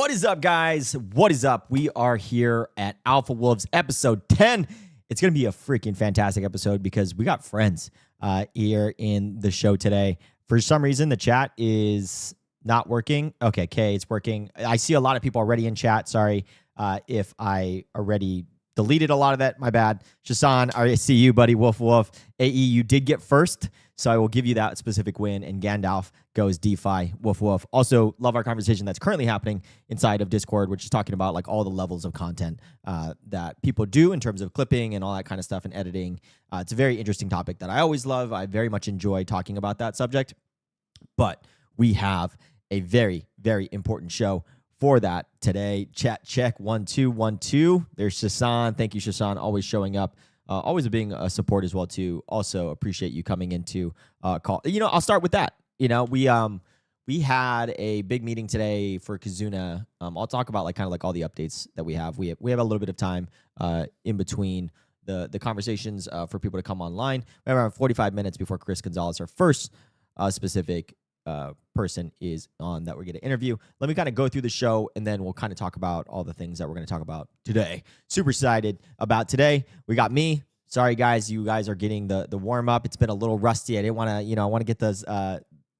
What is up, guys? What is up? We are here at Alpha Wolves episode 10. It's going to be a freaking fantastic episode because we got friends here in the show today. For some reason, the chat is not working. Okay, Kay, it's working. I see a lot of people already in chat. Sorry if I already deleted a lot of that. My bad. Shasan, I see you, buddy. Woof, woof. AE, you did get first, so I will give you that specific win. And Gandalf goes DeFi. Woof, woof. Also, love our conversation that's currently happening inside of Discord, which is talking about like all the levels of content that people do in terms of clipping and all that kind of stuff and editing. It's a very interesting topic that I always love. I very much enjoy talking about that subject. But we have a very, very important show for that today. Chat check 1 2 1 2. There's Shasan. Thank you, Shasan, always showing up, always being a support as well too. Also appreciate you coming into call. I'll start with that. We had a big meeting today for Kizuna. I'll talk about like kind of like all the updates that we have. We have a little bit of time in between the conversations for people to come online. We have around 45 minutes before Chris Gonzalez, our first specific person, is on that we're going to interview. Let me kind of go through the show and then we'll kind of talk about all the things that we're going to talk about today. Super excited about today. We got me. Sorry guys, you guys are getting the warm up. It's been a little rusty. I didn't want to, I want to get those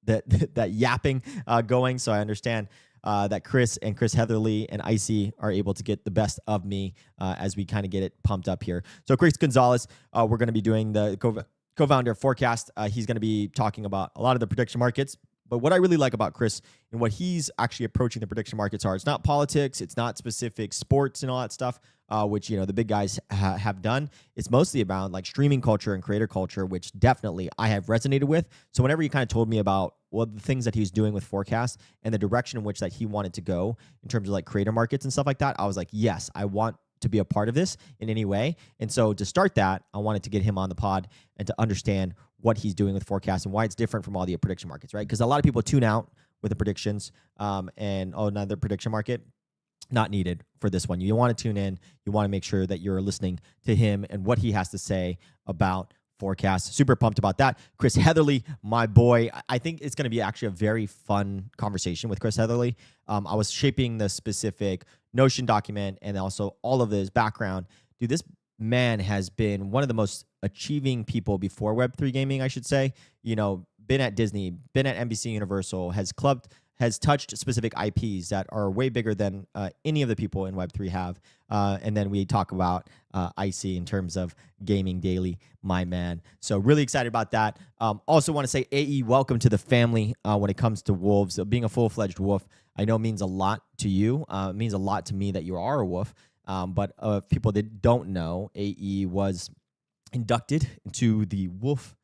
that yapping going. So I understand that Chris Heatherly and Icy are able to get the best of me as we kind of get it pumped up here. So Chris Gonzalez, we're going to be doing the co-founder of Forecast. He's going to be talking about a lot of the prediction markets. But what I really like about Chris and what he's actually approaching the prediction markets are, it's not politics, it's not specific sports and all that stuff, which, the big guys have done. It's mostly about like streaming culture and creator culture, which definitely I have resonated with. So whenever he kind of told me about the things that he's doing with Forecast and the direction in which that he wanted to go in terms of like creator markets and stuff like that, I was like, yes, I want to be a part of this in any way. And so to start that, I wanted to get him on the pod and to understand what he's doing with Forecast and why it's different from all the prediction markets, right? Because a lot of people tune out with the predictions and another prediction market. Not needed for this one. You want to tune in. You want to make sure that you're listening to him and what he has to say about Forecast. Super pumped about that. Chris Heatherly, my boy. I think it's going to be actually a very fun conversation with Chris Heatherly. I was shaping the specific Notion document and also all of his background. Dude, this man has been one of the most achieving people before Web3 gaming, I should say. Been at Disney, been at NBC Universal, has touched specific IPs that are way bigger than any of the people in Web3 have. And then we talk about Icy in terms of gaming daily, my man. So really excited about that. Also want to say, AE, welcome to the family when it comes to Wolves. Being a full-fledged wolf, I know means a lot to you. It means a lot to me that you are a wolf. But people that don't know, AE was inducted into the Wolf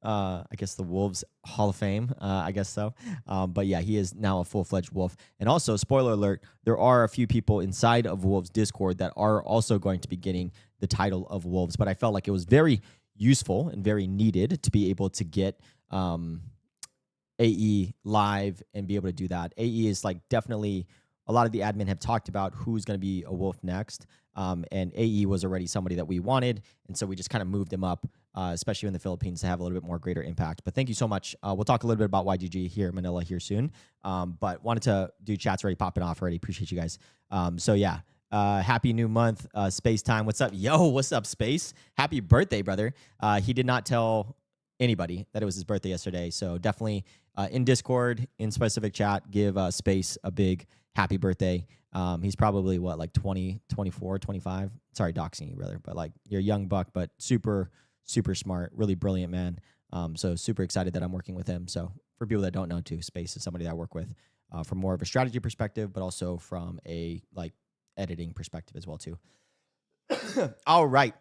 the Wolves Hall of Fame, I guess so. But yeah, he is now a full-fledged wolf. And also, spoiler alert, there are a few people inside of Wolves Discord that are also going to be getting the title of wolves. But I felt like it was very useful and very needed to be able to get AE live and be able to do that. AE is like definitely, a lot of the admin have talked about who's going to be a wolf next. And AE was already somebody that we wanted. And so we just kind of moved him up, especially in the Philippines, to have a little bit more greater impact. But thank you so much. We'll talk a little bit about YGG here in Manila here soon. But wanted to do chats already popping off already. Appreciate you guys. Happy new month, Space Time. What's up? Yo, what's up, Space? Happy birthday, brother. He did not tell anybody that it was his birthday yesterday. So definitely in Discord, in specific chat, give Space a big happy birthday. He's probably like 20, 24, 25. Sorry, doxing you, brother. But like, you're a young buck, but super, super smart, really brilliant man. So super excited that I'm working with him. So for people that don't know too, Space is somebody that I work with from more of a strategy perspective, but also from a like editing perspective as well too. All right.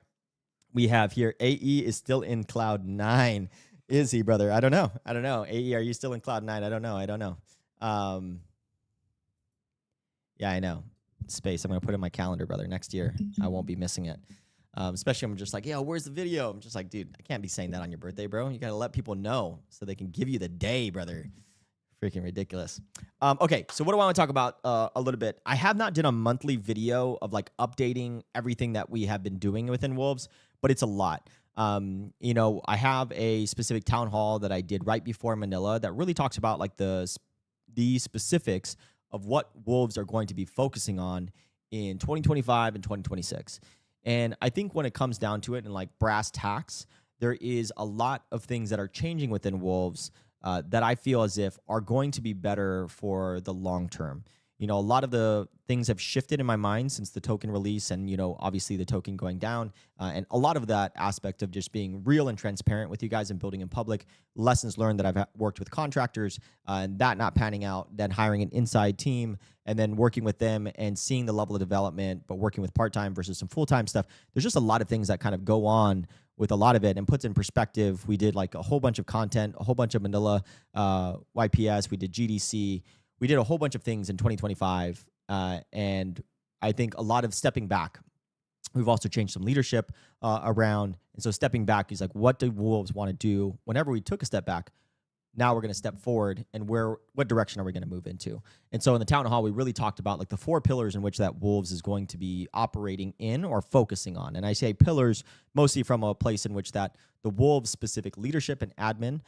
We have here, AE is still in Cloud 9. Is he, brother? I don't know. AE, are you still in Cloud 9? I don't know. Yeah, I know. Space. I'm going to put it in my calendar, brother. Next year, I won't be missing it. Especially I'm just like, yo, where's the video? I'm just like, dude, I can't be saying that on your birthday, bro. You got to let people know so they can give you the day, brother. Freaking ridiculous. Okay, so what do I want to talk about a little bit? I have not done a monthly video of like updating everything that we have been doing within Wolves, but it's a lot. I have a specific town hall that I did right before Manila that really talks about like the specifics of what Wolves are going to be focusing on in 2025 and 2026. And I think when it comes down to it and like brass tacks, there is a lot of things that are changing within Wolves that I feel as if are going to be better for the long term. A lot of the things have shifted in my mind since the token release and, obviously the token going down. And a lot of that aspect of just being real and transparent with you guys and building in public, lessons learned that I've worked with contractors and that not panning out, then hiring an inside team and then working with them and seeing the level of development, but working with part-time versus some full-time stuff. There's just a lot of things that kind of go on with a lot of it and puts in perspective. We did like a whole bunch of content, a whole bunch of Manila YPS, we did GDC, we did a whole bunch of things in 2025, and I think a lot of stepping back. We've also changed some leadership around, and so stepping back is like, what do Wolves want to do? Whenever we took a step back, now we're going to step forward, and what direction are we going to move into? And so in the town hall, we really talked about like the 4 pillars in which that Wolves is going to be operating in or focusing on. And I say pillars mostly from a place in which that the Wolves specific leadership and admin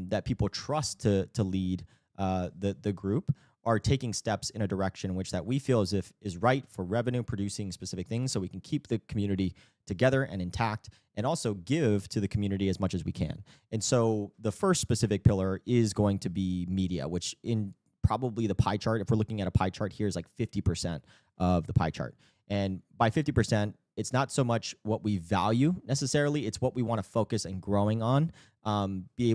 that people trust to lead the group are taking steps in a direction in which that we feel as if is right for revenue producing specific things, so we can keep the community together and intact and also give to the community as much as we can. And so the first specific pillar is going to be media, which in probably the pie chart, if we're looking at a pie chart here, is like 50% of the pie chart. And by 50%, it's not so much what we value necessarily, it's what we want to focus and growing on, be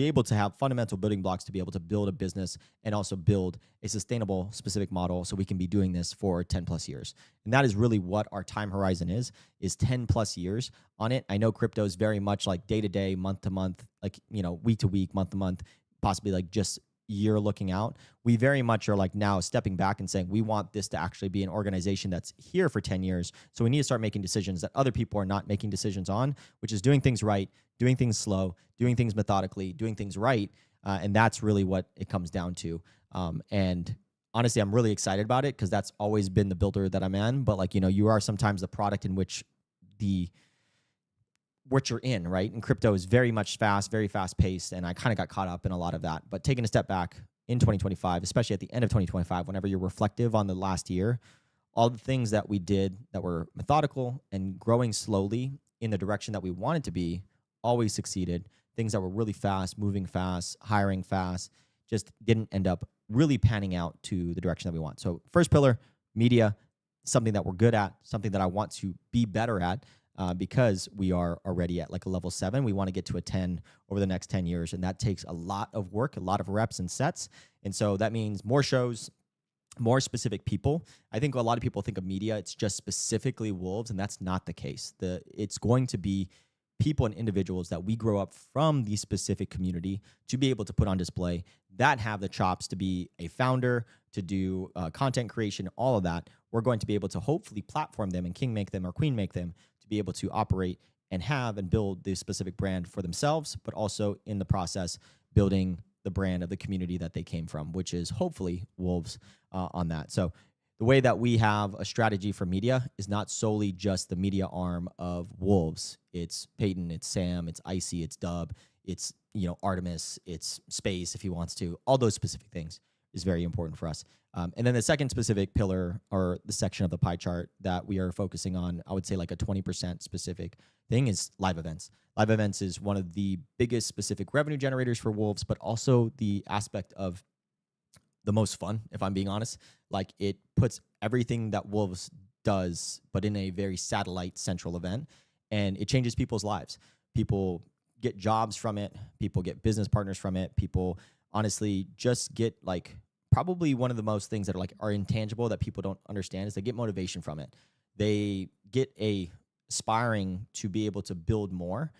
able to have fundamental building blocks to be able to build a business and also build a sustainable specific model so we can be doing this for 10 plus years. And that is really what our time horizon is 10 plus years on it. I know crypto is very much like day to day, month to month, like, week to week, month to month, possibly like just year looking out. We very much are like now stepping back and saying, we want this to actually be an organization that's here for 10 years. So we need to start making decisions that other people are not making decisions on, which is doing things right, doing things slow, doing things methodically, doing things right. And that's really what it comes down to. And honestly, I'm really excited about it because that's always been the builder that I'm in. But like, you are sometimes the product in which what you're in, right? And crypto is very much very fast paced. And I kind of got caught up in a lot of that. But taking a step back in 2025, especially at the end of 2025, whenever you're reflective on the last year, all the things that we did that were methodical and growing slowly in the direction that we wanted to be always succeeded. Things that were really fast, moving fast, hiring fast, just didn't end up really panning out to the direction that we want. So first pillar, media, something that we're good at, something that I want to be better at. Because we are already at like a level 7, we want to get to a 10 over the next 10 years. And that takes a lot of work, a lot of reps and sets. And so that means more shows, more specific people. I think a lot of people think of media, it's just specifically Wolves, and that's not the case. It's going to be people and individuals that we grow up from the specific community to be able to put on display that have the chops to be a founder, to do content creation, all of that. We're going to be able to hopefully platform them and king make them or queen make them to be able to operate and have and build the specific brand for themselves, but also in the process, building the brand of the community that they came from, which is hopefully Wolves on that. So the way that we have a strategy for media is not solely just the media arm of Wolves. It's Peyton, it's Sam, it's Icy, it's Dub, it's Artemis, it's Space if he wants to. All those specific things is very important for us. And then the second specific pillar or the section of the pie chart that we are focusing on, I would say like a 20% specific thing, is live events. Live events is one of the biggest specific revenue generators for Wolves, but also the aspect of the most fun, if I'm being honest. Like it puts everything that Wolves does, but in a very satellite central event, and it changes people's lives. People get jobs from it. People get business partners from it. People honestly just get like probably one of the most things that are intangible that people don't understand is they get motivation from it. They get aspiring to be able to build more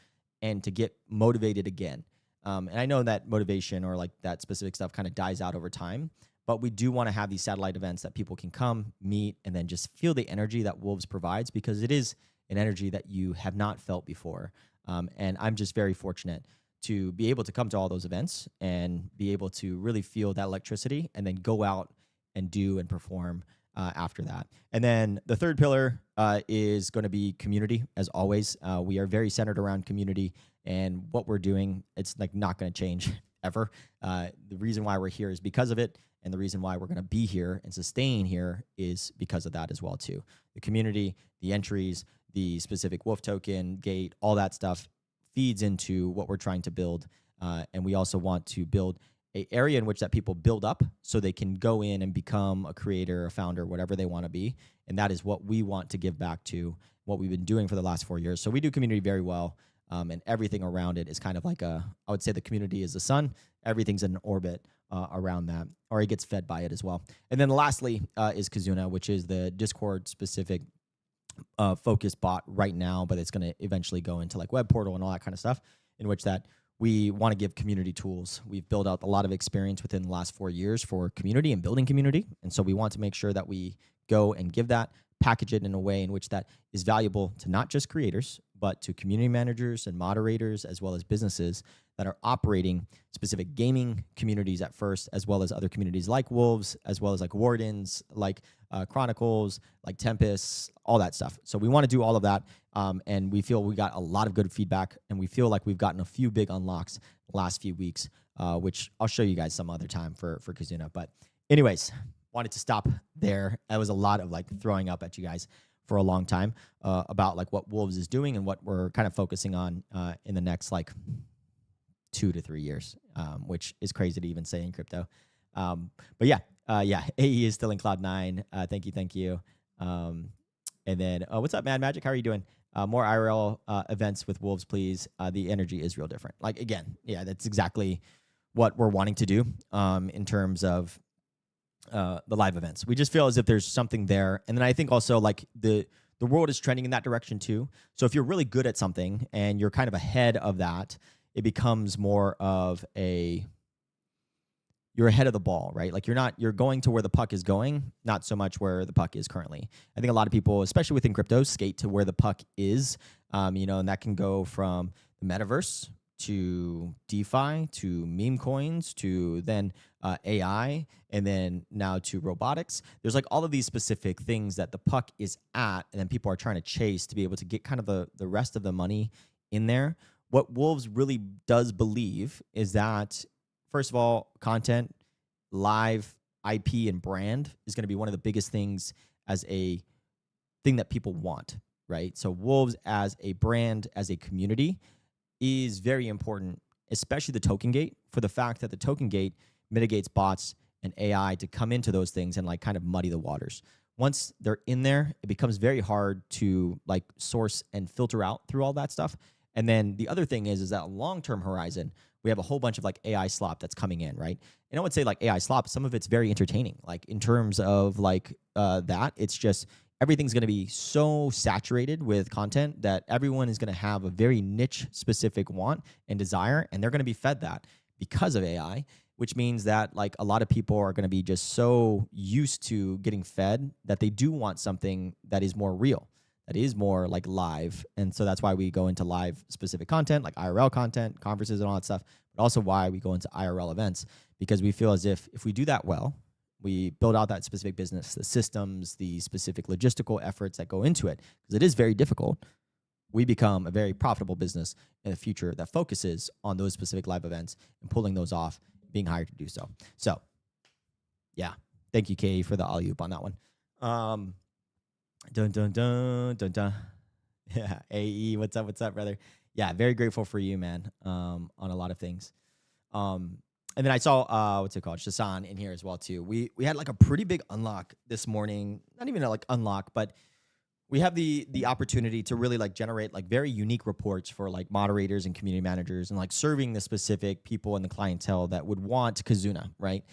and to get motivated again. And I know that motivation or like that specific stuff kind of dies out over time, but we do want to have these satellite events that people can come, meet, and then just feel the energy that Wolves provides, because it is an energy that you have not felt before. And I'm just very fortunate to be able to come to all those events and be able to really feel that electricity and then go out and do and perform after that. And then the third pillar is going to be community. As always, we are very centered around community, and what we're doing, it's like not going to change ever. The reason why we're here is because of it. And the reason why we're going to be here and sustain here is because of that as well too. The community, the entries, the specific Wolf token, gate, all that stuff feeds into what we're trying to build. And we also want to build an area in which that people build up so they can go in and become a creator, a founder, whatever they want to be. And that is what we want to give back to, what we've been doing for the last 4 years. So we do community very well. And everything around it is kind of like I would say the community is the sun. Everything's in an orbit around that, or it gets fed by it as well. And then lastly is Kazuna, which is the Discord specific focus bot right now, but it's going to eventually go into like web portal and all that kind of stuff, in which that we want to give community tools. We've built out a lot of experience within the last 4 years for community and building community. And so we want to make sure that we go and give that, package it in a way in which that is valuable to not just creators, but to community managers and moderators, as well as businesses that are operating specific gaming communities at first, as well as other communities like Wolves, as well as like Wardens, like Chronicles, like Tempest, all that stuff. So we want to do all of that. And we feel we got a lot of good feedback, and we feel like we've gotten a few big unlocks the last few weeks, which I'll show you guys some other time for Kazuna. But anyways, wanted to stop there. That was a lot of like throwing up at you guys for a long time about like what Wolves is doing and what we're kind of focusing on in the next like 2 to 3 years, which is crazy to even say in crypto. But yeah, AE is still in Cloud 9. Thank you. And then what's up, Mad Magic? How are you doing? More IRL events with Wolves, please. The energy is real different. Like again, yeah, that's exactly what we're wanting to do in terms of the live events. We just feel as if there's something there. And then I think also like the world is trending in that direction too. So if you're really good at something and you're kind of ahead of that, it becomes more of you're ahead of the ball, right? Like you're going to where the puck is going, not so much where the puck is currently. I think a lot of people, especially within crypto, skate to where the puck is, and that can go from the metaverse to DeFi, to meme coins, to then AI, and then now to robotics. There's like all of these specific things that the puck is at, and then people are trying to chase to be able to get kind of the rest of the money in there. What Wolves really does believe is that, first of all, content, live, IP, and brand is going to be one of the biggest things as a thing that people want, right? So Wolves as a brand, as a community, is very important, especially the token gate, for the fact that the token gate mitigates bots and AI to come into those things and like kind of muddy the waters. Once they're in there, it becomes very hard to like source and filter out through all that stuff. And then the other thing is that long-term horizon, we have a whole bunch of like AI slop that's coming in, right? And I would say like AI slop, some of it's very entertaining. Like in terms of like that, it's just everything's going to be so saturated with content that everyone is going to have a very niche specific want and desire, and they're going to be fed that because of AI, which means that like a lot of people are going to be just so used to getting fed that they do want something that is more real, that is more like live. And so that's why we go into live specific content, like IRL content, conferences and all that stuff, but also why we go into IRL events, because we feel as if we do that well, we build out that specific business, the systems, the specific logistical efforts that go into it, because it is very difficult, we become a very profitable business in the future that focuses on those specific live events and pulling those off, being hired to do so. So yeah, thank you, Katie, for the alley-oop on that one. Dun, dun, dun, dun, dun. Yeah, AE, what's up, brother? Yeah, very grateful for you, man, on a lot of things. And then I saw, what's it called? Shasan in here as well, too. We had like a pretty big unlock this morning. Not even like unlock, but we have the opportunity to really like generate like very unique reports for like moderators and community managers and like serving the specific people in the clientele that would want Kazuna, right?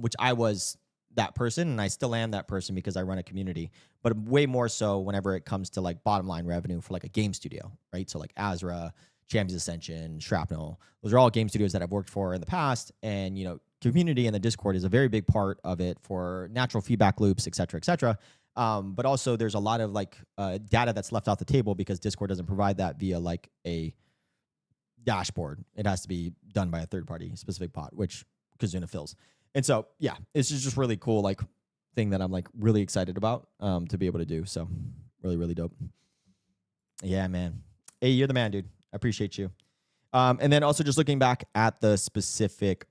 Which I was that person, and I still am that person because I run a community, but way more so whenever it comes to like bottom line revenue for like a game studio, right? So like Azra, Champions Ascension, Shrapnel, those are all game studios that I've worked for in the past. And, community and the Discord is a very big part of it for natural feedback loops, et cetera, et cetera. But also there's a lot of like data that's left off the table because Discord doesn't provide that via like a dashboard. It has to be done by a third party specific bot, which Kazuna fills. And so, yeah, it's just really cool, like thing that I'm like really excited about to be able to do. So really, really dope. Yeah, man. Hey, you're the man, dude. I appreciate you. And then also just looking back at the specific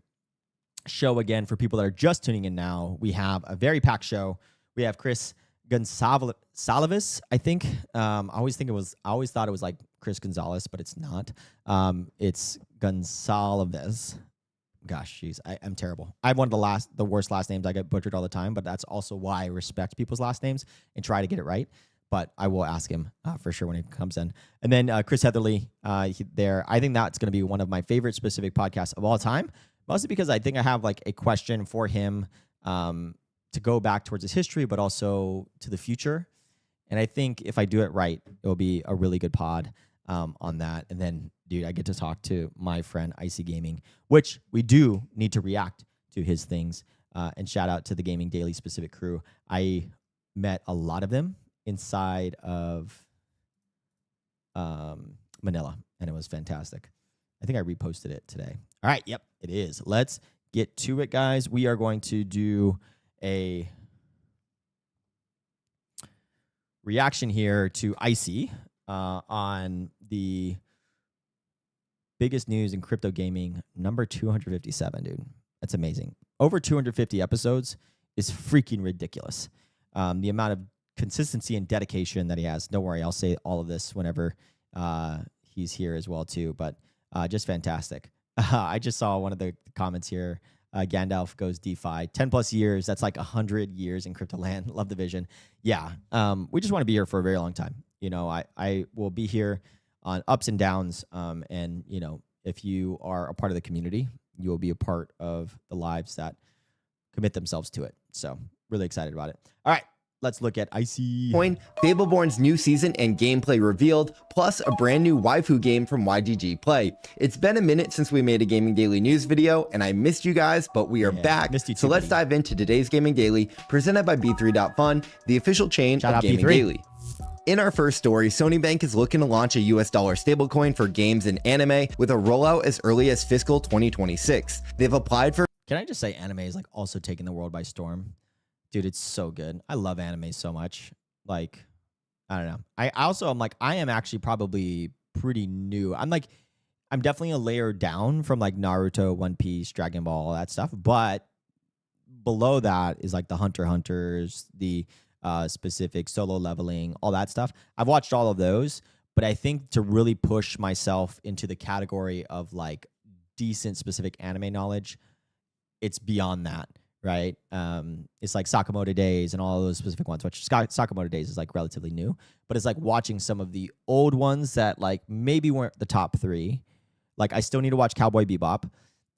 show again for people that are just tuning in now, we have a very packed show. We have Chris Gonsalves, I think. I always thought it was like Chris Gonzalez, but it's not. It's Gonsalves. Gosh, jeez, I'm terrible. I have one of the worst last names. I get butchered all the time, but that's also why I respect people's last names and try to get it right. But I will ask him for sure when he comes in. And then Chris Heatherly there. I think that's going to be one of my favorite specific podcasts of all time, mostly because I think I have like a question for him to go back towards his history, but also to the future. And I think if I do it right, it'll be a really good pod on that. And then, dude, I get to talk to my friend Icy Gaming, which we do need to react to his things. And shout out to the Gaming Daily specific crew. I met a lot of them inside of Manila, and it was fantastic. I think I reposted it today. All right, yep, it is. Let's get to it, guys. We are going to do a reaction here to Icy on the biggest news in crypto gaming, number 257, dude. That's amazing. Over 250 episodes is freaking ridiculous. The amount of consistency and dedication that he has. Don't worry, I'll say all of this whenever he's here as well too, but just fantastic. I just saw one of the comments here. Gandalf goes DeFi 10 plus years. That's like 100 years in crypto land. Love the vision. Yeah. We just want to be here for a very long time. You know, I will be here on ups and downs. And you know, if you are a part of the community, you will be a part of the lives that commit themselves to it. So really excited about it. All right. Let's look at Icy. Fableborn's new season and gameplay revealed, plus a brand new waifu game from YGG Play. It's been a minute since we made a Gaming Daily news video, and I missed you guys, but we are back. Missed you too, so let's buddy. dive into today's Gaming Daily, presented by B3.Fun, the official chain Shout of out Gaming B3. Daily. In our first story, Sony Bank is looking to launch a US dollar stablecoin for games and anime with a rollout as early as fiscal 2026. They've applied for... Can I just say anime is like also taking the world by storm? Dude, it's so good. I love anime so much. Like, I don't know. I am actually probably pretty new. I'm definitely a layer down from like Naruto, One Piece, Dragon Ball, all that stuff. But below that is like the Hunter x Hunters, the specific solo leveling, all that stuff. I've watched all of those, but I think to really push myself into the category of like decent specific anime knowledge, it's beyond that. Right? It's like Sakamoto Days and all those specific ones, which Sakamoto Days is like relatively new, but it's like watching some of the old ones that like maybe weren't the top 3. Like I still need to watch Cowboy Bebop.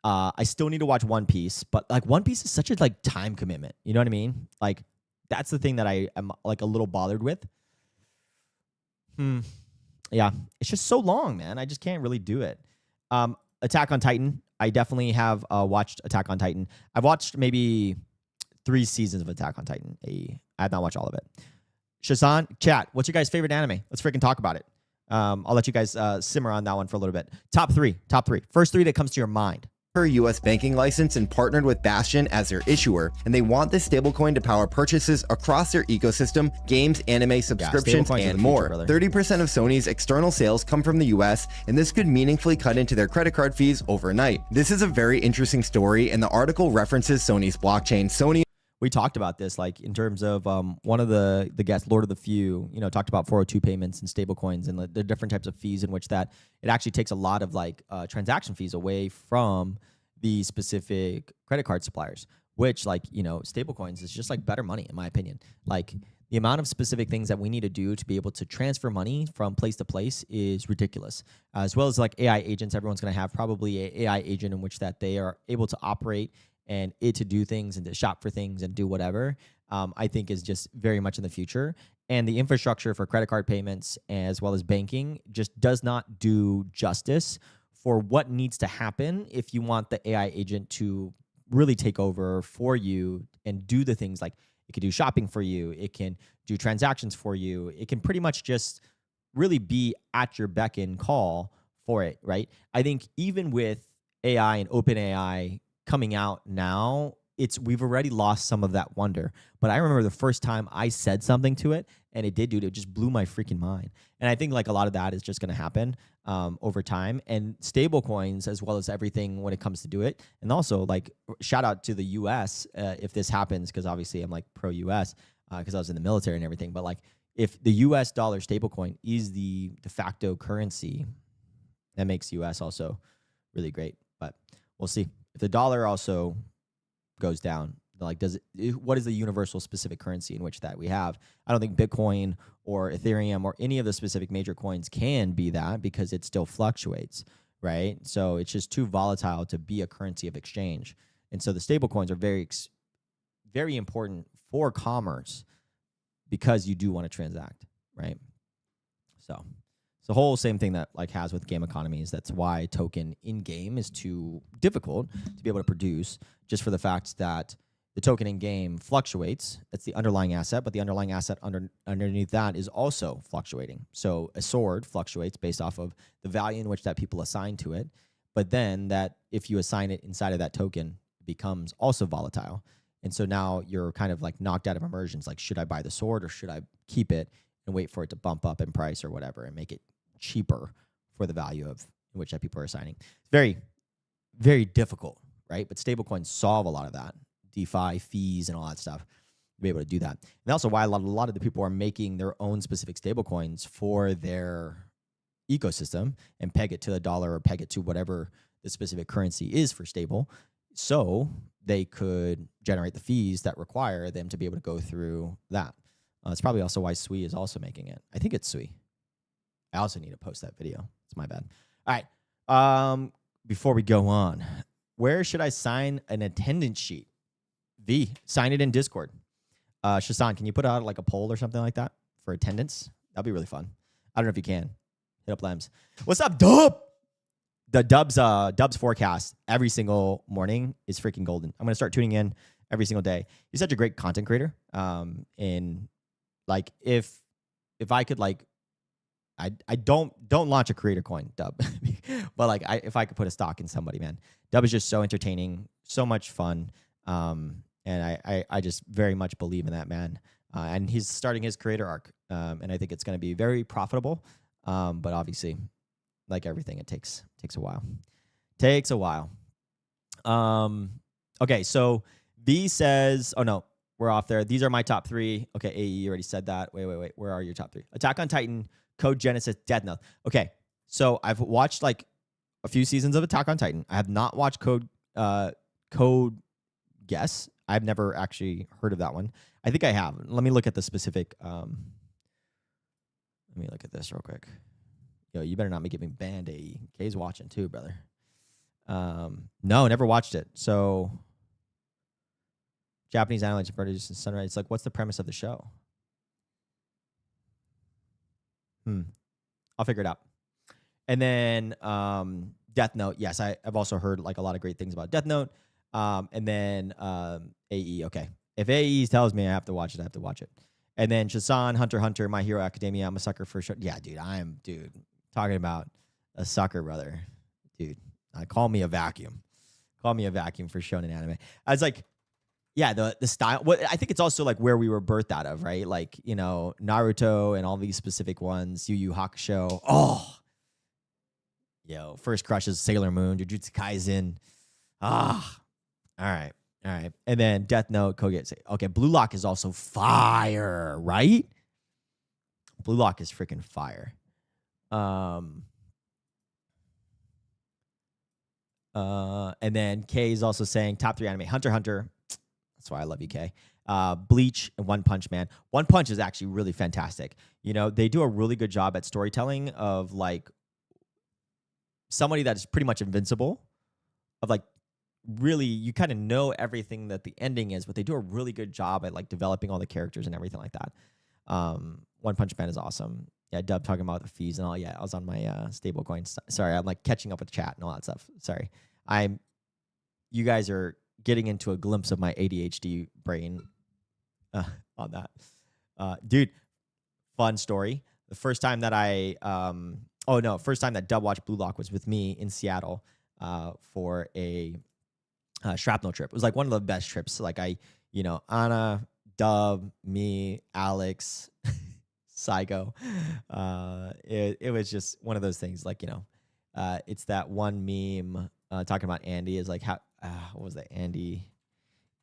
I still need to watch One Piece, but like One Piece is such a like time commitment. You know what I mean? Like that's the thing that I am like a little bothered with. Yeah, it's just so long, man. I just can't really do it. Attack on Titan. I definitely have watched Attack on Titan. I've watched maybe 3 seasons of Attack on Titan. I have not watched all of it. Shazan, chat, what's your guys' favorite anime? Let's freaking talk about it. I'll let you guys simmer on that one for a little bit. Top 3. First 3 that comes to your mind. Per US banking license and partnered with Bastion as their issuer, and they want this stablecoin to power purchases across their ecosystem, games, anime, subscriptions, and more. 30% of Sony's external sales come from the US, and this could meaningfully cut into their credit card fees overnight. This is a very interesting story, and the article references Sony's blockchain. We talked about this, like in terms of one of the guests, Lord of the Few, you know, talked about 402 payments and stable coins and the different types of fees in which that it actually takes a lot of like transaction fees away from the specific credit card suppliers, which like, you know, stable coins is just like better money in my opinion. Like the amount of specific things that we need to do to be able to transfer money from place to place is ridiculous. As well as like AI agents, everyone's going to have probably an AI agent in which that they are able to operate and it to do things and to shop for things and do whatever, I think is just very much in the future. And the infrastructure for credit card payments as well as banking just does not do justice for what needs to happen if you want the AI agent to really take over for you and do the things like it can do shopping for you, it can do transactions for you, it can pretty much just really be at your beck and call for it, right? I think even with AI and OpenAI coming out now, we've already lost some of that wonder. But I remember the first time I said something to it and it did, dude, it just blew my freaking mind. And I think like a lot of that is just going to happen. over time, and stable coins as well as everything when it comes to do it. And also, like, shout out to the US if this happens, because obviously I'm like pro US because I was in the military and everything. But like, if the US dollar stablecoin is the de facto currency, that makes US also really great. But we'll see. If the dollar also goes down, like, what is the universal specific currency in which that we have? I don't think Bitcoin or Ethereum or any of the specific major coins can be that, because it still fluctuates, right? So it's just too volatile to be a currency of exchange. And so the stable coins are very, very important for commerce, because you do want to transact, right? So it's the whole same thing that like has with game economies. That's why token in game is too difficult to be able to produce, just for the fact that the token in game fluctuates. That's the underlying asset, but the underlying asset underneath that is also fluctuating. So a sword fluctuates based off of the value in which that people assign to it. But then that, if you assign it inside of that token, it becomes also volatile. And so now you're kind of like knocked out of immersions. Like, should I buy the sword or should I keep it and wait for it to bump up in price or whatever and make it cheaper for the value of in which that people are assigning? It's very, very difficult, right? But stablecoins solve a lot of that. DeFi, fees, and all that stuff, to be able to do that. And also why a lot of the people are making their own specific stablecoins for their ecosystem and peg it to the dollar or peg it to whatever the specific currency is for stable, so they could generate the fees that require them to be able to go through that. It's probably also why Sui is also making it. I think it's Sui. I also need to post that video. It's my bad. All right. Before we go on, where should I sign an attendance sheet? Sign it in Discord. Shasan, can you put out like a poll or something like that for attendance? That'd be really fun. I don't know if you can. Hit up Lems. What's up, Dub? The Dub's forecast every single morning is freaking golden. I'm gonna start tuning in every single day. He's such a great content creator. And like, if I could, like, I don't launch a creator coin, Dub, but like, if I could put a stock in somebody, man, Dub is just so entertaining, so much fun. And I just very much believe in that man. And he's starting his creator arc. And I think it's going to be very profitable. But obviously, like everything, it takes a while. Takes a while. Okay, so V says, oh no, we're off there. These are my top 3. Okay, AE, you already said that. Wait. Where are your top 3? Attack on Titan, Code Genesis, Death Note. Okay, so I've watched like a few seasons of Attack on Titan. I have not watched Code Guess. I've never actually heard of that one. I think I have. Let me look at the specific. Let me look at this real quick. Yo, you better not be giving banned AE. K's watching too, brother. No, never watched it. So, Japanese analytes and produce and sunrise. It's like, what's the premise of the show? I'll figure it out. And then Death Note. Yes, I've also heard like a lot of great things about Death Note. And then AE. Okay, if AE tells me I have to watch it, I have to watch it. And then Shasan, Hunter x Hunter, My Hero Academia. I'm a sucker for show. Yeah, dude, talking about a sucker, brother. Dude, call me a vacuum. Call me a vacuum for shonen anime. I was like, yeah, the style. What I think it's also like where we were birthed out of, right? Like, you know, Naruto and all these specific ones. Yu Yu Hakusho. Oh, yo, first crushes Sailor Moon, Jujutsu Kaisen. All right. And then Death Note, Kogetsu. Okay, Blue Lock is also fire, right? Blue Lock is freaking fire. And then K is also saying top 3 anime. Hunter x Hunter. That's why I love you, K. Bleach and One Punch Man. One Punch is actually really fantastic. You know, they do a really good job at storytelling of like somebody that's pretty much invincible, of like, really, you kind of know everything that the ending is, but they do a really good job at like developing all the characters and everything like that. One Punch Man is awesome. Yeah, Dub talking about the fees and all. Yeah, I was on my stable coins. Sorry, I'm like catching up with the chat and all that stuff. Sorry. You guys are getting into a glimpse of my ADHD brain on that. Dude, fun story. The first time that first time that Dub watched Blue Lock was with me in Seattle for a shrapnel trip. It was like one of the best trips. Like Anna, Dub, me, Alex, Psycho. It was just one of those things, like, it's that one meme talking about Andy is like, how what was that Andy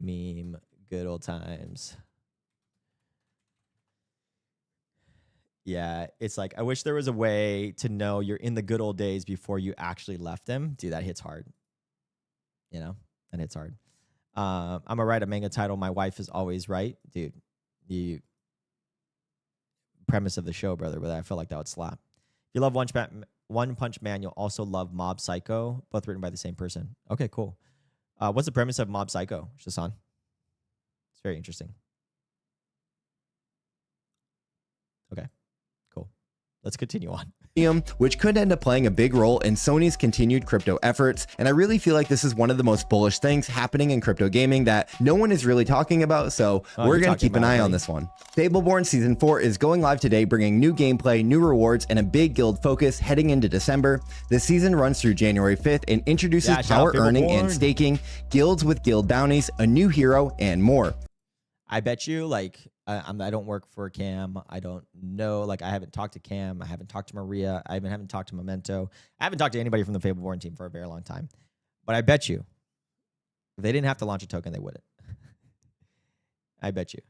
meme? Good old times. Yeah, it's like, I wish there was a way to know you're in the good old days before you actually left them. Dude, that hits hard. That hits hard. I'm gonna write a manga title. My wife is always right. Dude, the premise of the show, brother, but I feel like that would slap. If you love One Punch Man, you'll also love Mob Psycho, both written by the same person. Okay, cool. What's the premise of Mob Psycho, Shasan? It's very interesting. Okay, cool. Let's continue on. Which could end up playing a big role in Sony's continued crypto efforts, and I really feel like this is one of the most bullish things happening in crypto gaming that no one is really talking about, so we're going to keep an eye on this one. Fableborn Season 4 is going live today, bringing new gameplay, new rewards, and a big guild focus heading into December. The season runs through January 5th and introduces power earning and staking, guilds with guild bounties, a new hero, and more. I bet you, like, I don't work for Cam. I don't know. Like, I haven't talked to Cam. I haven't talked to Maria. I haven't talked to Memento. I haven't talked to anybody from the Fableborn team for a very long time. But I bet you, if they didn't have to launch a token, they wouldn't. I bet you.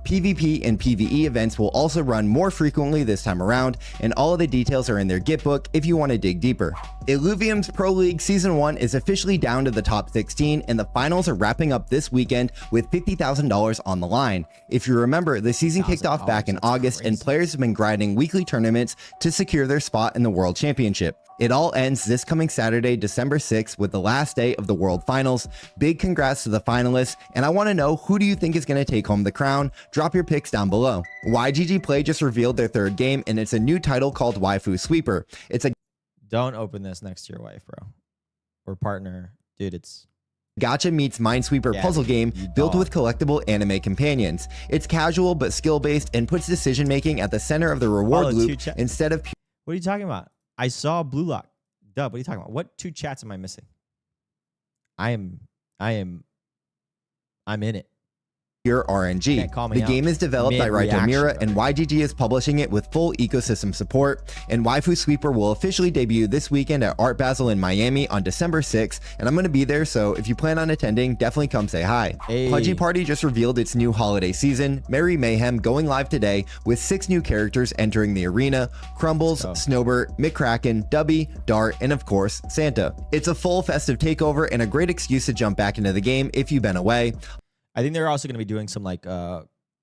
PvP and PvE events will also run more frequently this time around, and all of the details are in their Gitbook if you want to dig deeper. Illuvium's Pro League Season 1 is officially down to the top 16, and the finals are wrapping up this weekend with $50,000 on the line. If you remember, the season kicked off back in August, and players have been grinding weekly tournaments to secure their spot in the World Championship. It all ends this coming Saturday, December 6th, with the last day of the World Finals. Big congrats to the finalists, and I want to know, who do you think is going to take home the crown? Drop your picks down below. YGG Play just revealed their third game, and it's a new title called Waifu Sweeper. It's a... Don't open this next to your wife, bro. Or partner. Dude, it's... Gacha meets Minesweeper puzzle game built with collectible anime companions. It's casual but skill-based and puts decision-making at the center of the reward loop instead of... What are you talking about? I saw Blue Lock. Dub, what are you talking about? What 2 chats am I missing? I'm in it. Pure RNG. The game is developed by Raito Mira, and YGG is publishing it with full ecosystem support. And Waifu Sweeper will officially debut this weekend at Art Basel in Miami on December 6th, and I'm going to be there, so if you plan on attending, definitely come say hi. Pudgy Party just revealed its new holiday season, Merry Mayhem, going live today with 6 new characters entering the arena: Crumbles, Snowbird, McCracken, Dubby, Dart, and of course, Santa. It's a full festive takeover and a great excuse to jump back into the game if you've been away. I think they're also going to be doing some like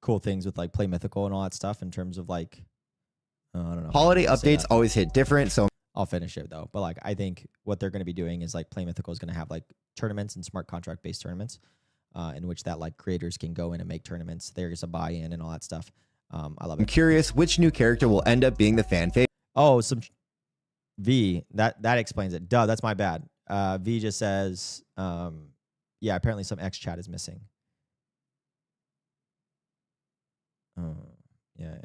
cool things with like Play Mythical and all that stuff in terms of like, I don't know. Holiday updates always hit different, so I'll finish it though. But like, I think what they're going to be doing is like Play Mythical is going to have like tournaments and smart contract based tournaments in which that like creators can go in and make tournaments. There's a buy-in and all that stuff. I love it. I'm curious which new character will end up being the fan favorite. Oh, some V. That explains it. Duh, that's my bad. V just says, yeah, apparently some X chat is missing. Yeah.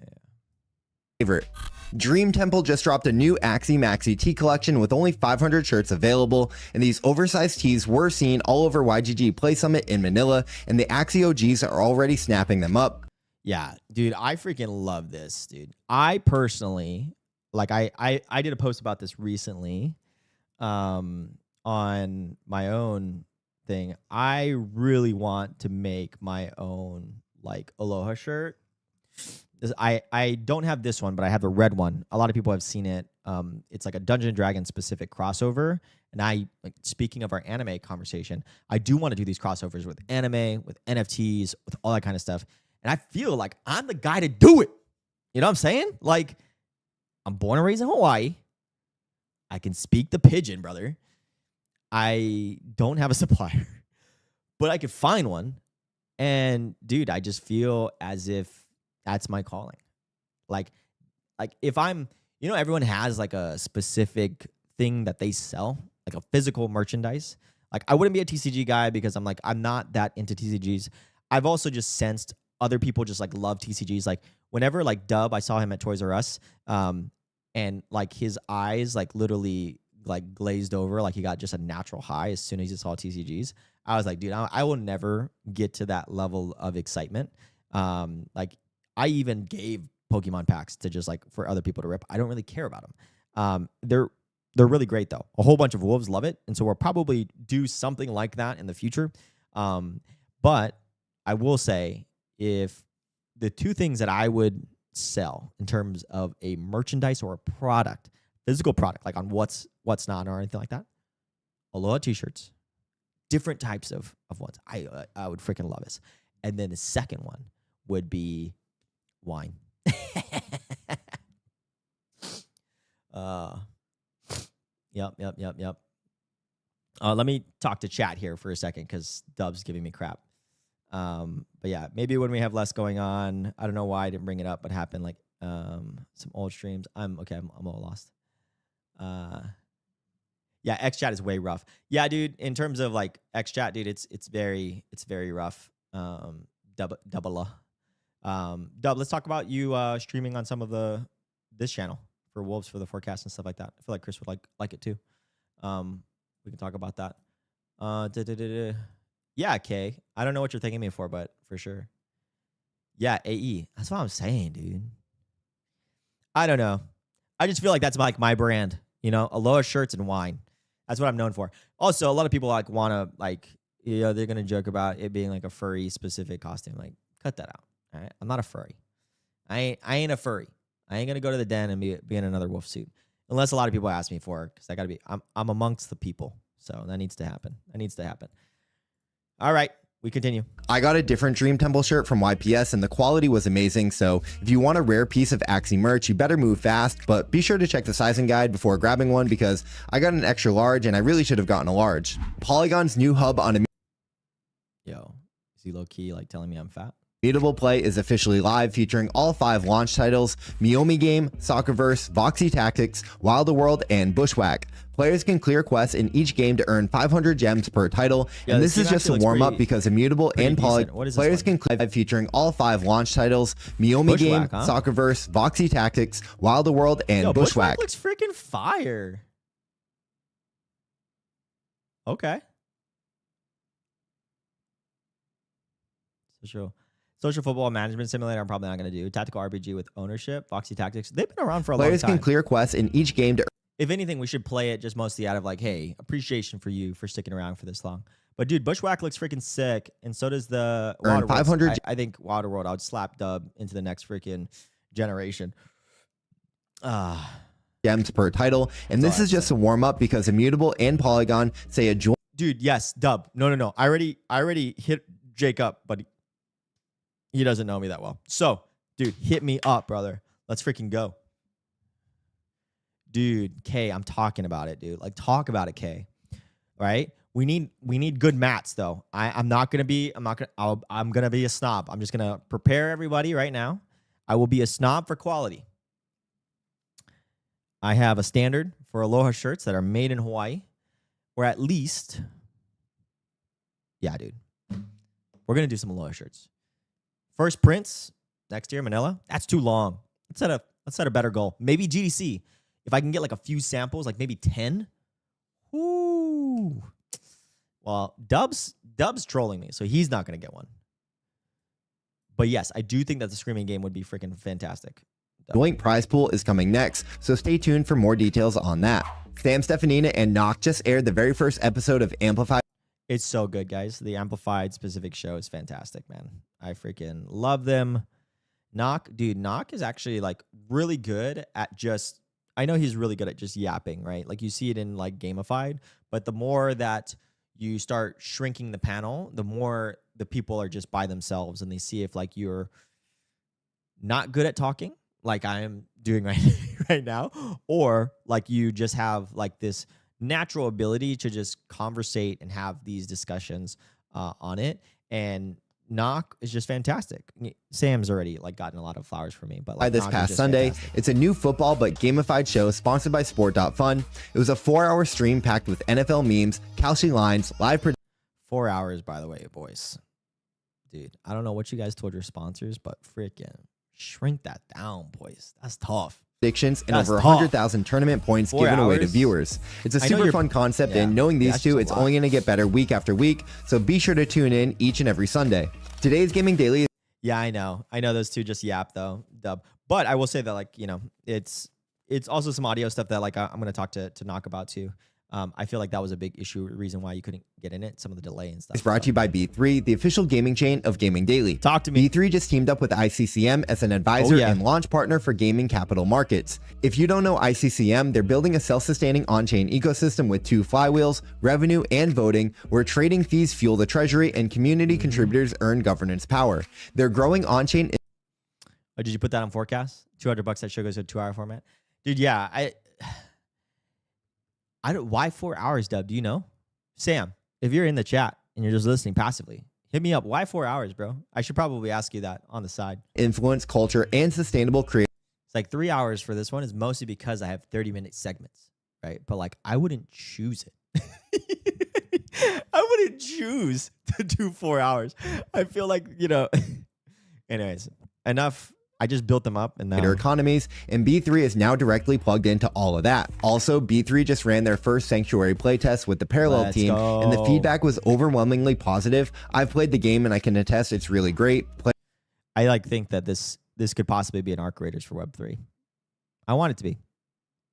Favorite. Dream Temple just dropped a new Axie Maxi tee collection with only 500 shirts available, and these oversized tees were seen all over YGG Play Summit in Manila, and the Axie OGs are already snapping them up. Yeah, dude, I freaking love this, dude. I personally, like, I did a post about this recently on my own thing. I really want to make my own, like, Aloha shirt. I don't have this one, but I have the red one. A lot of people have seen it. It's like a Dungeons & Dragons specific crossover. And like, speaking of our anime conversation, I do want to do these crossovers with anime, with NFTs, with all that kind of stuff. And I feel like I'm the guy to do it. You know what I'm saying? Like, I'm born and raised in Hawaii. I can speak the pidgin, brother. I don't have a supplier, but I could find one. And dude, I just feel as if that's my calling. Like if I'm, everyone has like a specific thing that they sell, like a physical merchandise. Like, I wouldn't be a TCG guy because I'm not that into TCGs. I've also just sensed other people just like love TCGs. Like, whenever like Dub, I saw him at Toys R Us, and like his eyes like literally like glazed over, like he got just a natural high as soon as he saw TCGs. I was like, dude, I will never get to that level of excitement. Like, I even gave Pokemon packs to just like for other people to rip. I don't really care about them. They're really great though. A whole bunch of wolves love it, and so we'll probably do something like that in the future. But I will say, if the two things that I would sell in terms of a merchandise or a product, physical product, like on what's not or anything like that, Aloha t-shirts, different types of ones. I would freaking love this. And then the second one would be wine. Yep. Let me talk to chat here for a second because Dub's giving me crap. But yeah, maybe when we have less going on, I don't know why I didn't bring it up, but happened like some old streams. I'm a little lost. Yeah, X chat is way rough. Yeah, dude, in terms of like X chat, dude, it's very rough. Dub, let's talk about you streaming on some of this channel for Wolves for the forecast and stuff like that. I feel like Chris would like it too. We can talk about that. Yeah, Kay. I don't know what you're thanking me for, but for sure. Yeah, AE. That's what I'm saying, dude. I don't know. I just feel like that's like my brand, you know, Aloha shirts and wine. That's what I'm known for. Also, a lot of people like want to like, you know, they're going to joke about it being like a furry specific costume. Like, cut that out. All right. I'm not a furry. I ain't a furry. I ain't going to go to the den and be in another wolf suit. Unless a lot of people ask me for it, because I got to be, I'm amongst the people. So that needs to happen. All right. We continue. I got a different Dream Temple shirt from YPS and the quality was amazing, so if you want a rare piece of Axie merch, you better move fast, but be sure to check the sizing guide before grabbing one because I got an extra large and I really should have gotten a large. Polygon's new hub on Yo, is he low-key like telling me I'm fat? Immutable Play is officially live, featuring all 5 launch titles: Miyomi Game, SoccerVerse, Voxy Tactics, Wild World, and Bushwhack. Players can clear quests in each game to earn 500 gems per title, and this is just a warm-up because Immutable and Polygon players can clear, featuring all 5 launch titles: Miyomi Game, SoccerVerse, Voxy Tactics, Wild World, and Bushwhack. Looks freaking fire. Okay. Social football management simulator, I'm probably not going to do. Tactical RPG with ownership, Voxy Tactics. They've been around for a long time. Players can clear quests in each game to... If anything, we should play it just mostly out of like, hey, appreciation for you for sticking around for this long. But dude, Bushwhack looks freaking sick, and so does the Water 500. I think Water World, I would slap Dub into the next freaking generation. Gems per title, and this is just a warm-up because Immutable and Polygon say a join... Dude, yes, Dub. No. I already hit Jake up, but he doesn't know me that well. So, dude, hit me up, brother. Let's freaking go. Dude, K, I'm talking about it, dude. Like, talk about it, K. Right? We need good mats, though. I'm gonna be a snob. I'm just gonna prepare everybody right now. I will be a snob for quality. I have a standard for Aloha shirts that are made in Hawaii, or at least, yeah, dude. We're gonna do some Aloha shirts. First prints next year, Manila. That's too long. Let's set a better goal. Maybe GDC. If I can get like a few samples, like maybe 10. Ooh. Well, Dub's trolling me, so he's not gonna get one. But yes, I do think that the Screaming game would be freaking fantastic. Joint prize pool is coming next, so stay tuned for more details on that. Sam, Steffanina, and Nock just aired the very first episode of Amplified. It's so good, guys. The Amplified specific show is fantastic, man. I freaking love them. Nock is actually like really good at just, I know he's really good at just yapping, right? Like you see it in like Gamified, but the more that you start shrinking the panel, the more the people are just by themselves and they see if like you're not good at talking, like I am doing right now, or like you just have like this natural ability to just conversate and have these discussions on it. And Nock is just fantastic. Sam's already like gotten a lot of flowers for me, but like this past Sunday, it's a new football but gamified show sponsored by Sport.fun. It was a 4-hour stream packed with NFL memes, Kalshi lines, live 4 hours, by the way, boys. Dude, I don't know what you guys told your sponsors, but freaking shrink that down, boys. That's tough. Predictions and over 100,000 tournament points given away to viewers. It's a super fun concept, and knowing these two, it's only going to get better week after week, so be sure to tune in each and every Sunday. Today's Gaming Daily. Yeah, I know. I know those two just yap though, dub. But I will say that, like, it's also some audio stuff that, like, I'm going to talk to Knock about too. I feel like that was a big issue, reason why you couldn't get in it, some of the delay and stuff. It's brought to you by B3, the official gaming chain of Gaming Daily. Talk to me. B3 just teamed up with ICCM as an advisor and launch partner for gaming capital markets. If you don't know ICCM, they're building a self-sustaining on-chain ecosystem with 2 flywheels, revenue and voting, where trading fees fuel the treasury and community contributors earn governance power. They're growing on-chain. Oh, did you put that on forecast? $200 that show goes to a 2-hour format? Dude, yeah. I don't. Why 4 hours, Dub? Do you know? Sam, if you're in the chat and you're just listening passively, hit me up. Why 4 hours, bro? I should probably ask you that on the side. Influence, culture, and sustainable creation. It's like 3 hours for this one is mostly because I have 30-minute segments, right? But like, I wouldn't choose it. I wouldn't choose to do 4 hours. I feel like, anyways, enough. I just built them up and now economies, and B3 is now directly plugged into all of that. Also, B3 just ran their first Sanctuary playtest with the Parallel team, and the feedback was overwhelmingly positive. I've played the game and I can attest it's really great. I think that this could possibly be an Arc Raiders for Web3. I want it to be.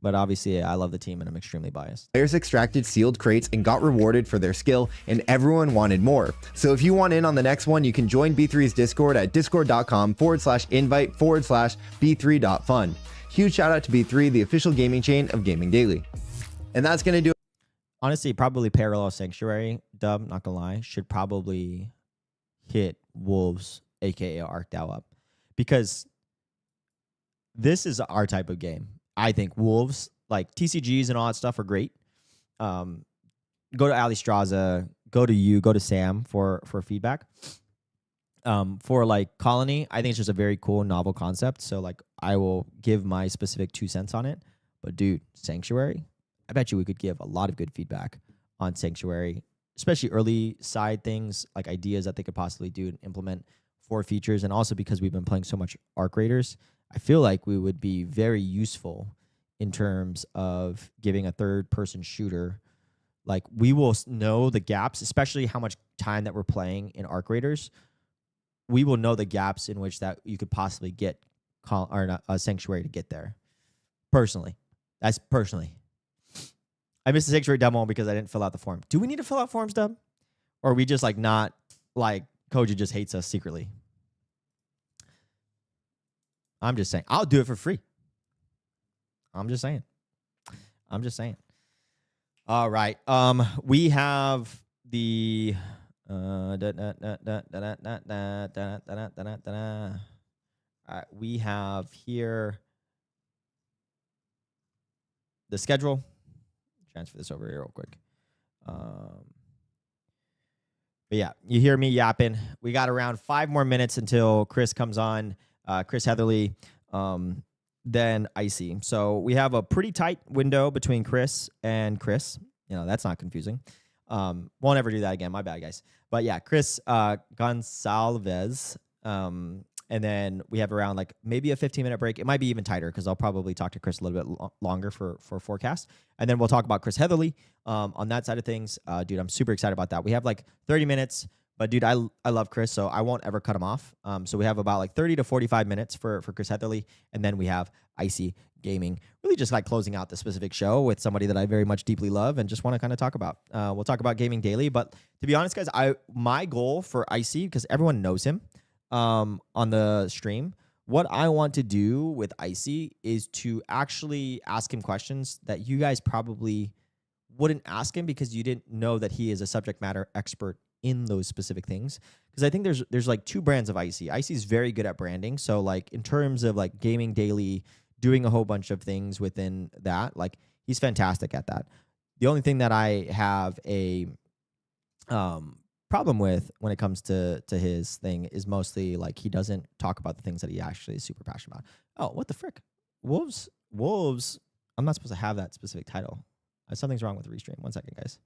But obviously, I love the team and I'm extremely biased. Players extracted sealed crates and got rewarded for their skill, and everyone wanted more. So if you want in on the next one, you can join B3's Discord at discord.com/invite/b3.fund. Huge shout out to B3, the official gaming chain of Gaming Daily. And that's going to do it. Honestly, probably Parallel Sanctuary, Dub, not gonna lie, should probably hit Wolves, aka ArcDAO up. Because this is our type of game. I think Wolves, like TCGs and all that stuff, are great. Go to Ali Straza, go to you, go to Sam for feedback. For like Colony, I think it's just a very cool, novel concept. So like, I will give my specific 2 cents on it. But dude, Sanctuary, I bet you we could give a lot of good feedback on Sanctuary, especially early side things, like ideas that they could possibly do and implement for features. And also because we've been playing so much Arc Raiders, I feel like we would be very useful in terms of giving a third-person shooter. Like, we will know the gaps, especially how much time that we're playing in Arc Raiders. We will know the gaps in which that you could possibly get a Sanctuary to get there. Personally. That's personally. I missed the Sanctuary demo because I didn't fill out the form. Do we need to fill out forms, Dub? Or are we just like not, like, Koji just hates us secretly? I'm just saying. I'll do it for free. I'm just saying. All right. We have the we have here the schedule. Transfer this over here real quick. But yeah, you hear me yapping. We got around 5 more minutes until Chris comes on. Chris Heatherly, then Icy. So we have a pretty tight window between Chris and Chris. That's not confusing. Won't ever do that again. My bad, guys. But yeah, Chris Gonsalves. And then we have around like maybe a 15-minute break. It might be even tighter because I'll probably talk to Chris a little bit longer for forecast. And then we'll talk about Chris Heatherly on that side of things. Dude, I'm super excited about that. We have like 30 minutes. But dude, I love Chris, so I won't ever cut him off. So we have about like 30 to 45 minutes for Chris Heatherly. And then we have Icy Gaming. Really just like closing out the specific show with somebody that I very much deeply love and just want to kind of talk about. We'll talk about Gaming Daily. But to be honest, guys, my goal for Icy, because everyone knows him on the stream, what I want to do with Icy is to actually ask him questions that you guys probably wouldn't ask him because you didn't know that he is a subject matter expert in those specific things. Because I think there's like 2 brands of Icy. Icy is very good at branding. So like in terms of like Gaming Daily, doing a whole bunch of things within that, like he's fantastic at that. The only thing that I have a problem with when it comes to his thing is mostly like he doesn't talk about the things that he actually is super passionate about. Oh, what the frick? Wolves. I'm not supposed to have that specific title. Something's wrong with the restream. 1 second, guys.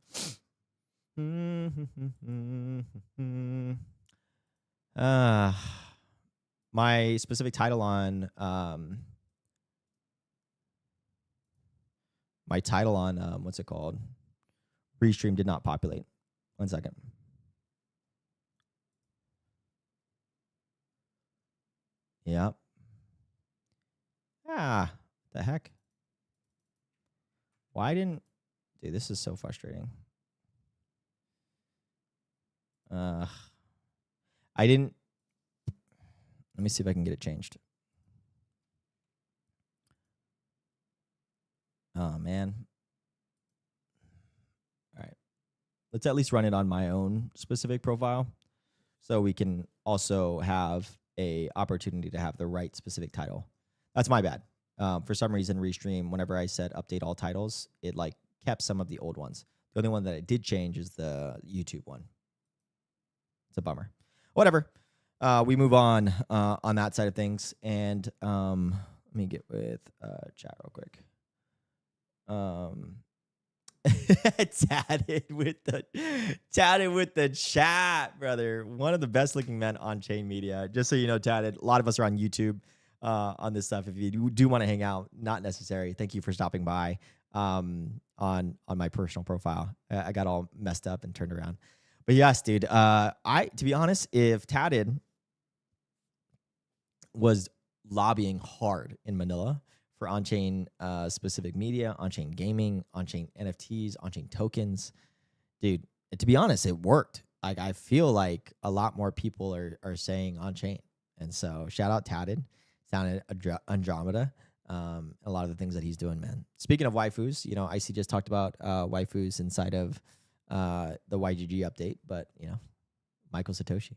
My specific title on what's it called? Restream did not populate. 1 second. Yep. The heck? Why didn't... Dude, this is so frustrating. I didn't... Let me see if I can get it changed. Oh, man. All right. Let's at least run it on my own specific profile so we can also have a opportunity to have the right specific title. That's my bad. For some reason, Restream, whenever I said update all titles, it like kept some of the old ones. The only one that it did change is the YouTube one. It's a bummer. Whatever. We move on that side of things. And let me get with chat real quick. Tatted with the chat, brother. One of the best looking men on Chain Media. Just so you know, Tatted, a lot of us are on YouTube on this stuff. If you do want to hang out, not necessary. Thank you for stopping by on my personal profile. I got all messed up and turned around. But yes, dude, to be honest, if Tatted was lobbying hard in Manila for on-chain specific media, on-chain gaming, on-chain NFTs, on-chain tokens, dude, to be honest, it worked. Like, I feel like a lot more people are saying on-chain. And so shout out Tatted, sounded Andromeda, a lot of the things that he's doing, man. Speaking of waifus, you know, Icy just talked about waifus inside of the YGG update, but, you know, Michael Satoshi.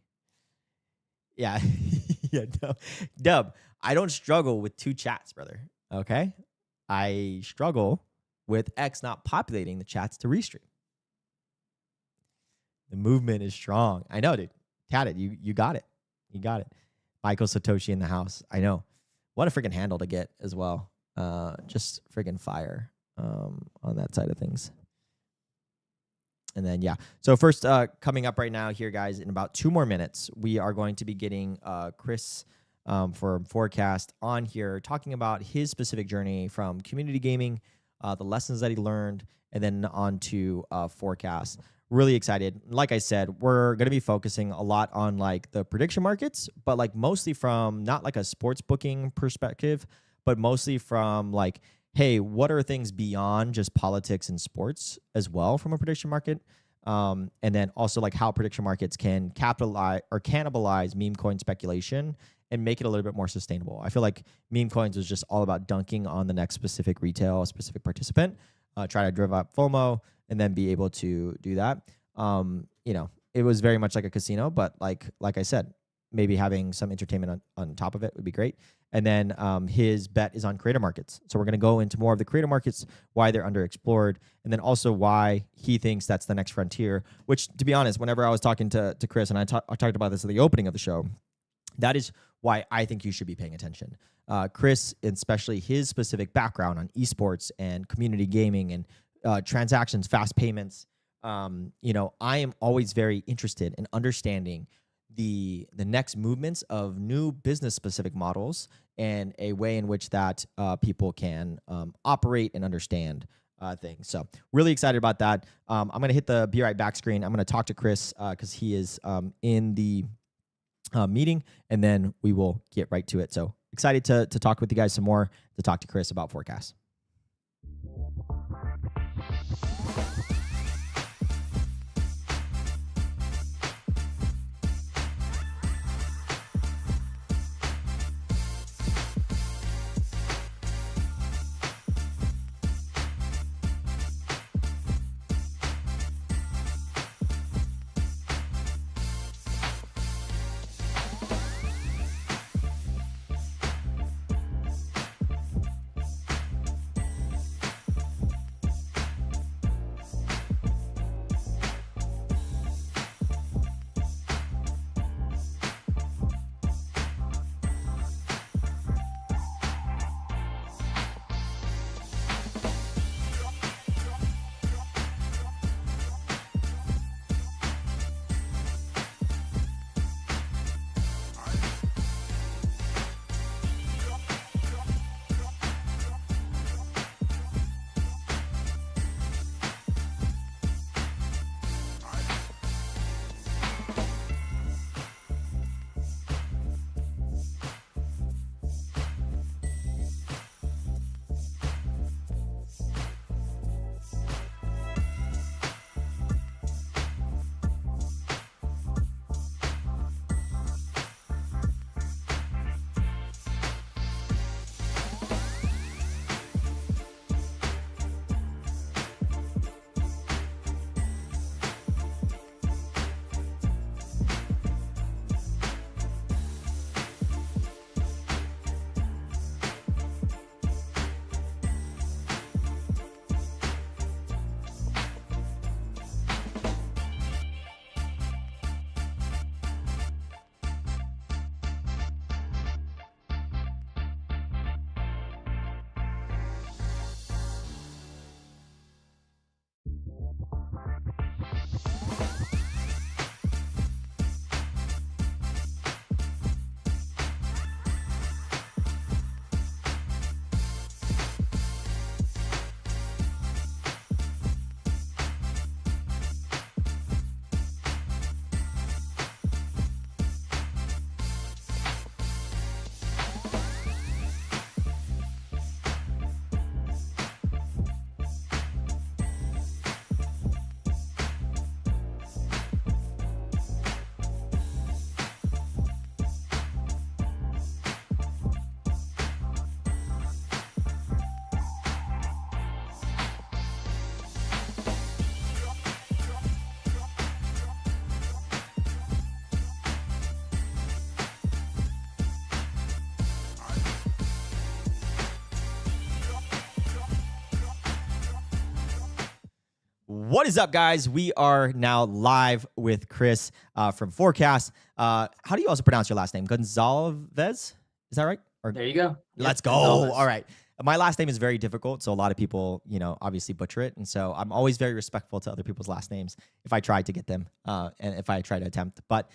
Yeah. Yeah, Dub, I don't struggle with two chats, brother. Okay? I struggle with X not populating the chats to Restream. The movement is strong. I know, dude. Tatted, you got it. You got it. Michael Satoshi in the house. I know. What a freaking handle to get as well. Just freaking fire on that side of things. And then, yeah. So first, coming up right now here, guys, in about 2 more minutes, we are going to be getting Chris for Forecast on here, talking about his specific journey from community gaming, the lessons that he learned, and then on to Forecast. Really excited. Like I said, we're going to be focusing a lot on like the prediction markets, but like mostly from not like a sports booking perspective, but mostly from like, hey, what are things beyond just politics and sports as well from a prediction market? And then also like how prediction markets can capitalize or cannibalize meme coin speculation and make it a little bit more sustainable. I feel like meme coins was just all about dunking on the next specific retail, specific participant, try to drive up FOMO and then be able to do that. You know, it was very much like a casino, but like I said, maybe having some entertainment on top of it would be great. And then his bet is on creator markets. So we're going to go into more of the creator markets, why they're underexplored, and then also why he thinks that's the next frontier, which, to be honest, whenever I was talking to Chris, and I talked about this at the opening of the show, that is why I think you should be paying attention. Chris, especially his specific background on esports and community gaming and transactions, fast payments, you know, I am always very interested in understanding the next movements of new business specific models and a way in which that people can operate and understand things. So really excited about that. I'm going to hit the be right back screen. I'm going to talk to Chris because he is in the meeting, and then we will get right to it. So excited to talk with you guys some more, to talk to Chris about forecasts. What is up, guys? We are now live with Chris from Forecast. How do you also pronounce your last name? Gonzalez? Is that right? Or, there you go. Let's go. Gonzalez. All right. My last name is very difficult, so a lot of people, obviously butcher it. And so I'm always very respectful to other people's last names if I try to get them and if I try to attempt. But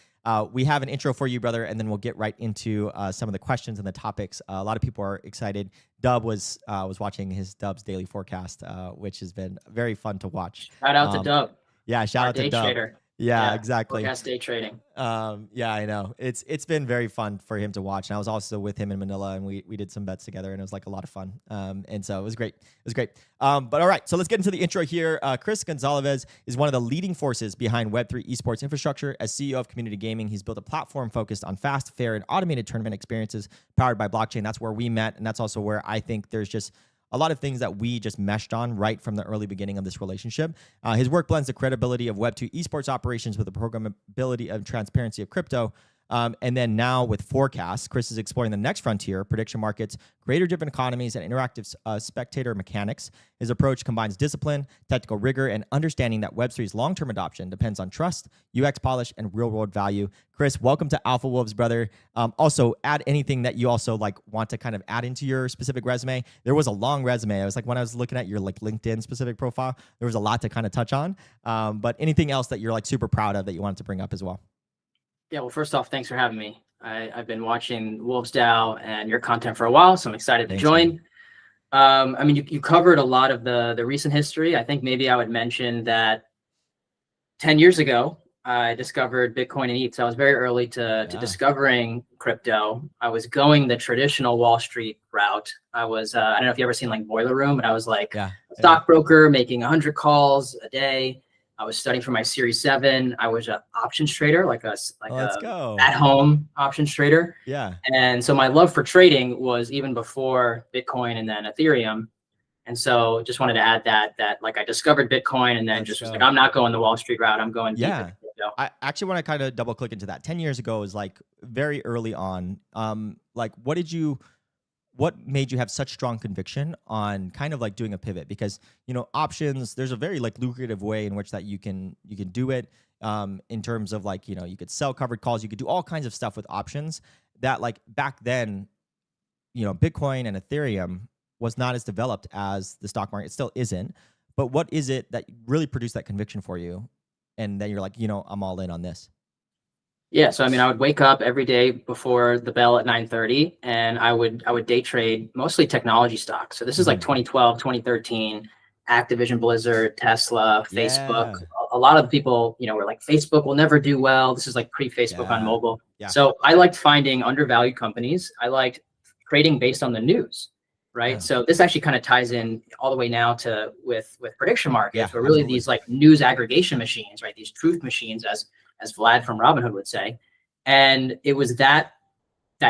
we have an intro for you, brother, and then we'll get right into some of the questions and the topics. A lot of people are excited. Dub was watching his Dub's daily forecast, which has been very fun to watch. Shout out to Dub. Yeah, shout out to Dub. Trader. Yeah, exactly. Forecast day trading. Yeah, I know. It's been very fun for him to watch. And I was also with him in Manila, and we did some bets together, and it was like a lot of fun. And so it was great. It was great. But all right, so let's get into the intro here. Chris Gonzalez is one of the leading forces behind Web3 esports infrastructure. As CEO of Community Gaming, he's built a platform focused on fast, fair, and automated tournament experiences powered by blockchain. That's where we met, and that's also where I think there's just a lot of things that we just meshed on right from the early beginning of this relationship. His work blends the credibility of Web2 esports operations with the programmability and transparency of crypto. And then now with Forecast, Chris is exploring the next frontier, prediction markets, creator-driven economies, and interactive spectator mechanics. His approach combines discipline, technical rigor, and understanding that Web3's long-term adoption depends on trust, UX polish, and real-world value. Chris, welcome to Alpha Wolves, brother. Also, add anything that you also want to kind of add into your specific resume. There was a long resume. I was when I was looking at your LinkedIn specific profile, there was a lot to kind of touch on. But anything else that you're super proud of that you wanted to bring up as well? Yeah, well, first off, thanks for having me. I've been watching WolvesDAO and your content for a while, so I'm excited to join. I mean, you covered a lot of the recent history. I think maybe I would mention that 10 years ago, I discovered Bitcoin and ETH. So I was very early to discovering crypto. I was going the traditional Wall Street route. I was, I don't know if you ever seen Boiler Room, but I was a stockbroker making 100 calls a day. I was studying for my Series 7. I was an options trader, at-home options trader. Yeah. And so my love for trading was even before Bitcoin and then Ethereum. And so just wanted to add that I discovered Bitcoin and then was I'm not going the Wall Street route. I'm going deep into crypto. I actually want to kind of double click into that. 10 years ago was very early on. What made you have such strong conviction on kind of doing a pivot? Because, options, there's a very lucrative way in which that you can do it in terms of you could sell covered calls. You could do all kinds of stuff with options that back then, Bitcoin and Ethereum was not as developed as the stock market. It still isn't. But what is it that really produced that conviction for you? And then you're I'm all in on this. Yeah, so I mean, I would wake up every day before the bell at 9:30, and I would day trade mostly technology stocks. So this is 2012, 2013, Activision, Blizzard, Tesla, Facebook. A lot of people, were Facebook will never do well. This is pre-Facebook on mobile. Yeah. So I liked finding undervalued companies. I liked trading based on the news, right? Yeah. So this actually kind of ties in all the way now to with prediction markets, where really these news aggregation machines, right? These truth machines, as Vlad from Robinhood would say. And it was that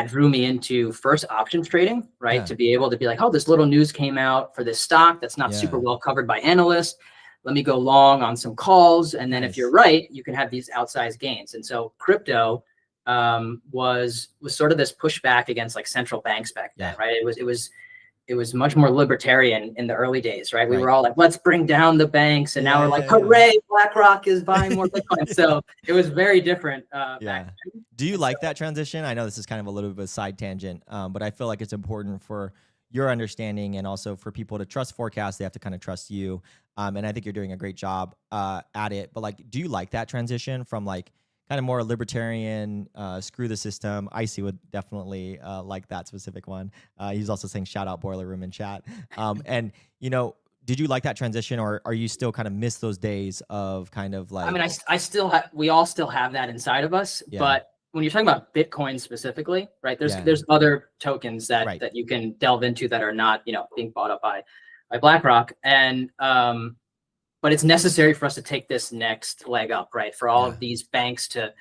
drew me into first options trading, right? Yeah. To be able to be this little news came out for this stock that's not super well covered by analysts. Let me go long on some calls. And then if you're right, you can have these outsized gains. And so crypto was sort of this pushback against central banks back then, right? It was much more libertarian in the early days, right? We were all let's bring down the banks. And now we're hooray, BlackRock is buying more Bitcoin. So it was very different. Back then. Do you like that transition? I know this is kind of a little bit of a side tangent, but I feel like it's important for your understanding and also for people to trust Forecast. They have to kind of trust you. And I think you're doing a great job at it. But do you like that transition from kind of more libertarian, screw the system? Icy would definitely like that specific one. He's also saying shout out Boiler Room in chat. And, did you like that transition, or are you still kind of miss those days of kind of I mean, I still have, we all still have that inside of us, but when you're talking about Bitcoin specifically, right, there's other tokens that you can delve into that are not, being bought up by BlackRock. And, but it's necessary for us to take this next leg up, right? For all of these banks to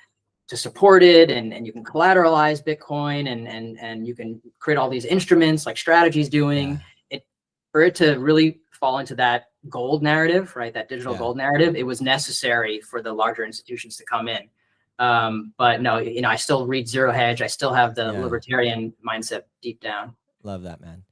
support it, and you can collateralize Bitcoin, and you can create all these instruments like Strategy's doing it. For it to really fall into that gold narrative, right? That digital gold narrative, it was necessary for the larger institutions to come in. But no, I still read Zero Hedge. I still have the libertarian mindset deep down. Love that, man.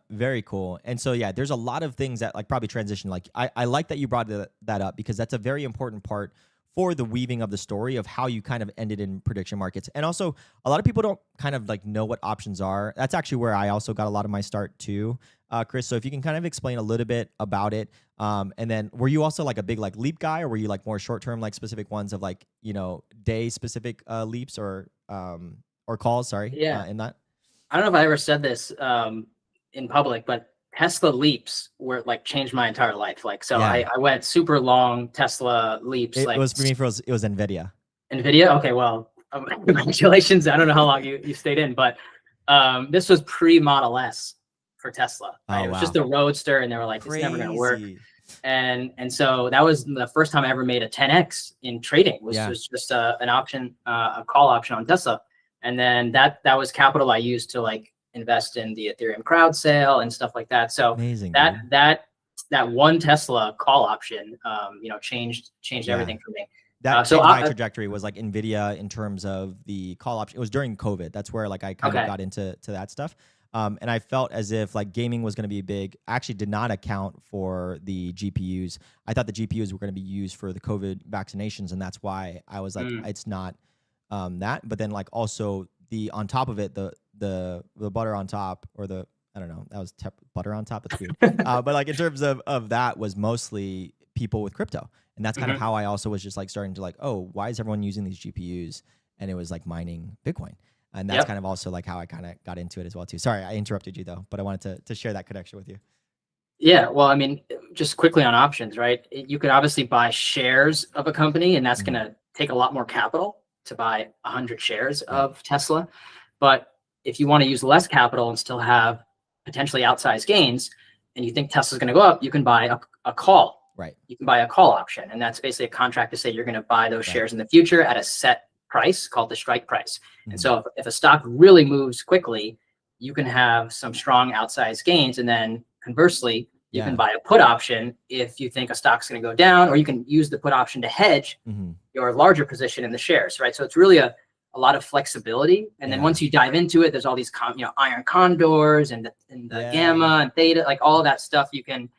Very cool. And so, yeah, there's a lot of things that like probably transition. Like I like that you brought that up because that's a very important part for the weaving of the story of how you kind of ended in prediction markets. And also a lot of people don't kind of like know what options are. That's actually where I also got a lot of my start too, Chris. So if you can kind of explain a little bit about it. And then were you also like a big like leap guy, or were you like more short-term, like specific ones of like, day specific leaps or calls, sorry, in that? I don't know if I ever said this in public, but Tesla leaps were like changed my entire life. Like, so I went super long Tesla leaps. It was for me, it was NVIDIA. NVIDIA? Okay, well, congratulations. I don't know how long you stayed in, but this was pre-Model S for Tesla. Right? It was just a Roadster, and they were like, it's never going to work. And so that was the first time I ever made a 10x in trading. Was just an option, a call option on Tesla. And then that was capital I used to like invest in the Ethereum crowd sale and stuff like that. So amazing, that one Tesla call option, changed everything for me. That so my trajectory was like NVIDIA in terms of the call option. It was during COVID. That's where like I kind of got into that stuff. And I felt as if like gaming was going to be big. I actually did not account for the GPUs. I thought the GPUs were going to be used for the COVID vaccinations, and that's why I was like, it's not that. But then like also on top of it, the butter on top, or I don't know, that was butter on top. That's weird. But like in terms of that was mostly people with crypto. And that's kind of how I also was just like starting to like, oh, why is everyone using these GPUs? And it was like mining Bitcoin. And that's kind of also like how I kind of got into it as well too. Sorry, I interrupted you though, but I wanted to share that connection with you. Yeah, well, I mean, just quickly on options, right? You could obviously buy shares of a company, and that's going to take a lot more capital to buy 100 shares of Tesla. But if you want to use less capital and still have potentially outsized gains, and you think Tesla's going to go up, you can buy a call. Right. You can buy a call option, and that's basically a contract to say you're going to buy those shares in the future at a set price called the strike price. And so if a stock really moves quickly, you can have some strong outsized gains. And then conversely, you can buy a put option if you think a stock's going to go down, or you can use the put option to hedge your larger position in the shares, right? So it's really a lot of flexibility. And then once you dive into it, there's all these iron condors and the gamma and theta, like all of that stuff you can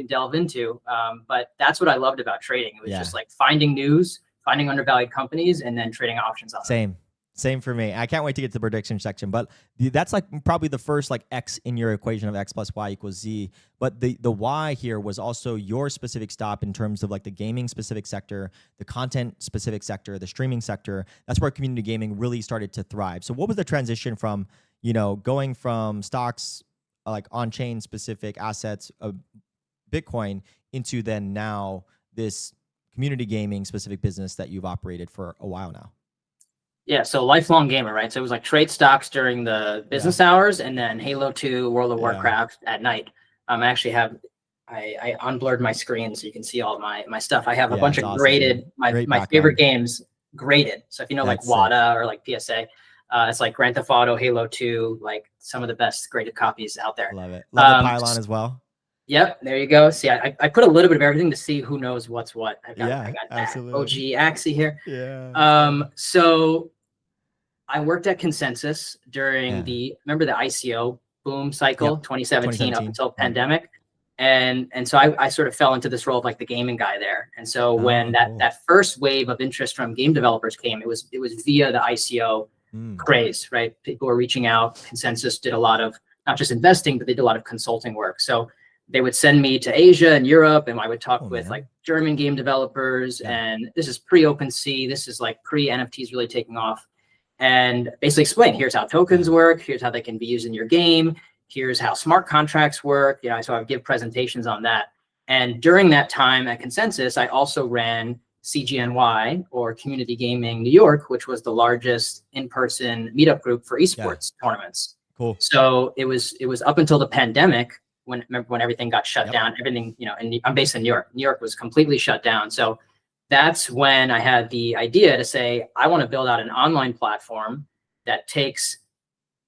delve into. But that's what I loved about trading. It was just like finding news, finding undervalued companies, and then trading options on them. Same for me. I can't wait to get to the prediction section, but that's like probably the first like X in your equation of X plus Y equals Z. But the Y here was also your specific stop in terms of like the gaming specific sector, the content specific sector, the streaming sector. That's where community gaming really started to thrive. So what was the transition from, going from stocks, like on-chain specific assets of Bitcoin into then now this community gaming specific business that you've operated for a while now? Yeah, so lifelong gamer, right? So it was like trade stocks during the business hours, and then Halo 2, World of Warcraft at night. I actually have, I unblurred my screen so you can see all my stuff. I have a bunch of graded, my favorite games graded. So if you know like WADA or like PSA, it's like Grand Theft Auto, Halo 2, like some of the best graded copies out there. Love it. Love the pylon as well. Yep, there you go. See, I put a little bit of everything to see who knows what's what. I got absolutely. OG Axie here. Yeah. So I worked at Consensus during remember the ICO boom cycle, 2017 up until pandemic. And so I sort of fell into this role of like the gaming guy there. And so when that first wave of interest from game developers came, it was via the ICO craze, right? People were reaching out. Consensus did a lot of not just investing, but they did a lot of consulting work. So they would send me to Asia and Europe, and I would talk with like German game developers. And this is pre-OpenSea. This is like pre-NFTs really taking off. And basically explain, here's how tokens work. Here's how they can be used in your game. Here's how smart contracts work. So I would give presentations on that. And during that time at Consensus, I also ran CGNY, or Community Gaming New York, which was the largest in-person meetup group for esports tournaments. Cool. So it was up until the pandemic, when everything got shut down, everything, and I'm based in New York. New York was completely shut down. So that's when I had the idea to say, I want to build out an online platform that takes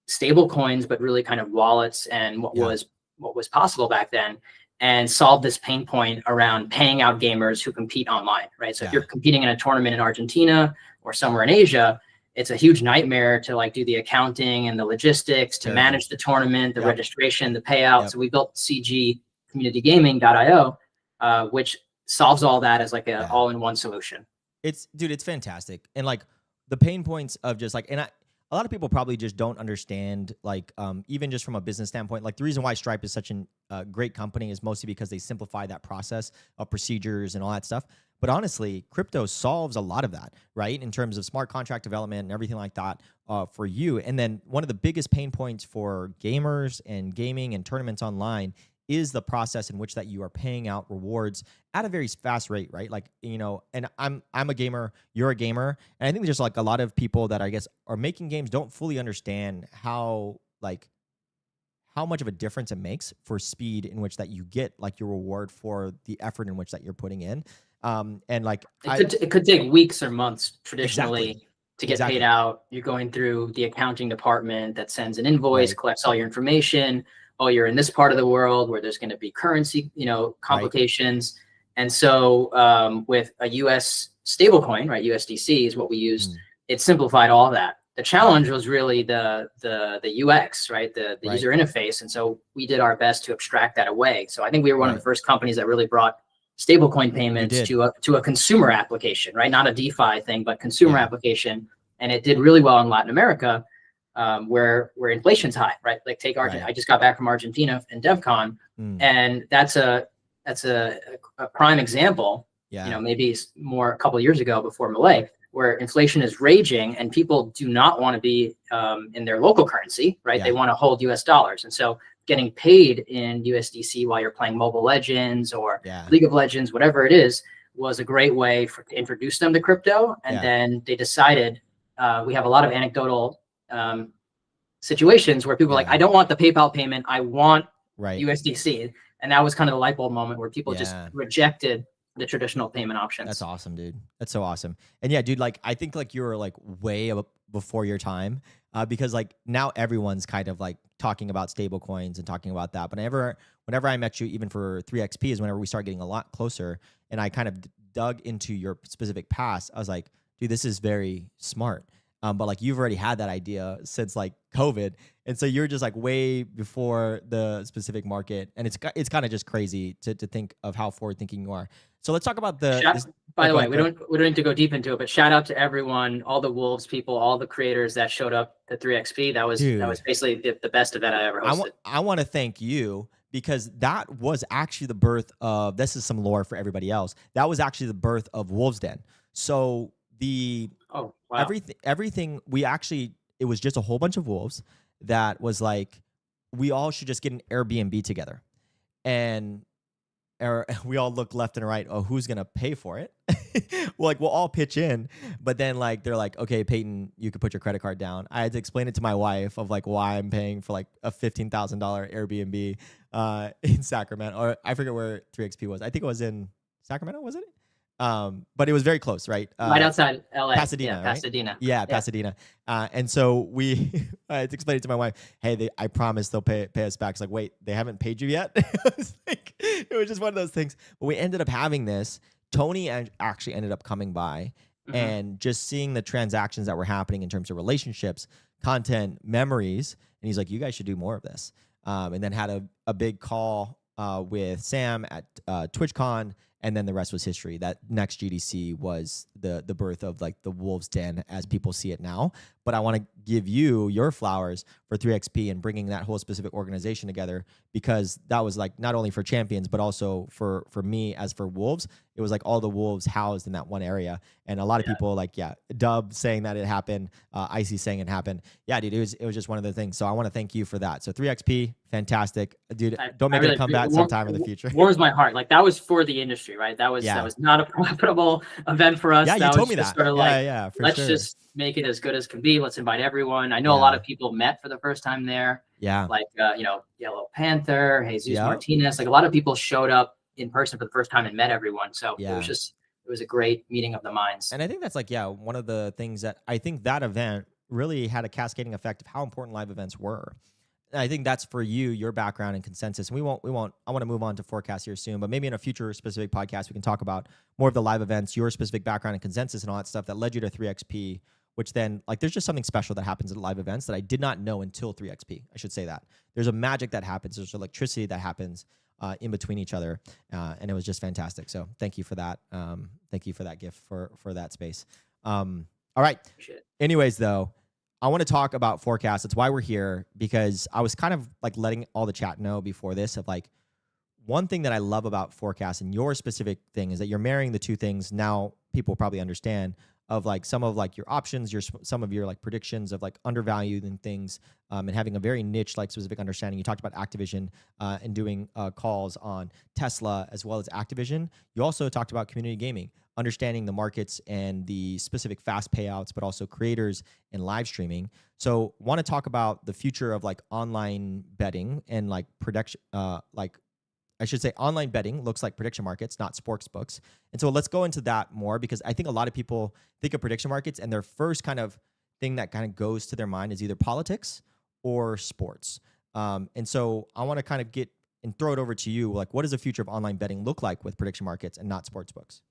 stable coins, but really kind of wallets and what was possible back then, and solve this pain point around paying out gamers who compete online, right? So if you're competing in a tournament in Argentina or somewhere in Asia, it's a huge nightmare to like do the accounting and the logistics to manage the tournament, the registration, the payout. So we built cgcommunitygaming.io, which solves all that as like an all-in-one solution. It's fantastic. And like the pain points of just like, a lot of people probably just don't understand, like, even just from a business standpoint, like the reason why Stripe is such a great company is mostly because they simplify that process of procedures and all that stuff. But honestly, crypto solves a lot of that, right? In terms of smart contract development and everything like that for you. And then one of the biggest pain points for gamers and gaming and tournaments online is the process in which that you are paying out rewards at a very fast rate, right? Like, you know, and I'm a gamer, you're a gamer. And I think there's like a lot of people that I guess are making games don't fully understand how much of a difference it makes for speed in which that you get like your reward for the effort in which that you're putting in. And like it could take weeks or months traditionally to get paid out. You're going through the accounting department that sends an invoice, collects all your information. Oh, you're in this part of the world where there's going to be currency, you know, complications. And so with a US stablecoin, right, USDC is what we used. It simplified all that. The challenge was really the UX, right, the user interface. And so we did our best to abstract that away. So I think we were one of the first companies that really brought stablecoin payments to a consumer application, right? Not a DeFi thing, but consumer application. And it did really well in Latin America, where inflation's high, right? Like take Argentina. I just got back from Argentina and DevCon, and that's a prime example. You know, maybe more a couple of years ago before Malay, where inflation is raging and people do not want to be in their local currency, right? They want to hold US dollars. And so getting paid in USDC while you're playing Mobile Legends or League of Legends, whatever it is, was a great way to introduce them to crypto. And then they decided, we have a lot of anecdotal situations where people are like, I don't want the PayPal payment, I want USDC. And that was kind of the light bulb moment where people just rejected the traditional payment options. That's awesome, dude. That's so awesome. And yeah, dude, like I think like you were like way before your time, because like now everyone's kind of like talking about stable coins and talking about that. But whenever I met you, even for 3XP, is whenever we started getting a lot closer, and I kind of dug into your specific past, I was like, dude, this is very smart. But like you've already had that idea since like COVID, and so you're just like way before the specific market, and it's kind of just crazy to think of how forward thinking you are. So let's talk about by the way, we don't need to go deep into it, but shout out to everyone, all the Wolves people, all the creators that showed up to 3XP. That was basically the best event I ever hosted. I want to thank you, because that was actually the birth of, this is some lore for everybody else, that was actually the birth of WolvesDAO. So everything we actually, it was just a whole bunch of wolves that was like, we all should just get an Airbnb together, and we all look left and right. Oh, who's gonna pay for it? Well, we'll all pitch in, but then like they're like, okay, Peyton, you could put your credit card down. I had to explain it to my wife of like why I'm paying for like a $15,000 Airbnb in Sacramento, or I forget where 3XP was. I think it was in Sacramento, was it? But it was very close, right? Right outside LA. Pasadena, right? Pasadena. Yeah, Pasadena. And so I had to explain it to my wife. Hey, I promise they'll pay us back. It's like, wait, they haven't paid you yet? It was just one of those things. But we ended up having this. Tony actually ended up coming by and just seeing the transactions that were happening in terms of relationships, content, memories. And he's like, you guys should do more of this. And then had a big call with Sam at TwitchCon. And then the rest was history. That next GDC was the birth of like the Wolves Den as people see it now. But I want to give you your flowers for 3XP and bringing that whole specific organization together, because that was like not only for champions, but also for me as for Wolves. It was like all the Wolves housed in that one area. And a lot of people like, Dub saying that it happened, Icy saying it happened. Yeah, dude, it was just one of the things. So I want to thank you for that. So 3XP, fantastic. Dude, don't make it come back sometime in the future. Warms my heart. Like that was for the industry, right? That was not a profitable event for us. Yeah, you told me that. Sort of like, let's just make it as good as can be. Let's invite everyone. I know a lot of people met for the first time there. Yeah. Like, Yellow Panther, Jesus Martinez, like a lot of people showed up in person for the first time and met everyone. So it was a great meeting of the minds. And I think that's like, one of the things that I think that event really had a cascading effect of how important live events were. And I think that's for you, your background and consensus. And I want to move on to forecast here soon, but maybe in a future specific podcast, we can talk about more of the live events, your specific background and consensus and all that stuff that led you to 3XP. which then like there's just something special that happens at live events that I did not know until 3XP. I should say that. There's a magic that happens. There's electricity that happens in between each other. And it was just fantastic. So thank you for that. Thank you for that gift for that space. All right. Anyways, though, I want to talk about forecasts. That's why we're here, because I was kind of like letting all the chat know before this of like, one thing that I love about forecasts and your specific thing is that you're marrying the two things. Now people probably understand of like some of like your options, some of your like predictions of like undervalued and things, and having a very niche like specific understanding. You talked about Activision and doing calls on Tesla as well as Activision. You also talked about community gaming, understanding the markets and the specific fast payouts, but also creators and live streaming. So want to talk about the future of like online betting and like prediction, I should say online betting looks like prediction markets, not sports books. And so let's go into that more, because I think a lot of people think of prediction markets and their first kind of thing that kind of goes to their mind is either politics or sports. And so I want to kind of get and throw it over to you. Like, what does the future of online betting look like with prediction markets and not sports books?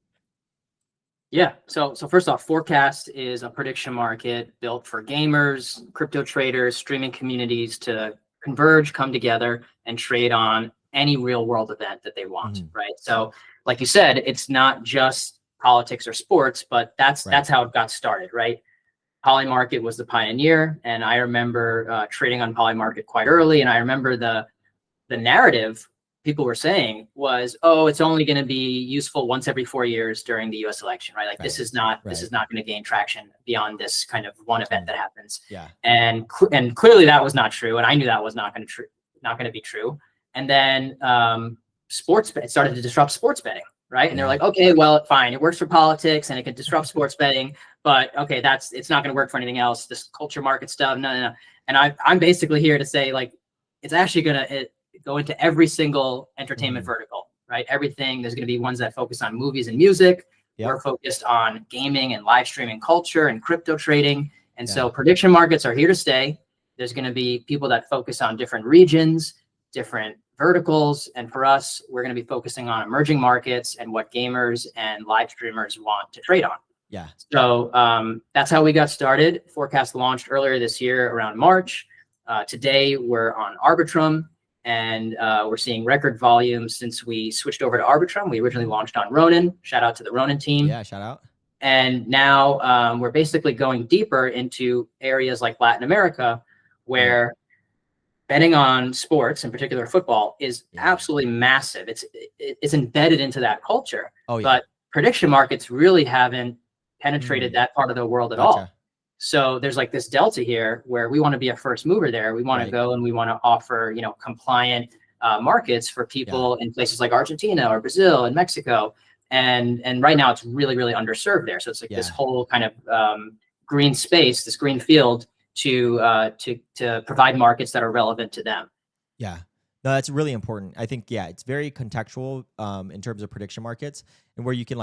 Yeah. So first off, Forecast is a prediction market built for gamers, crypto traders, streaming communities to converge, come together, and trade on any real world event that they want, right? So like you said, it's not just politics or sports, but that's how it got started, right? Polymarket was the pioneer, and I remember trading on Polymarket quite early, and I remember the narrative people were saying was, oh, it's only going to be useful once every 4 years during the US election, right? Like this is not going to gain traction beyond this kind of one event that happens. Yeah. And clearly that was not true, and I knew that was not going to be true. And then it started to disrupt sports betting, right? And they're like, okay, well, fine, it works for politics and it can disrupt sports betting, but okay, it's not going to work for anything else. This culture market stuff, no. And I'm basically here to say, like, it's actually going to go into every single entertainment vertical, right? Everything. There's going to be ones that focus on movies and music. We're focused on gaming and live streaming culture and crypto trading. And so prediction markets are here to stay. There's going to be people that focus on different regions, different verticals. And for us, we're going to be focusing on emerging markets and what gamers and live streamers want to trade on. Yeah. So that's how we got started. Forecast launched earlier this year around March. Today we're on Arbitrum, and we're seeing record volume since we switched over to Arbitrum. We originally launched on Ronin. Shout out to the Ronin team. Yeah, shout out. And now we're basically going deeper into areas like Latin America, where betting on sports, in particular football, is absolutely massive. It's embedded into that culture. But prediction markets really haven't penetrated that part of the world at all. So there's like this delta here where we want to be a first mover there. We want to go and we want to offer, compliant markets for people in places like Argentina or Brazil and Mexico. And right now it's really, really underserved there. So it's like this whole kind of green space, this green field to provide markets that are relevant to them. Yeah, no, that's really important. I think, it's very contextual in terms of prediction markets, and where you can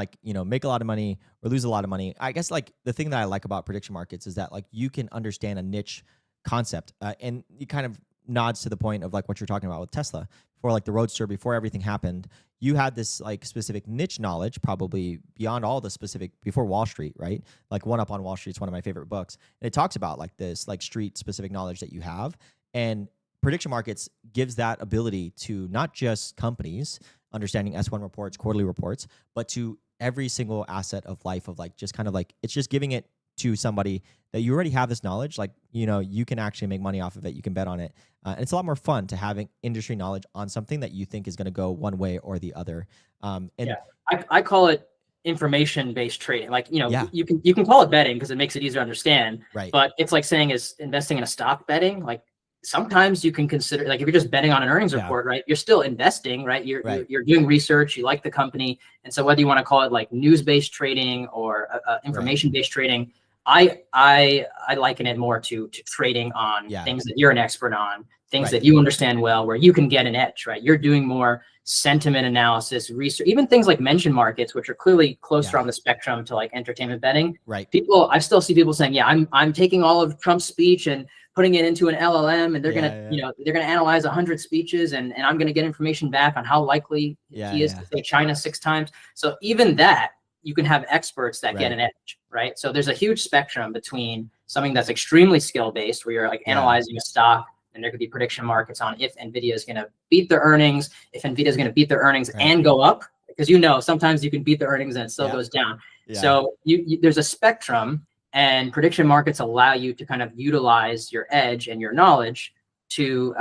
make a lot of money or lose a lot of money. I guess like the thing that I like about prediction markets is that like you can understand a niche concept, and it kind of nods to the point of like what you're talking about with Tesla. For like the Roadster, before everything happened, you had this like specific niche knowledge, probably beyond all the specific before Wall Street, right? Like One Up on Wall Street is one of my favorite books. And it talks about like this like street specific knowledge that you have. And prediction markets gives that ability to not just companies understanding S1 reports, quarterly reports, but to every single asset of life of like just kind of like, it's just giving it to somebody that you already have this knowledge, like, you can actually make money off of it. You can bet on it. And it's a lot more fun to having industry knowledge on something that you think is going to go one way or the other. I call it information-based trading. Like, you can call it betting because it makes it easier to understand. Right. But it's like saying is investing in a stock betting. Like sometimes you can consider, like if you're just betting on an earnings report, right? You're still investing, right? You're doing research. You like the company, and so whether you want to call it like news-based trading or information-based trading, I liken it more to trading on things that you're an expert on, things that you understand well, where you can get an edge, right? You're doing more sentiment analysis, research, even things like mention markets, which are clearly closer on the spectrum to like entertainment betting. Right. I still see people saying, I'm taking all of Trump's speech and putting it into an LLM, and they're they're gonna analyze 100 speeches, and I'm gonna get information back on how likely he is to say China 6 times. So even that you can have experts that get an edge, right? So there's a huge spectrum between something that's extremely skill-based, where you're like analyzing a stock, and there could be prediction markets on if NVIDIA is going to beat their earnings, if NVIDIA is going to beat their earnings and go up, because sometimes you can beat the earnings and it still goes down. So there's a spectrum, and prediction markets allow you to kind of utilize your edge and your knowledge to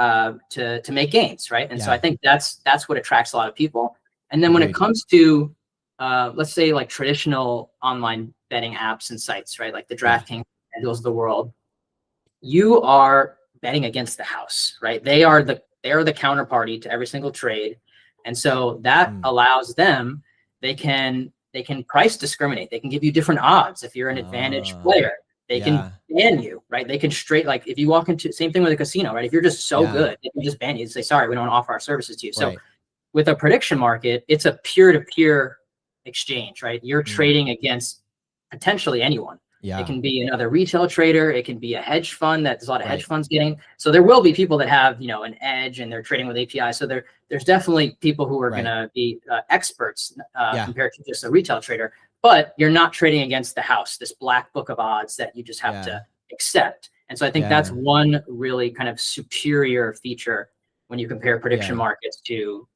make gains, right? And so I think that's what attracts a lot of people. And then when it comes to let's say like traditional online betting apps and sites, right? Like the DraftKings, FanDuel's of the world, you are betting against the house, right? They are the counterparty to every single trade. And so that allows them, they can price discriminate. They can give you different odds. If you're an advantaged player, they can ban you, right? They can like if you walk into, same thing with a casino, right? If you're just so good, they can just ban you and say, sorry, we don't offer our services to you. So with a prediction market, it's a peer-to-peer exchange, right? You're trading against potentially anyone. It can be another retail trader. It can be a hedge fund that there's a lot of hedge funds getting. So there will be people that have, an edge and they're trading with API. So there's definitely people who are going to be experts compared to just a retail trader. But you're not trading against the house, this black book of odds that you just have to accept. And so I think that's one really kind of superior feature when you compare prediction markets to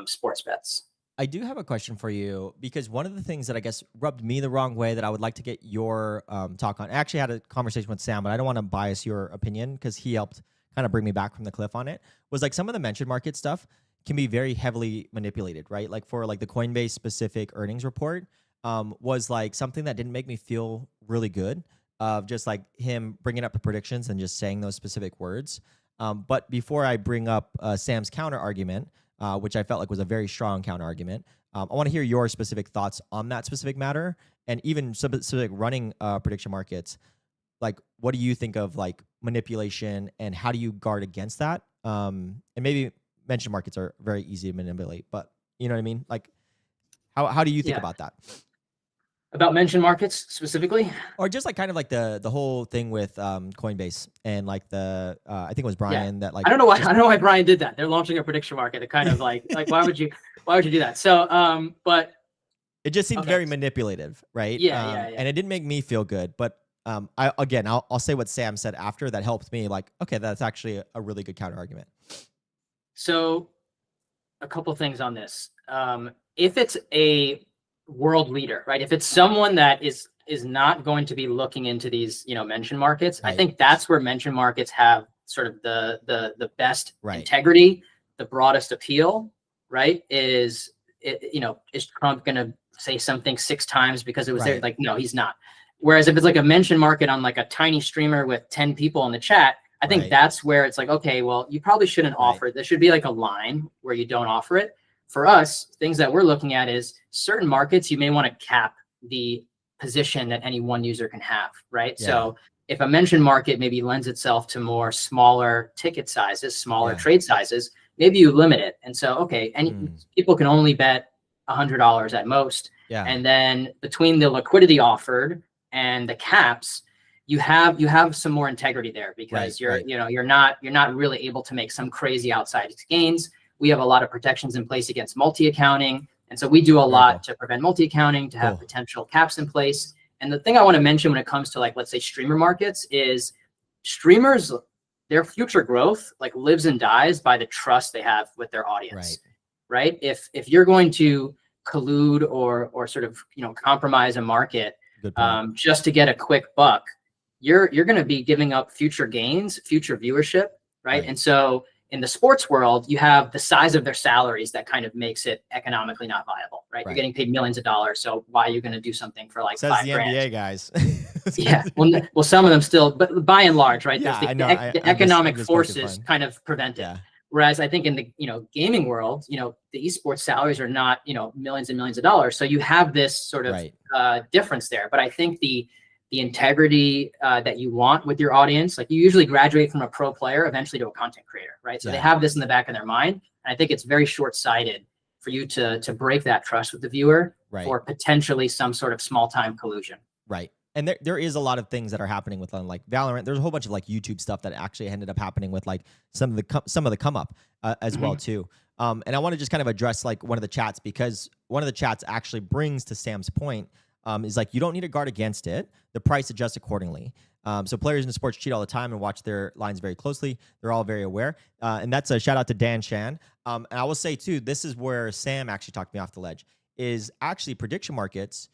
sports bets. I do have a question for you, because one of the things that I guess rubbed me the wrong way that I would like to get your talk on. I actually had a conversation with Sam, but I don't want to bias your opinion because he helped kind of bring me back from the cliff on it. Was like some of the mention market stuff can be very heavily manipulated, right? Like for like the Coinbase specific earnings report was like something that didn't make me feel really good of just like him bringing up the predictions and just saying those specific words. But before I bring up Sam's counter argument, which I felt like was a very strong counter argument. I want to hear your specific thoughts on that specific matter, and even specific running prediction markets. Like, what do you think of like manipulation, and how do you guard against that? And maybe mention markets are very easy to manipulate, but you know what I mean? Like, how do you think about that? About mention markets specifically, or just like kind of like the whole thing with Coinbase and like the I think it was Brian that like I don't know why Brian did that. They're launching a prediction market. It kind of like why would you do that? So but it just seemed very manipulative, right? And it didn't make me feel good. But I'll say what Sam said after that helped me. Like, okay, that's actually a really good counter argument. So a couple things on this. If it's a world leader, right? If it's someone that is not going to be looking into these, mention markets, I think that's where mention markets have sort of the best integrity, the broadest appeal, right? Is Trump going to say something 6 times because it was there? Like, no, he's not. Whereas if it's like a mention market on like a tiny streamer with 10 people in the chat, I think that's where it's like, okay, well, you probably shouldn't offer it. There should be like a line where you don't offer it. For us, things that we're looking at is certain markets, you may want to cap the position that any one user can have, right? So if a mention market maybe lends itself to more smaller ticket sizes, smaller trade sizes, maybe you limit it. And so, okay, and people can only bet $100 at most. And then between the liquidity offered and the caps, you have some more integrity there, because you're not really able to make some crazy outside gains. We have a lot of protections in place against multi-accounting. And so we do a lot to prevent multi-accounting, to have potential caps in place. And the thing I want to mention when it comes to like, let's say streamer markets is streamers, their future growth like lives and dies by the trust they have with their audience, right? If you're going to collude or sort of, compromise a market just to get a quick buck, you're going to be giving up future gains, future viewership, right? And so in the sports world, you have the size of their salaries that kind of makes it economically not viable, right? You're getting paid millions of dollars. So why are you going to do something for like Says $5 the grand? NBA guys. Well, some of them still, but by and large, right? The economic forces kind of prevent it. Whereas I think in the, gaming world, the esports salaries are not, millions and millions of dollars. So you have this sort of difference there. But I think the integrity that you want with your audience, like you usually graduate from a pro player eventually to a content creator, right? So they have this in the back of their mind. And I think it's very short-sighted for you to break that trust with the viewer for potentially some sort of small-time collusion. Right. And there is a lot of things that are happening with like Valorant. There's a whole bunch of like YouTube stuff that actually ended up happening with like some of the come up as well too. And I want to just kind of address like one of the chats, because one of the chats actually brings to Sam's point, is like, you don't need to guard against it. The price adjusts accordingly. So players in sports cheat all the time and watch their lines very closely. They're all very aware. And that's a shout out to Dan Shan. And I will say too, this is where Sam actually talked me off the ledge, is actually prediction markets.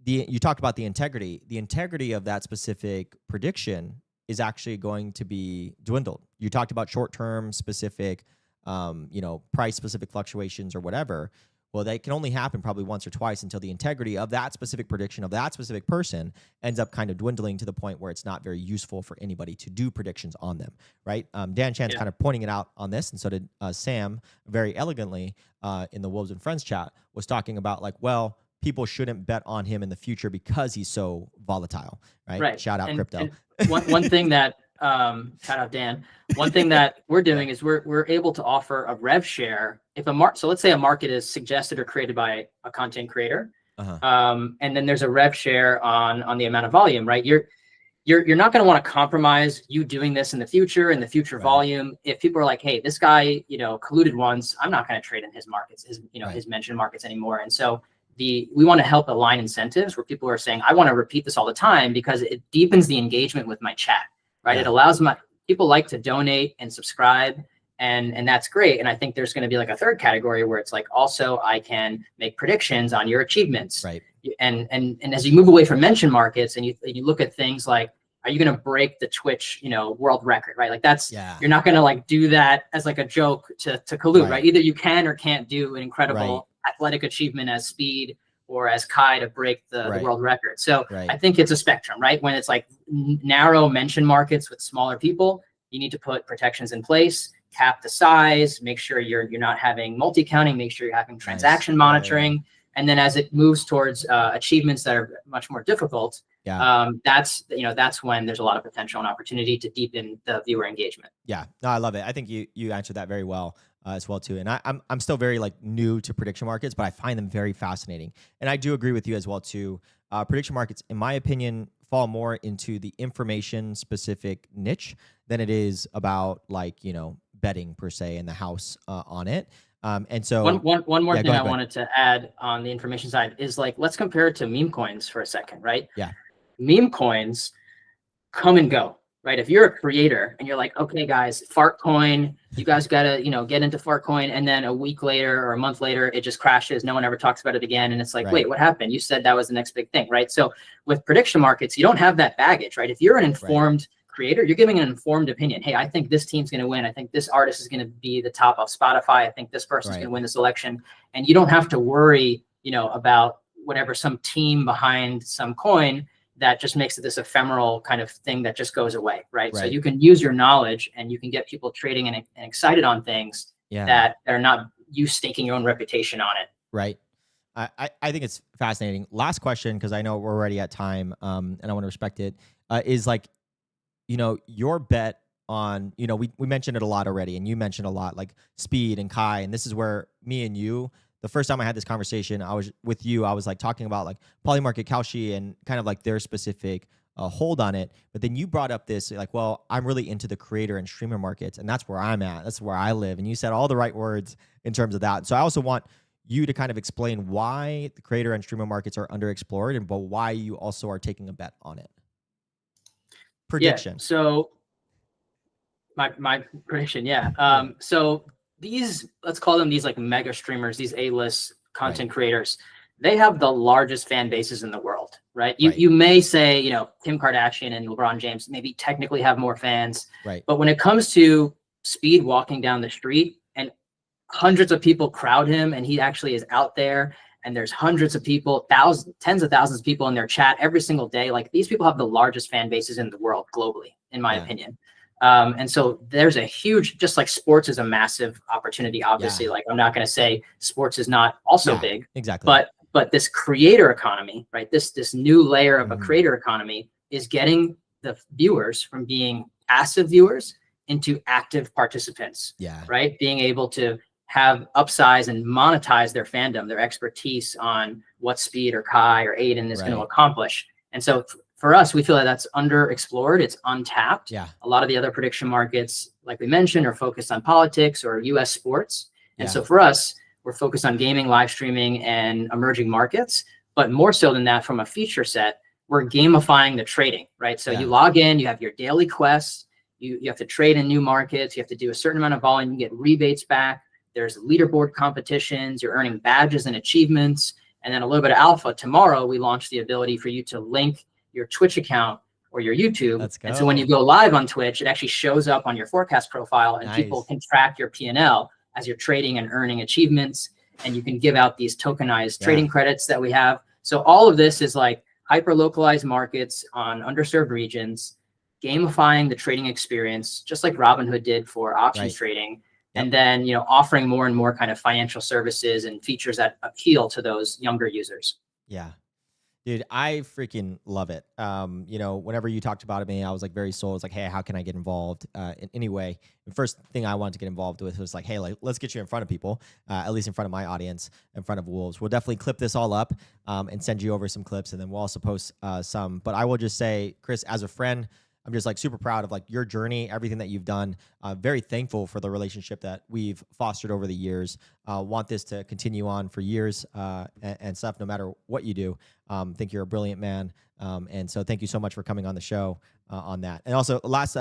You talked about the integrity of that specific prediction is actually going to be dwindled. You talked about short-term specific, price specific fluctuations or whatever. Well, they can only happen probably once or twice until the integrity of that specific prediction of that specific person ends up kind of dwindling to the point where it's not very useful for anybody to do predictions on them, right? Dan Chan's kind of pointing it out on this, and so did Sam very elegantly in the Wolves and Friends chat, was talking about like, well, people shouldn't bet on him in the future because he's so volatile, right? Right. Shout out crypto. And one thing that shout out Dan. One thing that we're doing is we're able to offer a rev share if so let's say a market is suggested or created by a content creator, and then there's a rev share on the amount of volume, right? You're not going to want to compromise you doing this in the future volume. If people are like, hey, this guy colluded once, I'm not going to trade in his markets, his mentioned markets anymore. And so we want to help align incentives where people are saying, I want to repeat this all the time because it deepens the engagement with my chat, right? It allows people like to donate and subscribe, and that's great. And I think there's going to be like a third category where it's like, also I can make predictions on your achievements. Right. And as you move away from mention markets and you look at things like, are you going to break the Twitch, world record, right? Like that's, you're not going to like do that as like a joke to collude, right? Either you can or can't do an incredible athletic achievement as Speed or as Kai to break the world record. So I think it's a spectrum, right? When it's like narrow mention markets with smaller people, you need to put protections in place, cap the size, make sure you're not having multi-counting, make sure you're having transaction monitoring. And then as it moves towards achievements that are much more difficult, that's when there's a lot of potential and opportunity to deepen the viewer engagement. Yeah, no, I love it. I think you answered that very well as well too. And I'm still very like new to prediction markets, but I find them very fascinating. And I do agree with you as well too. Prediction markets, in my opinion, fall more into the information specific niche than it is about like betting per se in the house on it. And so one more thing I wanted to add on the information side is like, let's compare it to meme coins for a second, right? Yeah. Meme coins come and go, right? If you're a creator and you're like, okay, guys, fart coin, you guys got to, get into fart coin. And then a week later or a month later, it just crashes. No one ever talks about it again. And it's like, wait, what happened? You said that was the next big thing, right? So with prediction markets, you don't have that baggage, right? If you're an informed creator, you're giving an informed opinion. Hey, I think this team's going to win. I think this artist is going to be the top of Spotify. I think this person's going to win this election. And you don't have to worry, about whatever some team behind some coin that just makes it this ephemeral kind of thing that just goes away, right? So you can use your knowledge and you can get people trading and excited on things that are not you staking your own reputation on it. Right. I think it's fascinating. Last question, because I know we're already at time, and I want to respect it, is like, your bet on, we mentioned it a lot already, and you mentioned a lot like Speed and Kai, and this is where me and you, the first time I had this conversation, I was with you, I was like talking about like Polymarket Kalshi and kind of like their specific hold on it. But then you brought up this like, well, I'm really into the creator and streamer markets, and that's where I'm at. That's where I live. And you said all the right words in terms of that. So I also want you to kind of explain why the creator and streamer markets are underexplored, but why you also are taking a bet on it. Prediction. Yeah, so my prediction, so these, let's call them these like mega streamers, these A-list content creators, they have the largest fan bases in the world, right? You may say, Kim Kardashian and LeBron James maybe technically have more fans, but when it comes to Speed walking down the street and hundreds of people crowd him and he actually is out there and there's hundreds of people, tens of thousands of people in their chat every single day, like these people have the largest fan bases in the world globally, in my opinion. And so there's a huge, just like sports is a massive opportunity, obviously, like I'm not going to say sports is not also big, but this creator economy, right? This new layer of a creator economy is getting the viewers from being passive viewers into active participants, right? Being able to have upsize and monetize their fandom, their expertise on what Speed or Kai or Aiden is going to accomplish. And so for us, we feel that that's underexplored. It's untapped. Yeah. A lot of the other prediction markets, like we mentioned, are focused on politics or US sports. And so for us, we're focused on gaming, live streaming, and emerging markets. But more so than that, from a feature set, we're gamifying the trading, right? So you log in, you have your daily quests, you have to trade in new markets, you have to do a certain amount of volume, you get rebates back. There's leaderboard competitions, you're earning badges and achievements. And then a little bit of alpha. Tomorrow, we launch the ability for you to link your Twitch account or your YouTube. And so when you go live on Twitch, it actually shows up on your forecast profile, and people can track your P&L as you're trading and earning achievements. And you can give out these tokenized trading credits that we have. So all of this is like hyper localized markets on underserved regions, gamifying the trading experience, just like Robinhood did for options trading. And then, you know, offering more and more kind of financial services and features that appeal to those younger users. Yeah. Dude, I freaking love it. You know, whenever you talked about it, me, I was like very sold. It's like, hey, how can I get involved in any way? The first thing I wanted to get involved with was like, hey, like, let's get you in front of people, at least in front of my audience, in front of Wolves. We'll definitely clip this all up and send you over some clips, and then we'll also post some. But I will just say, Chris, as a friend, I'm just like super proud of like your journey, everything that you've done. Very thankful for the relationship that we've fostered over the years. Want this to continue on for years and stuff, no matter what you do. Think you're a brilliant man. And so thank you so much for coming on the show on that. And also last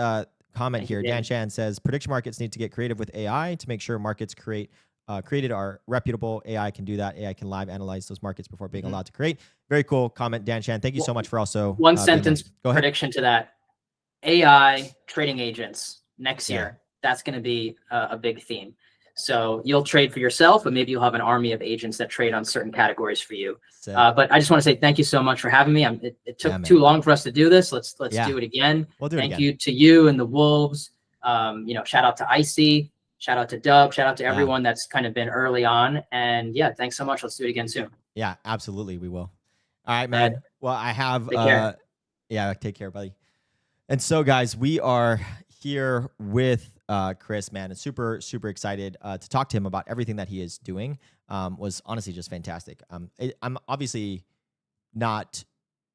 comment here, Dan Chan says, prediction markets need to get creative with AI to make sure markets created are reputable. AI can do that. AI can live analyze those markets before being allowed to create. Very cool comment, Dan Chan. Thank you so much for also one sentence prediction to that. AI trading agents next year. That's going to be a big theme. So you'll trade for yourself, but maybe you'll have an army of agents that trade on certain categories for you. But I just want to say thank you so much for having me. It took too long for us to do this. Let's do it again. We'll do it thank again. you to you and the Wolves. You know, shout out to Icy, shout out to Dub, shout out to everyone that's kind of been early on. And yeah, thanks so much. Let's do it again soon. Yeah, absolutely. We will. All right, man. Well, I have, take care, buddy. And so, guys, we are here with Chris, man, and super, super excited to talk to him about everything that he is doing. Was honestly just fantastic. I'm obviously not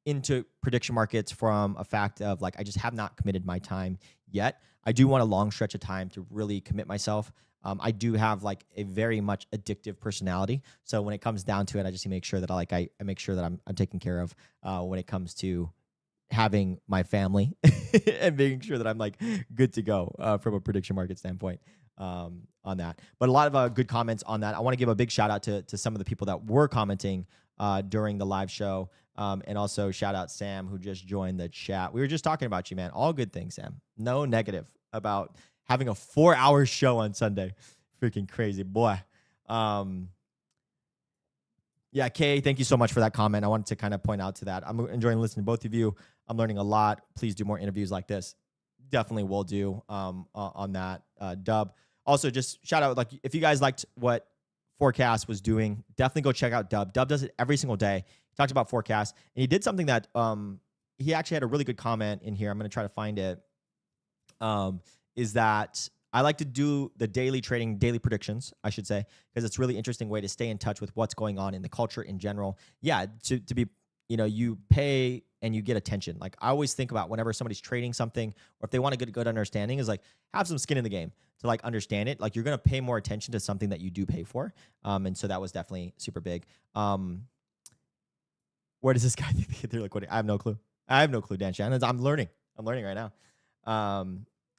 into prediction markets from a fact of like I just have not committed my time yet. I do want a long stretch of time to really commit myself. I do have like a very much addictive personality. So when it comes down to it, I just need to make sure that I make sure that I'm taken care of when it comes to having my family and making sure that I'm like good to go from a prediction market standpoint on that. But a lot of good comments on that. I want to give a big shout out to some of the people that were commenting during the live show. And also shout out Sam, who just joined the chat. We were just talking about you, man. All good things, Sam. No negative about having a 4-hour show on Sunday. Freaking crazy, boy. Yeah, Kay, thank you so much for that comment. I wanted to kind of point out to that. I'm enjoying listening to both of you. I'm learning a lot. Please do more interviews like this. Definitely will do on that. Dub. Also, just shout out, like, if you guys liked what Forecast was doing, definitely go check out Dub. Dub does it every single day. He talks about Forecast, and he did something that he actually had a really good comment in here. I'm going to try to find it. Is that I like to do the daily predictions, I should say, because it's a really interesting way to stay in touch with what's going on in the culture in general. Yeah, to be, you know, you pay and you get attention. Like I always think about whenever somebody's trading something or if they want a good understanding is like have some skin in the game to like understand it. Like you're going to pay more attention to something that you do pay for. And so that was definitely super big. Where does this guy think they're liquidating? I have no clue. Dan Shannon. I'm learning right now.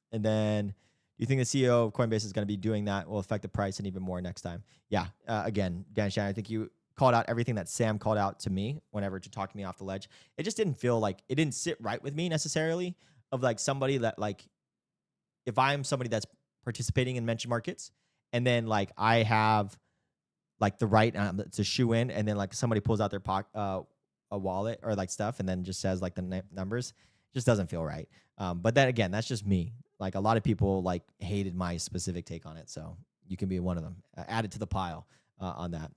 And then, do you think the CEO of Coinbase is going to be doing that will affect the price and even more next time? Yeah. Again, Dan Shannon, I think you called out everything that Sam called out to me whenever to talk me off the ledge. It just didn't feel like it didn't sit right with me necessarily of like somebody that like, if I'm somebody that's participating in mentioned markets and then like I have like the right to shoe in and then like somebody pulls out their a wallet or like stuff and then just says like the numbers, just doesn't feel right. But then again, that's just me. Like a lot of people like hated my specific take on it. So you can be one of them. Add it to the pile on that.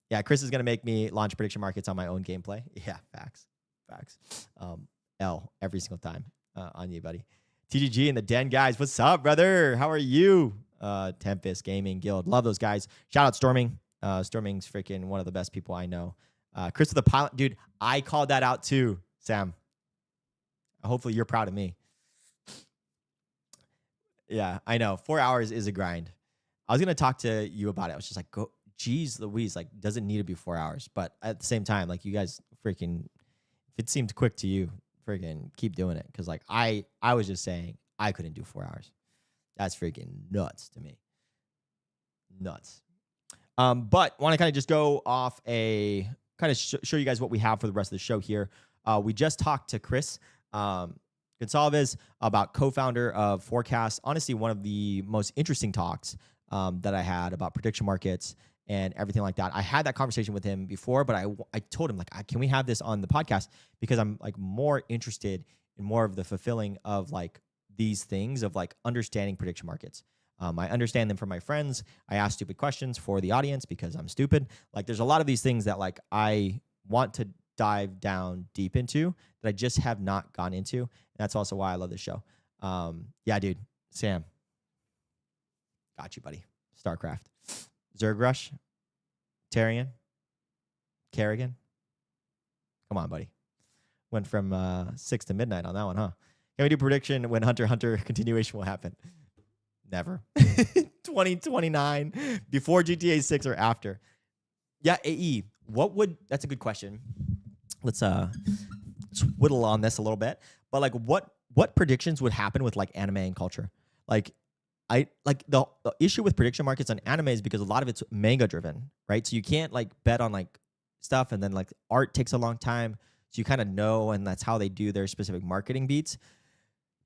Yeah, Chris is going to make me launch prediction markets on my own gameplay. Yeah, facts. L every single time on you, buddy. TGG and the Den guys. What's up, brother? How are you? Tempest Gaming Guild. Love those guys. Shout out Storming. Storming's freaking one of the best people I know. Chris with the pilot. Dude, I called that out too. Sam, hopefully you're proud of me. Yeah, I know. 4 hours is a grind. I was going to talk to you about it. I was just like, go, geez Louise, like, doesn't need to be 4 hours. But at the same time, like, you guys freaking, if it seemed quick to you, freaking keep doing it. Because, like, I was just saying I couldn't do 4 hours. That's freaking nuts to me. Nuts. But want to kind of just go off a, kind of show you guys what we have for the rest of the show here. We just talked to Chris Gonsalves, about co-founder of Forecast. Honestly, one of the most interesting talks that I had about prediction markets and everything like that. I had that conversation with him before, but I told him, like, can we have this on the podcast? Because I'm like more interested in more of the fulfilling of like these things of like understanding prediction markets. I understand them from my friends. I ask stupid questions for the audience because I'm stupid. Like, there's a lot of these things that like I want to dive down deep into that I just have not gone into. And that's also why I love this show. Yeah, dude. Sam. Got you, buddy. StarCraft. Zergrush. Tarian. Kerrigan. Come on, buddy. Went from 6 to midnight on that one, huh? Can we do prediction when Hunter x Hunter continuation will happen? Never. 2029. Before GTA 6 or after? Yeah, AE. That's a good question. Let's whittle on this a little bit. But like what predictions would happen with like anime and culture? Like the issue with prediction markets on anime is because a lot of it's manga driven, right? So you can't like bet on like stuff, and then like art takes a long time. So you kind of know, and that's how they do their specific marketing beats.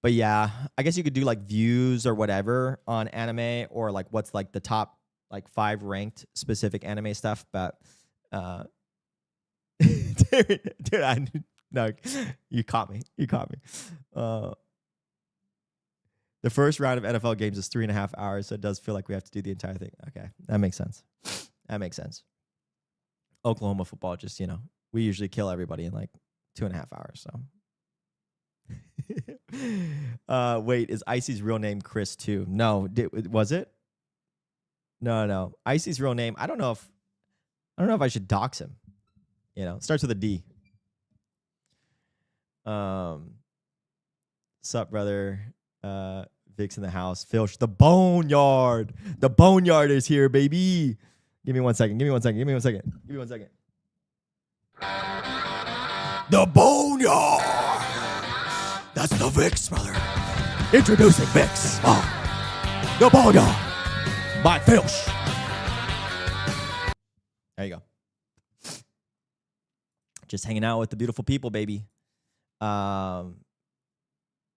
But yeah, I guess you could do like views or whatever on anime, or like what's like the top like 5 ranked specific anime stuff. But dude, no, you caught me. The first round of NFL games is 3.5 hours, so it does feel like we have to do the entire thing. Okay, that makes sense. Oklahoma football, just, we usually kill everybody in like 2.5 hours. So, wait, is Icy's real name Chris too? No, was it? No. Icy's real name. I don't know if I should dox him. It starts with a D. Sup, brother? Vic's in the house. Filch, the boneyard. The boneyard is here, baby. Give me one second. The boneyard. That's the Vic's, brother. Introducing Vic's. The boneyard by Filch. There you go. Just hanging out with the beautiful people, baby.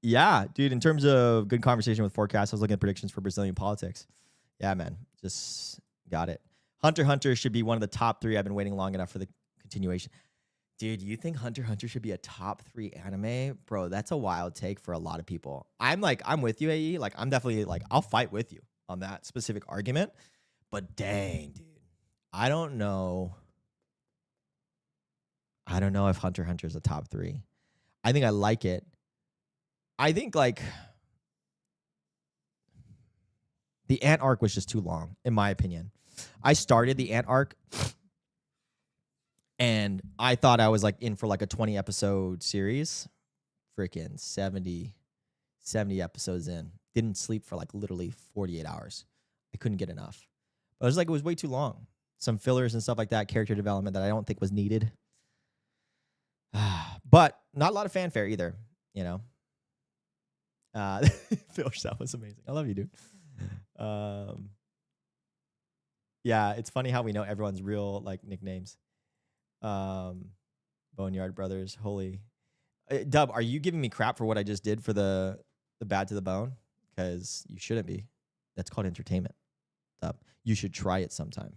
Yeah, dude, in terms of good conversation with Forecast, I was looking at predictions for Brazilian politics. Yeah, man, just got it. Hunter x Hunter should be one of the top 3. I've been waiting long enough for the continuation. Dude, you think Hunter x Hunter should be a top 3 anime? Bro, that's a wild take for a lot of people. I'm with you, AE. Like, I'm definitely, like, I'll fight with you on that specific argument. But dang, dude, I don't know if Hunter x Hunter is a top 3. I think I like it. I think, like, the Ant arc was just too long, in my opinion. I started the Ant arc, and I thought I was, like, in for, like, a 20-episode series. Freaking 70 episodes in. Didn't sleep for, like, literally 48 hours. I couldn't get enough. But it was way too long. Some fillers and stuff like that, character development that I don't think was needed. But not a lot of fanfare either, Filch, that was amazing. I love you, dude. Yeah, it's funny how we know everyone's real like nicknames. Boneyard Brothers, holy. Dub, are you giving me crap for what I just did for the bad to the bone? Because you shouldn't be. That's called entertainment. Dub, you should try it sometime.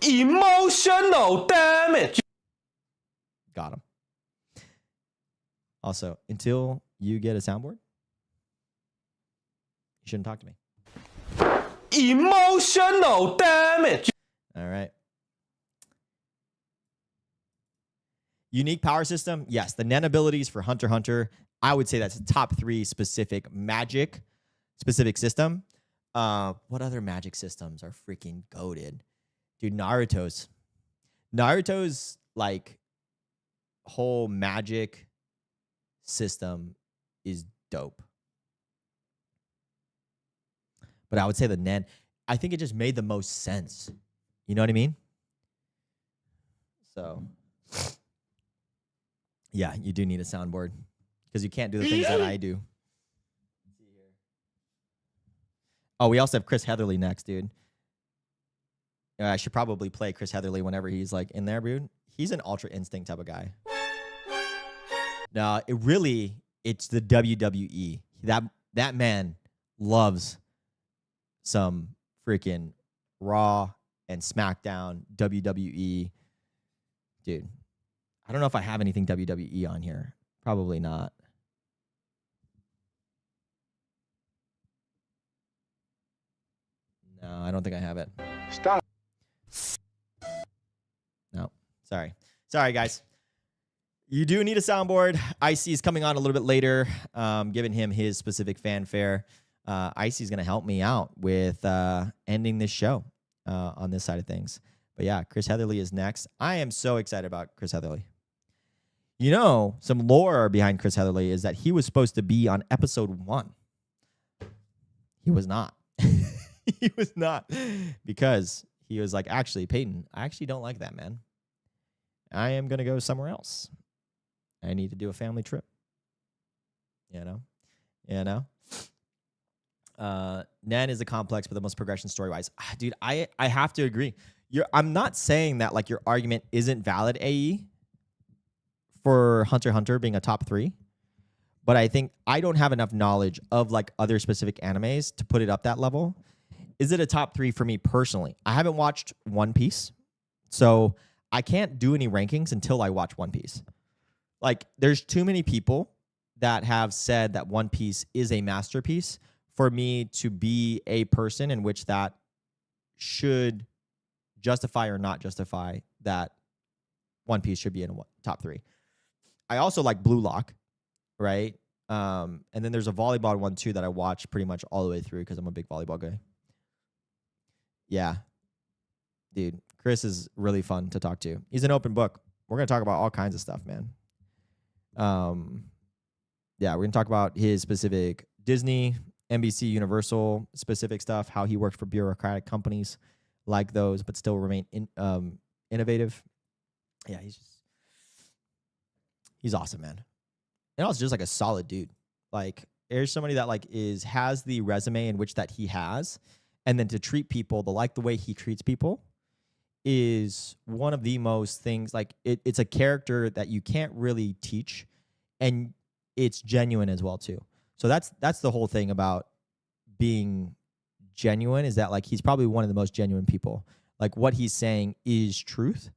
Emotional damage. Got him. Also, until you get a soundboard, you shouldn't talk to me. Emotional damage. All right. Unique power system. Yes, the Nen abilities for Hunter x Hunter. I would say that's a top 3 specific magic specific system. What other magic systems are freaking goated? Dude, Naruto's like whole magic system is dope. But I would say the NAN, I think it just made the most sense. You know what I mean? So, yeah, you do need a soundboard because you can't do the things that I do. Oh, we also have Chris Heatherly next, dude. I should probably play Chris Heatherly whenever he's like in there, dude. He's an Ultra Instinct type of guy. No, it's the WWE. That man loves some freaking Raw and SmackDown WWE. Dude, I don't know if I have anything WWE on here. Probably not. No, I don't think I have it. Stop. No, sorry. Sorry, guys. You do need a soundboard. Icy is coming on a little bit later, giving him his specific fanfare. Icy is going to help me out with ending this show on this side of things. But yeah, Chris Heatherly is next. I am so excited about Chris Heatherly. You know, some lore behind Chris Heatherly is that he was supposed to be on episode 1. He was not. He was not, because he was like, actually, Peyton, I actually don't like that, man. I am going to go somewhere else. I need to do a family trip. You know? Nan is a complex, but the most progression story-wise. Dude, I have to agree. I'm not saying that like your argument isn't valid, AE, for Hunter x Hunter being a top 3. But I think I don't have enough knowledge of like other specific animes to put it up that level. Is it a top 3 for me personally? I haven't watched One Piece, so I can't do any rankings until I watch One Piece. Like, there's too many people that have said that One Piece is a masterpiece for me to be a person in which that should justify or not justify that One Piece should be in a top 3. I also like Blue Lock, right? And then there's a volleyball one too that I watch pretty much all the way through because I'm a big volleyball guy. Yeah. Dude, Chris is really fun to talk to. He's an open book. We're going to talk about all kinds of stuff, man. Yeah, we're going to talk about his specific Disney, NBC, Universal specific stuff, how he worked for bureaucratic companies like those, but still remain innovative. Yeah, he's awesome, man. And also just like a solid dude. Like, there's somebody that like has the resume in which that he has, and then to treat people the way he treats people is one of the most things. Like, it's a character that you can't really teach, and it's genuine as well too. So that's the whole thing about being genuine, is that like he's probably one of the most genuine people. Like, what he's saying is truth,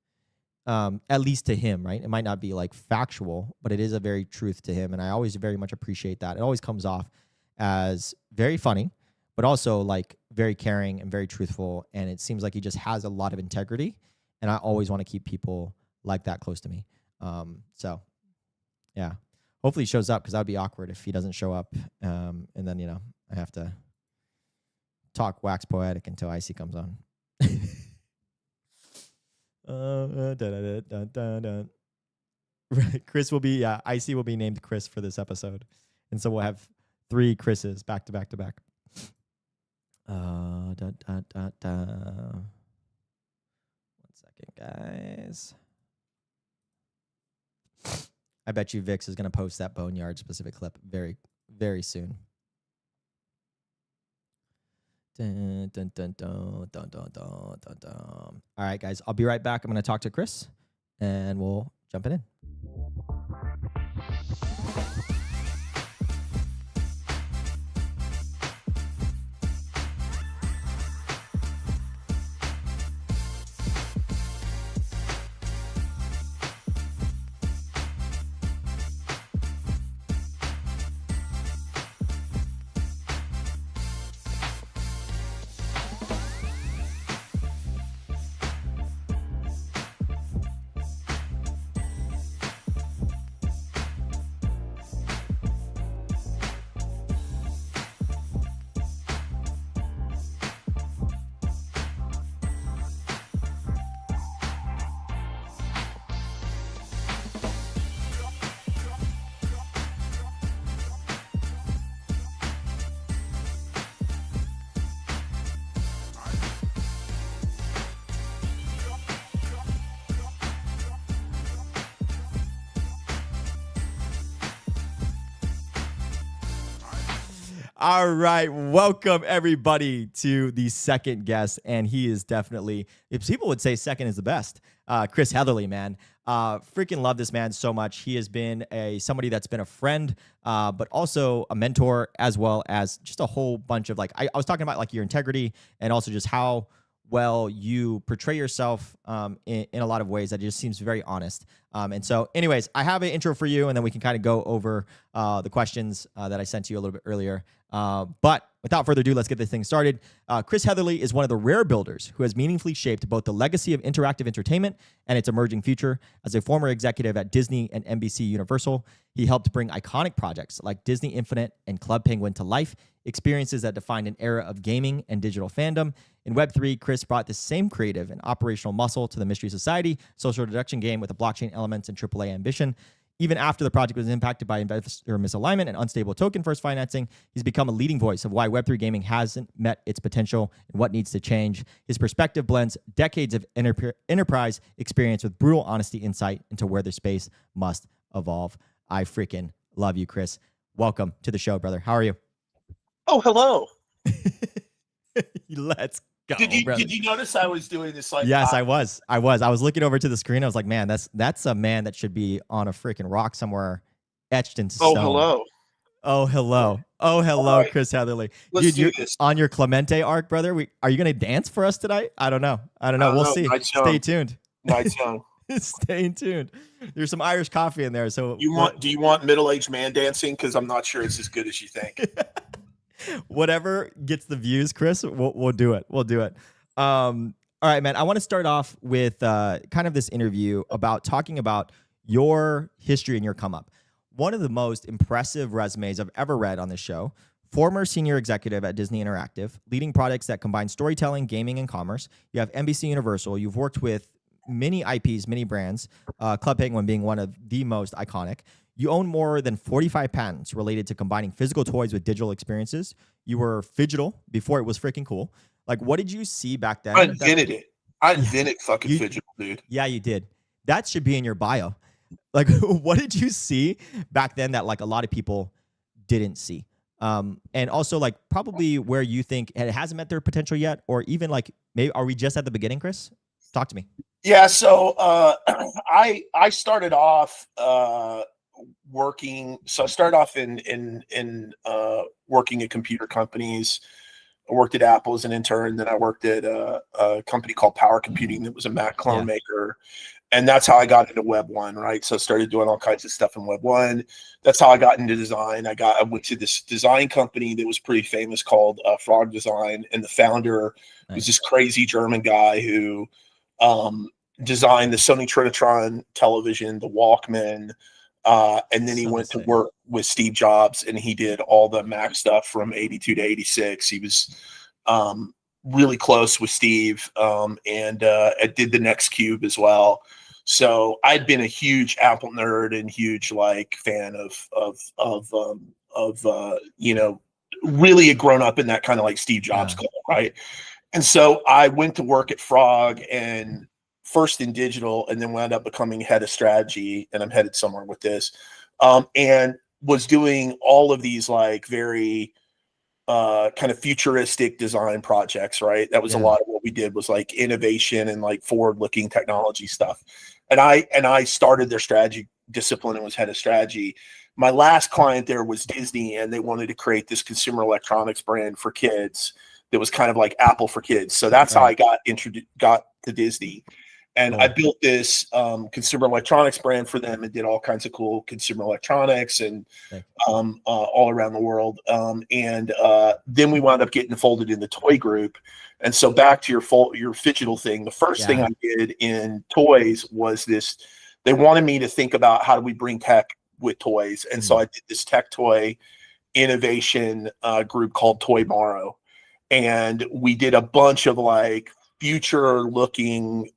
at least to him, right? It might not be like factual, but it is a very truth to him, and I always very much appreciate that. It always comes off as very funny, but also like very caring and very truthful, and it seems like he just has a lot of integrity, and I always want to keep people like that close to me. So yeah, hopefully he shows up, because that would be awkward if he doesn't show up, and then, you know, I have to talk wax poetic until Icy comes on. Chris will be, Icy will be named Chris for this episode, and so we'll have 3 Chris's back to back to back. One second, guys. I bet you Vix is going to post that Boneyard specific clip very, very soon. Dun, dun, dun, dun, dun, dun, dun, dun, dun. All right, guys, I'll be right back. I'm going to talk to Chris, and we'll jump it in. All right. Welcome, everybody, to the second guest. And he is definitely, if people would say second is the best, Chris Heatherly, man. Freaking love this man so much. He has been somebody that's been a friend, but also a mentor, as well as just a whole bunch of I was talking about like your integrity and also just how well you portray yourself in a lot of ways that just seems very honest. And so anyways, I have an intro for you, and then we can kind of go over the questions that I sent to you a little bit earlier. But without further ado, let's get this thing started. Chris Heatherly is one of the rare builders who has meaningfully shaped both the legacy of interactive entertainment and its emerging future. As a former executive at Disney and NBC Universal, he helped bring iconic projects like Disney Infinite and Club Penguin to life, experiences that defined an era of gaming and digital fandom. In Web3, Chris brought the same creative and operational muscle to the Mystery Society social deduction game with the blockchain elements and AAA ambition. Even after the project was impacted by investor misalignment and unstable token-first financing, he's become a leading voice of why Web3 gaming hasn't met its potential and what needs to change. His perspective blends decades of enterprise experience with brutal honesty insight into where the space must evolve. I freaking love you, Chris. Welcome to the show, brother. How are you? Oh, hello. Let's go. Did you notice I was doing this like? Yes, I was. I was looking over to the screen. I was like, man, that's a man that should be on a freaking rock somewhere, etched in stone. Oh, hello. Oh, hello. Oh, hello, right. Chris Heatherly. Let's Dude, do this. On your Clemente arc, brother. Are you gonna dance for us tonight? I don't know. We'll see. Stay tuned. Nice young. Stay tuned. There's some Irish coffee in there. So do you want middle-aged man dancing? Because I'm not sure it's as good as you think. Whatever gets the views, Chris, we'll do it. We'll do it. All right, man. I want to start off with kind of this interview about talking about your history and your come up. One of the most impressive resumes I've ever read on this show. Former senior executive at Disney Interactive, leading products that combine storytelling, gaming, and commerce. You have NBC Universal. You've worked with many IPs, many brands, Club Penguin being one of the most iconic. You own more than 45 patents related to combining physical toys with digital experiences. You were phygital before it was freaking cool. Like, what did you see back then? I invented it. I invented fucking phygital, dude. Yeah, you did. That should be in your bio. Like, what did you see back then that like a lot of people didn't see? And also like probably where you think it hasn't met their potential yet, or even like maybe are we just at the beginning, Chris? Talk to me. Yeah, so I started off working. So I started off in working at computer companies. I worked at Apple as an intern. Then I worked at a company called Power Computing that was a Mac clone maker. And that's how I got into Web 1, right? So I started doing all kinds of stuff in Web 1. That's how I got into design. I went to this design company that was pretty famous called Frog Design. And the founder was this crazy German guy who designed the Sony Trinitron television, the Walkman, and then he went to work with Steve Jobs, and he did all the Mac stuff from 82 to 86. He was really close with Steve, and I did the Next Cube as well. So I'd been a huge Apple nerd and huge like fan of you know, really had grown up in that kind of like Steve Jobs club, right? And so I went to work at Frog and first in digital, and then wound up becoming head of strategy, and I'm headed somewhere with this, and was doing all of these like very kind of futuristic design projects, right? That was a lot of what we did was like innovation and like forward-looking technology stuff. And I started their strategy discipline and was head of strategy. My last client there was Disney, and they wanted to create this consumer electronics brand for kids that was kind of like Apple for kids. So that's how I got to Disney. And I built this consumer electronics brand for them and did all kinds of cool consumer electronics and all around the world. And then we wound up getting folded in the toy group. And so back to your phygital thing, the first thing I did in toys was this. They wanted me to think about how do we bring tech with toys. And so I did this tech toy innovation group called Toy Morrow. And we did a bunch of like future looking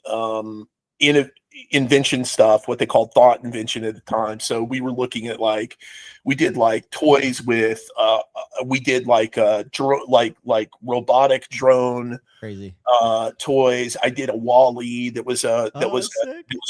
invention stuff, what they called thought invention at the time. So we were looking at like, we did like toys with we did like like robotic drone crazy toys. I did a Wall-E that was a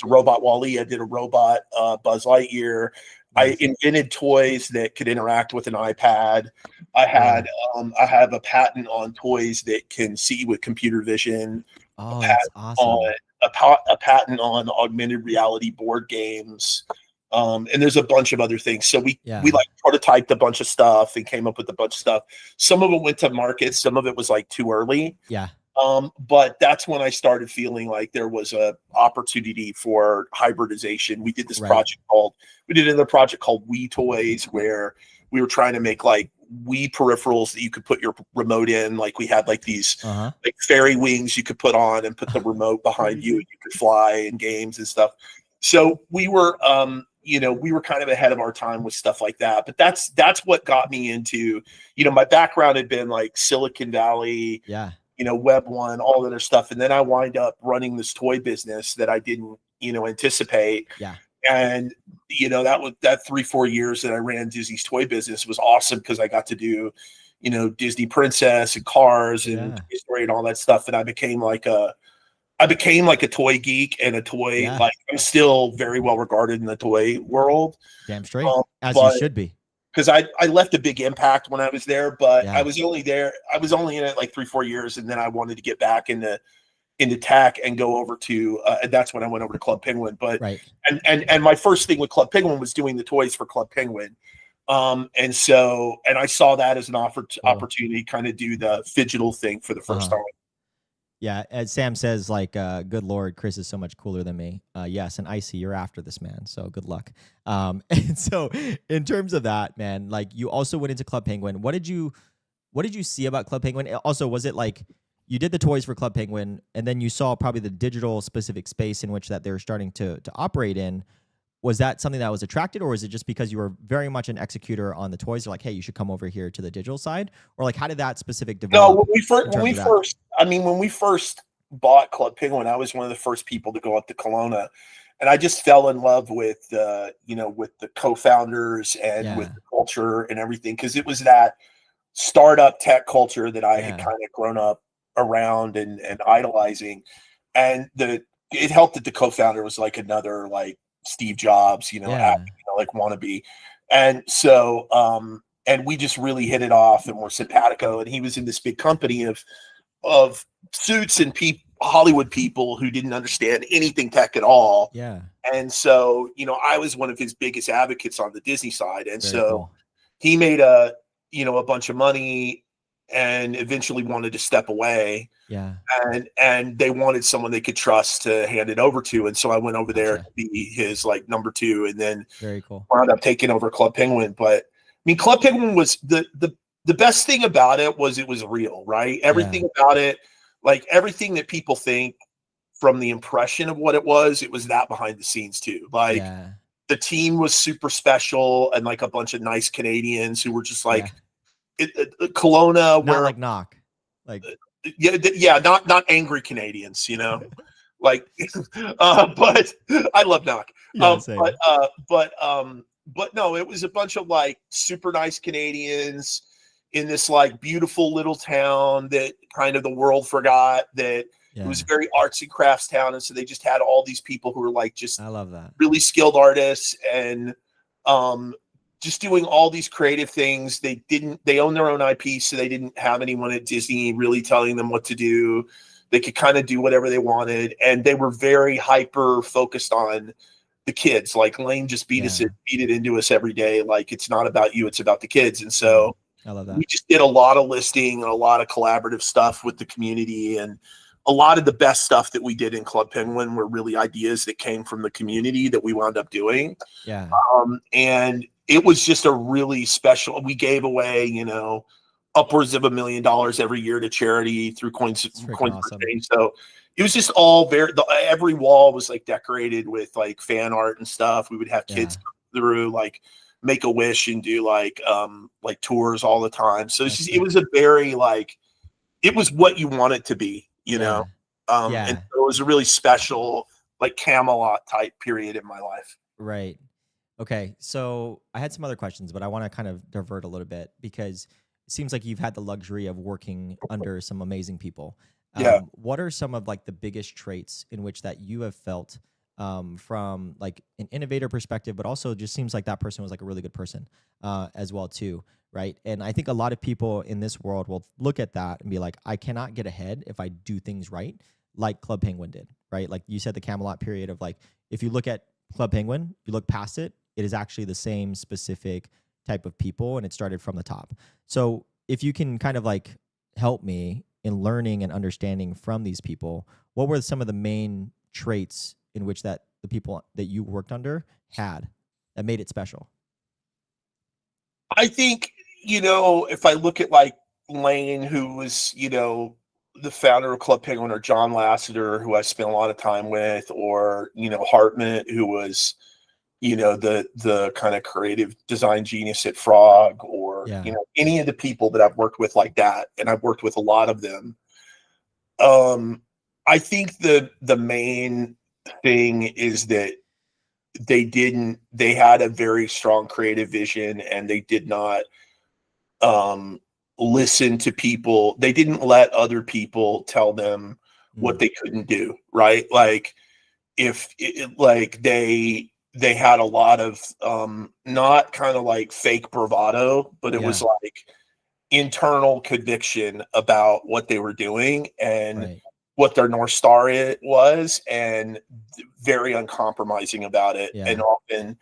robot Wall-E. I did a robot Buzz Lightyear. I invented toys that could interact with an iPad. I had I have a patent on toys that can see with computer vision. Oh, that's awesome. On a patent on augmented reality board games. And there's a bunch of other things. So we like prototyped a bunch of stuff and came up with a bunch of stuff. Some of it went to market. Some of it was like too early. Yeah. But that's when I started feeling like there was a opportunity for hybridization. We did this we did another project called Wii Toys, where we were trying to make like Wii peripherals that you could put your remote in. Like we had like these like fairy wings you could put on and put the remote behind you and you could fly in games and stuff. So we were, we were kind of ahead of our time with stuff like that. But that's what got me into, my background had been like Silicon Valley, Web 1, all that other stuff. And then I wind up running this toy business that I didn't, anticipate. Yeah. And, that 3-4 years that I ran Disney's toy business was awesome because I got to do, Disney Princess and Cars and Toy Story and all that stuff. And I became like a toy geek and a toy, like I'm still very well regarded in the toy world. Damn straight. As you should be. Because I left a big impact when I was there, but I was only in it like 3-4 years. And then I wanted to get back into tech and go over to, and that's when I went over to Club Penguin. But, and my first thing with Club Penguin was doing the toys for Club Penguin. And I saw that as an opportunity to kind of do the phygital thing for the first time. Yeah, as Sam says, like, good Lord, Chris is so much cooler than me. Yes, and Icy, you're after this man, so good luck. And so, in terms of that, man, like, you also went into Club Penguin. What did you see about Club Penguin? Also, was it like you did the toys for Club Penguin, and then you saw probably the digital specific space in which that they're starting to operate in? Was that something that was attracted, or is it just because you were very much an executor on the toys? You're like, hey, you should come over here to the digital side, or like, how did that specific develop? No, when we first bought Club Penguin, I was one of the first people to go up to Kelowna, and I just fell in love with with the co-founders and with the culture and everything, because it was that startup tech culture that I had kind of grown up around and idolizing, and it helped that the co-founder was like another like Steve Jobs, like wannabe. And so, and we just really hit it off and we're simpatico. And he was in this big company of suits and Hollywood people who didn't understand anything tech at all. Yeah. And so, I was one of his biggest advocates on the Disney side. And he made a bunch of money and eventually wanted to step away. Yeah. And they wanted someone they could trust to hand it over to. And so I went over there to be his like number 2, and then very cool. wound up taking over Club Penguin. But I mean, Club Penguin was the best thing about it was real, right? Everything about it, like everything that people think from the impression of what it was that behind the scenes too. Like the team was super special and like a bunch of nice Canadians who were just like, Kelowna, where like knock, like not angry Canadians, like, but I love knock, but no, it was a bunch of like super nice Canadians in this like beautiful little town that kind of the world forgot that it was a very arts and crafts town, and so they just had all these people who were like just I love that really skilled artists and just doing all these creative things. They own their own IP, so they didn't have anyone at Disney really telling them what to do. They could kind of do whatever they wanted. And they were very hyper focused on the kids. Like Lane just beat it into us every day. Like, it's not about you, it's about the kids. And so I love that. We just did a lot of listing and a lot of collaborative stuff with the community. And a lot of the best stuff that we did in Club Penguin were really ideas that came from the community that we wound up doing. Yeah. And it was just a really special, we gave away, upwards of $1 million every year to charity through coins awesome. So it was just all every wall was like decorated with like fan art and stuff. We would have kids come through, like make a wish and do like tours all the time. So it was a very like, it was what you want it to be, and so it was a really special, like Camelot type period in my life. Right. Okay, so I had some other questions, but I want to kind of divert a little bit because it seems like you've had the luxury of working under some amazing people. What are some of like the biggest traits in which that you have felt from like an innovator perspective, but also just seems like that person was like a really good person as well too, right? And I think a lot of people in this world will look at that and be like, I cannot get ahead if I do things right, like Club Penguin did, right? Like you said, the Camelot period of like, if you look at Club Penguin, you look past it, it is actually the same specific type of people, and it started from the top. So if you can kind of like help me in learning and understanding from these people, what were some of the main traits in which that the people that you worked under had that made it special? I think, if I look at like Lane, who was, the founder of Club Penguin, or John Lasseter, who I spent a lot of time with, or, Hartmut, who was, the kind of creative design genius at Frog, or, any of the people that I've worked with like that. And I've worked with a lot of them. I think the main thing is that they had a very strong creative vision, and they did not listen to people. They didn't let other people tell them what they couldn't do, right? Like they had a lot of not kind of like fake bravado, but it was like internal conviction about what they were doing and what their North Star was, and very uncompromising about it. And often,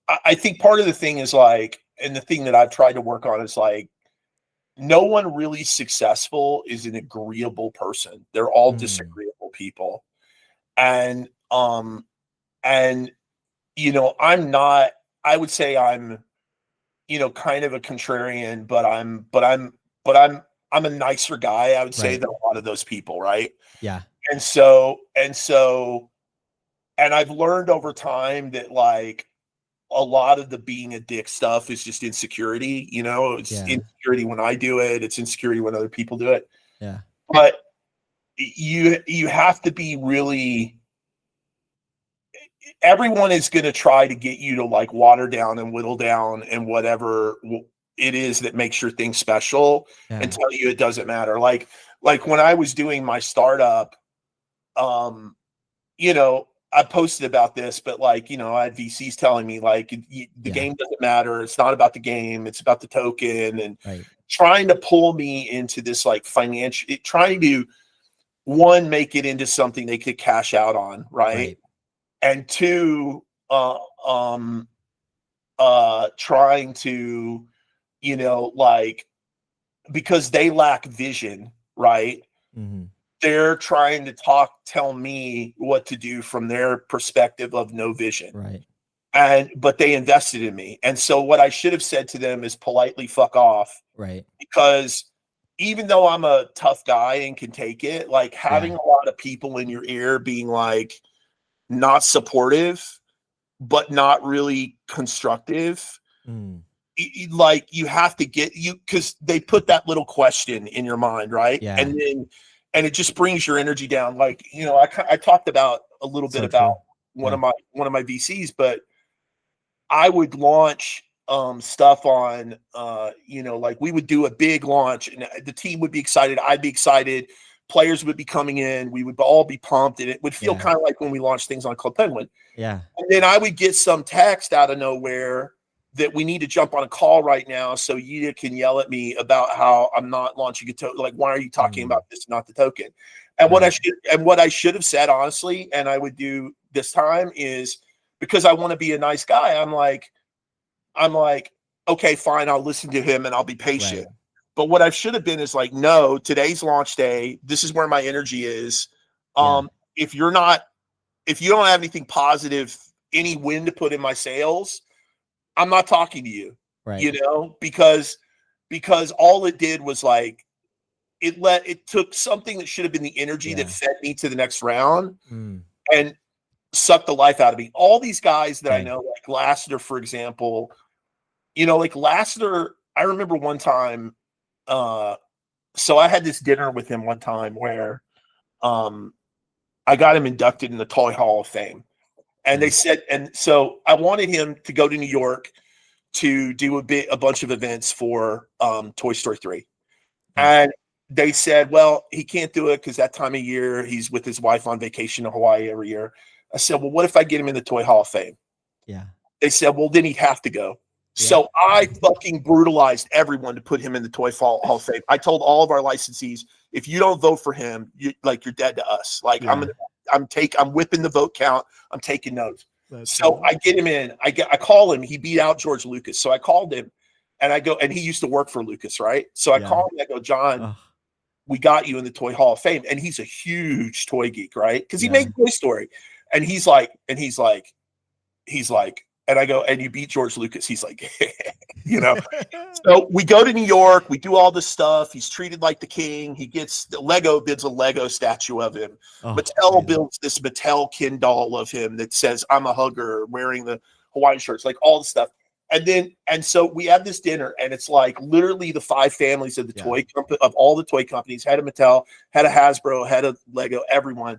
I think part of the thing is like, and the thing that I've tried to work on is like, no one really successful is an agreeable person. They're all disagreeable people. And I'm not, I would say I'm, kind of a contrarian, but I'm a nicer guy, I would say, than a lot of those people, right? Yeah. And I've learned over time that like a lot of the being a dick stuff is just insecurity, it's insecurity when I do it, it's insecurity when other people do it. Yeah. But you have to be really, everyone is going to try to get you to like water down and whittle down and whatever it is that makes your thing special, and tell you it doesn't matter. Like when I was doing my startup, I posted about this, but like, I had VCs telling me like the game doesn't matter. It's not about the game. It's about the token, and trying to pull me into this like financial, trying to one, make it into something they could cash out on. Right. And two, trying to, like, because they lack vision, right? Mm-hmm. They're trying to tell me what to do from their perspective of no vision. Right. But they invested in me. And so what I should have said to them is politely fuck off. Right. Because even though I'm a tough guy and can take it, like having a lot of people in your ear being like not supportive, but not really constructive. Like you have to get because they put that little question in your mind, right? Yeah. And it just brings your energy down. Like, I talked about a little bit about one of my VCs, but I would launch stuff on like we would do a big launch, and the team would be excited, I'd be excited, players would be coming in, we would all be pumped, and it would feel kind of like when we launched things on Club Penguin. Yeah. And then I would get some text out of nowhere that we need to jump on a call right now so you can yell at me about how I'm not launching a token. Like, why are you talking about this, not the token? And what I should have said, honestly, and I would do this time, is because I want to be a nice guy. I'm like, okay, fine, I'll listen to him and I'll be patient. Right. But what I should have been is like, no, today's launch day. This is where my energy is. If you don't have anything positive, any wind to put in my sails, I'm not talking to you. Right. Because all it did was like it took something that should have been the energy that fed me to the next round and sucked the life out of me. All these guys that I know, like Lasseter, for example, like Lasseter, I remember one time, so I had this dinner with him one time where I got him inducted in the Toy Hall of Fame. And they said, and so I wanted him to go to New York to do a bunch of events for Toy Story 3. And they said, well, he can't do it because that time of year he's with his wife on vacation to Hawaii every year. I said, well, what if I get him in the Toy Hall of Fame? Yeah. They said, well, then he'd have to go. Yeah. So I fucking brutalized everyone to put him in the Toy Hall of Fame. I told all of our licensees, if you don't vote for him, you're dead to us. Like Yeah. I'm whipping the vote count. I'm taking notes. So I get him in. I call him. He beat out George Lucas. So I called him, and I go, and he used to work for Lucas, right? So I call him. I go, John, we got you in the Toy Hall of Fame, and he's a huge toy geek, right? Because he made Toy Story, and he's like, and I go, and you beat George Lucas. He's like, you know. So we go to New York. We do all this stuff. He's treated like the king. He gets Lego builds a Lego statue of him. Mattel builds this Mattel Ken doll of him that says, I'm a hugger, wearing the Hawaiian shirts, like all the stuff. And so we have this dinner, and it's like literally the 5 families of the toy company, of all the toy companies, head of Mattel, head of Hasbro, head of Lego, everyone.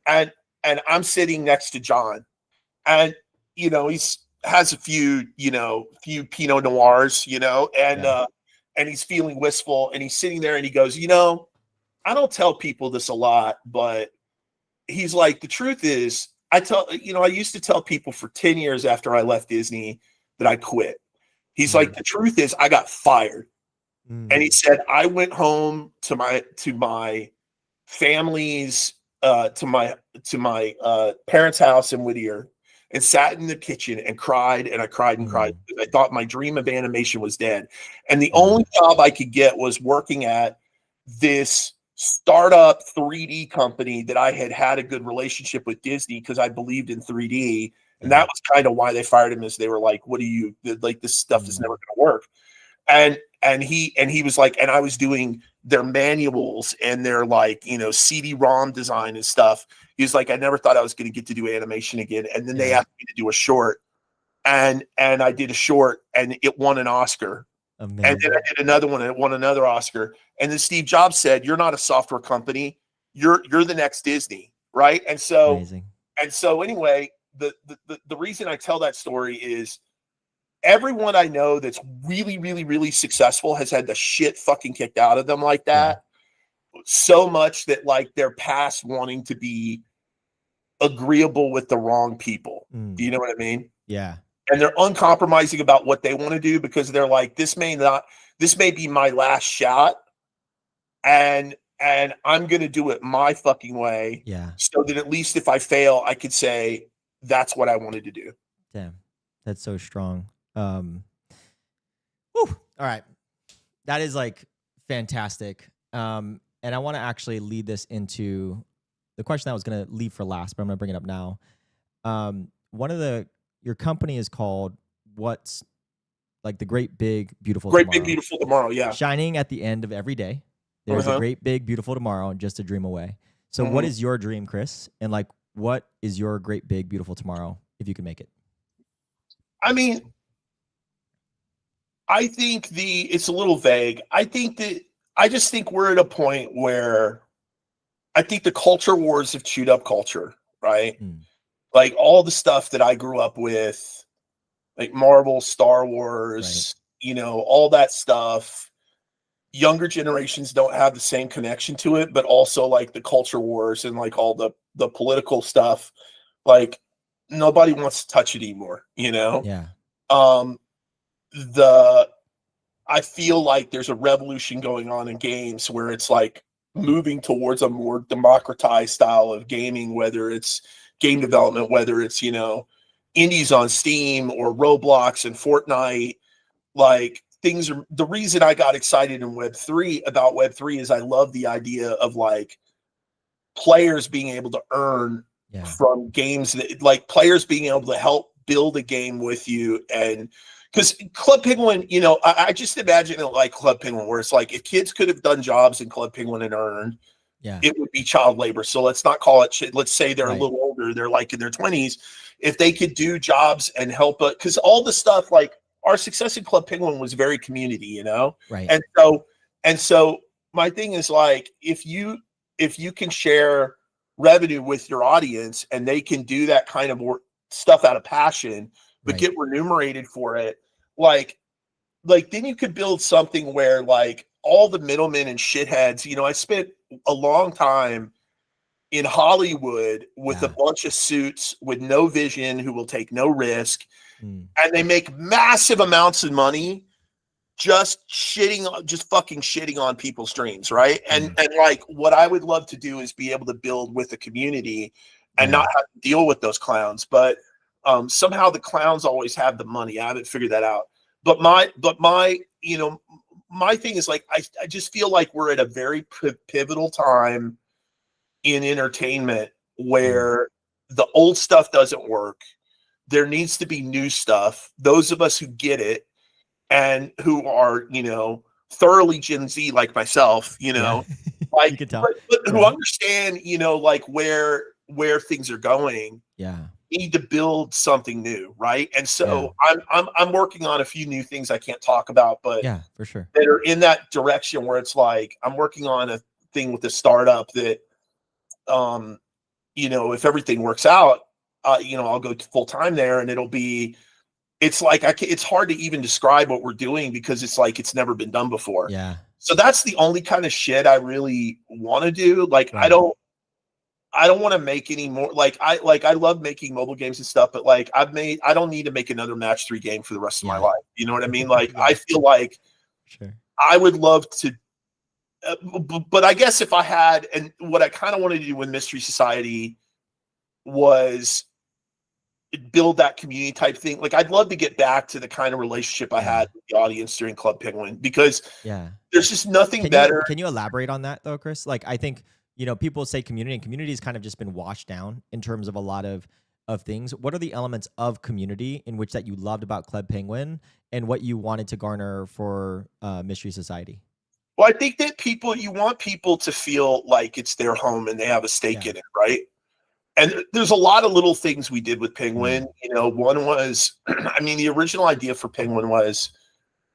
And I'm sitting next to John, and you know, has a few Pinot Noirs, you know, and he's feeling wistful, and he's sitting there, and he goes, you know, I don't tell people this a lot, but he's like, the truth is, I used to tell people for 10 years after I left Disney that I quit. He's like, the truth is, I got fired. And he said, I went home to my family's, to my parents' house in Whittier, and sat in the kitchen and cried, and I cried and cried. I thought my dream of animation was dead. And the only job I could get was working at this startup 3D company that I had a good relationship with Disney because I believed in 3D. And that was kind of why they fired him, is they were like, what do you, like, this stuff is never going to work. And he was like, and I was doing their manuals and their, like, you know, CD-ROM design and stuff. He was like, I never thought I was going to get to do animation again. And then they asked me to do a short, and I did a short, and it won an Oscar. Amazing. And then I did another one, and it won another Oscar. And then Steve Jobs said, you're not a software company. You're the next Disney. Right. And so, anyway, the reason I tell that story is everyone I know that's really, really, really successful has had the shit fucking kicked out of them like that. So much that, like, they're past wanting to be agreeable with the wrong people. Do you know what I mean? Yeah. And they're uncompromising about what they want to do, because they're like, this may be my last shot, and I'm going to do it my fucking way. Yeah. So that at least if I fail, I could say that's what I wanted to do. Damn. That's so strong. Whew. All right. That is, like, fantastic. And I want to actually lead this into the question I was going to leave for last, but I'm going to bring it up now. Your company is called what's, like, the Great Big Beautiful Great Tomorrow. Big Beautiful Tomorrow, yeah. Shining at the end of every day. There's a great big beautiful tomorrow, just a dream away. So what is your dream, Chris? And, like, what is your great big beautiful tomorrow, if you can make it? I mean, I think it's a little vague. I just think we're at a point where I think the culture wars have chewed up culture, right? Like, all the stuff that I grew up with, like Marvel, Star Wars, you know, all that stuff. Younger generations don't have the same connection to it, but also, like, the culture wars and, like, all the political stuff, like, nobody wants to touch it anymore, you know? Yeah. I feel like there's a revolution going on in games where it's, like, moving towards a more democratized style of gaming, whether it's game development, whether it's, you know, indies on Steam or Roblox and Fortnite. Like, things are, the reason I got excited in about Web3 is I love the idea of, like, players being able to earn from games, that, like, players being able to help build a game with you. And because Club Penguin, you know, I just imagine it like Club Penguin, where it's like, if kids could have done jobs in Club Penguin and earned, it would be child labor. So let's not call it shit. Let's say they're a little older, they're, like, in their 20s. If they could do jobs and help, because all the stuff, like, our success in Club Penguin was very community, you know? Right. And so my thing is, like, if you can share revenue with your audience and they can do that kind of stuff out of passion, but get remunerated for it, like then you could build something where, like, all the middlemen and shitheads, you know, I spent a long time in Hollywood with a bunch of suits with no vision who will take no risk. And they make massive amounts of money just fucking shitting on people's dreams, right? And like what I would love to do is be able to build with the community and not have to deal with those clowns. But somehow the clowns always have the money. I haven't figured that out. But my you know, my thing is like I just feel like we're at a very pivotal time in entertainment where the old stuff doesn't work. There needs to be new stuff. Those of us who get it and who are, you know, thoroughly Gen Z like myself, you know, like you can tell. But who understand, you know, like where things are going. Need to build something new, right? And so I'm working on a few new things I can't talk about, but for sure, that are in that direction where it's like I'm working on a thing with a startup that you know, if everything works out, you know, I'll go full time there, and it's like it's hard to even describe what we're doing because it's like it's never been done before. So that's the only kind of shit I really want to do. Like I don't want to make any more. Like I love making mobile games and stuff, but like I don't need to make another match 3 game for the rest of my life. You know what I mean? Like I feel like I would love to. But I guess if I had, and what I kind of wanted to do with Mystery Society was build that community type thing. Like I'd love to get back to the kind of relationship I had with the audience during Club Penguin, because there's just nothing better. Can you elaborate on that though, Chris? Like I think, you know, people say community, and community has kind of just been washed down in terms of a lot of things. What are the elements of community in which that you loved about Club Penguin and what you wanted to garner for Mystery Society? Well, I think that you want people to feel like it's their home and they have a stake in it, right? And there's a lot of little things we did with Penguin. You know, one was, I mean, the original idea for Penguin was,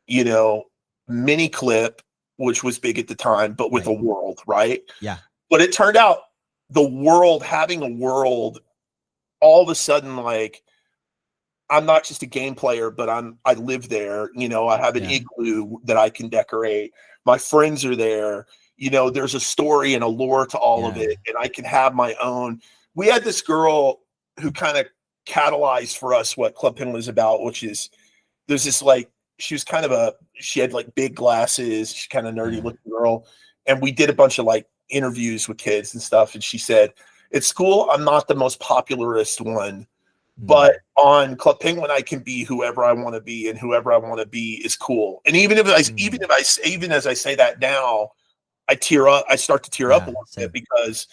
you know, mini clip, which was big at the time, but with a world, right? But it turned out having a world, all of a sudden, like, I'm not just a game player, but I live there. You know, I have an igloo that I can decorate. My friends are there. You know, there's a story and a lore to all of it, and I can have my own. We had this girl who kind of catalyzed for us what Club Penguin was about, which is there's this like, she had like big glasses, she's kind of nerdy looking girl. And we did a bunch of like interviews with kids and stuff. And she said, "At school, I'm not the most popularist one, but on Club Penguin, I can be whoever I want to be, and whoever I want to be is cool." And even as I say that now, I tear up. I start to tear up a little bit because,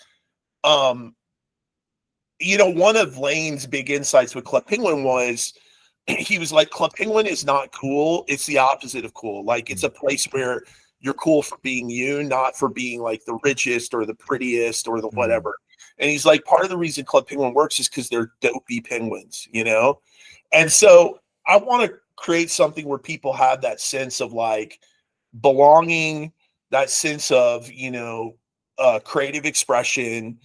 you know, one of Lane's big insights with Club Penguin was he was like, Club Penguin is not cool. It's the opposite of cool. Like it's a place where you're cool for being you, not for being like the richest or the prettiest or the whatever. And he's like, part of the reason Club Penguin works is because they're dopey penguins, you know? And so I want to create something where people have that sense of like belonging, that sense of, you know, creative expression,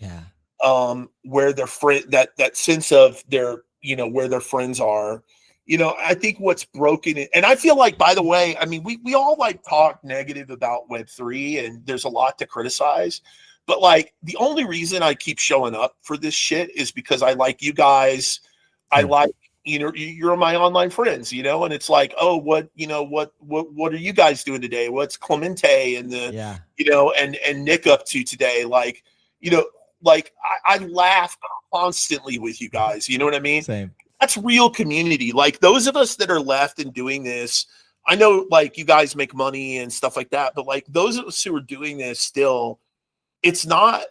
where their friend, that sense of their, you know, where their friends are. You know, I think what's broken, and I feel like, by the way, I mean, we all like talk negative about Web3 and there's a lot to criticize, but like the only reason I keep showing up for this shit is because I like you guys. I like, you know, you're my online friends, you know, and it's like, oh, what are you guys doing today? What's Clemente and the, you know, and Nick up to today? Like, you know, like I laugh constantly with you guys. You know what I mean? Same. That's real community. Like those of us that are left and doing this, I know like you guys make money and stuff like that, but like those of us who are doing this still, it's not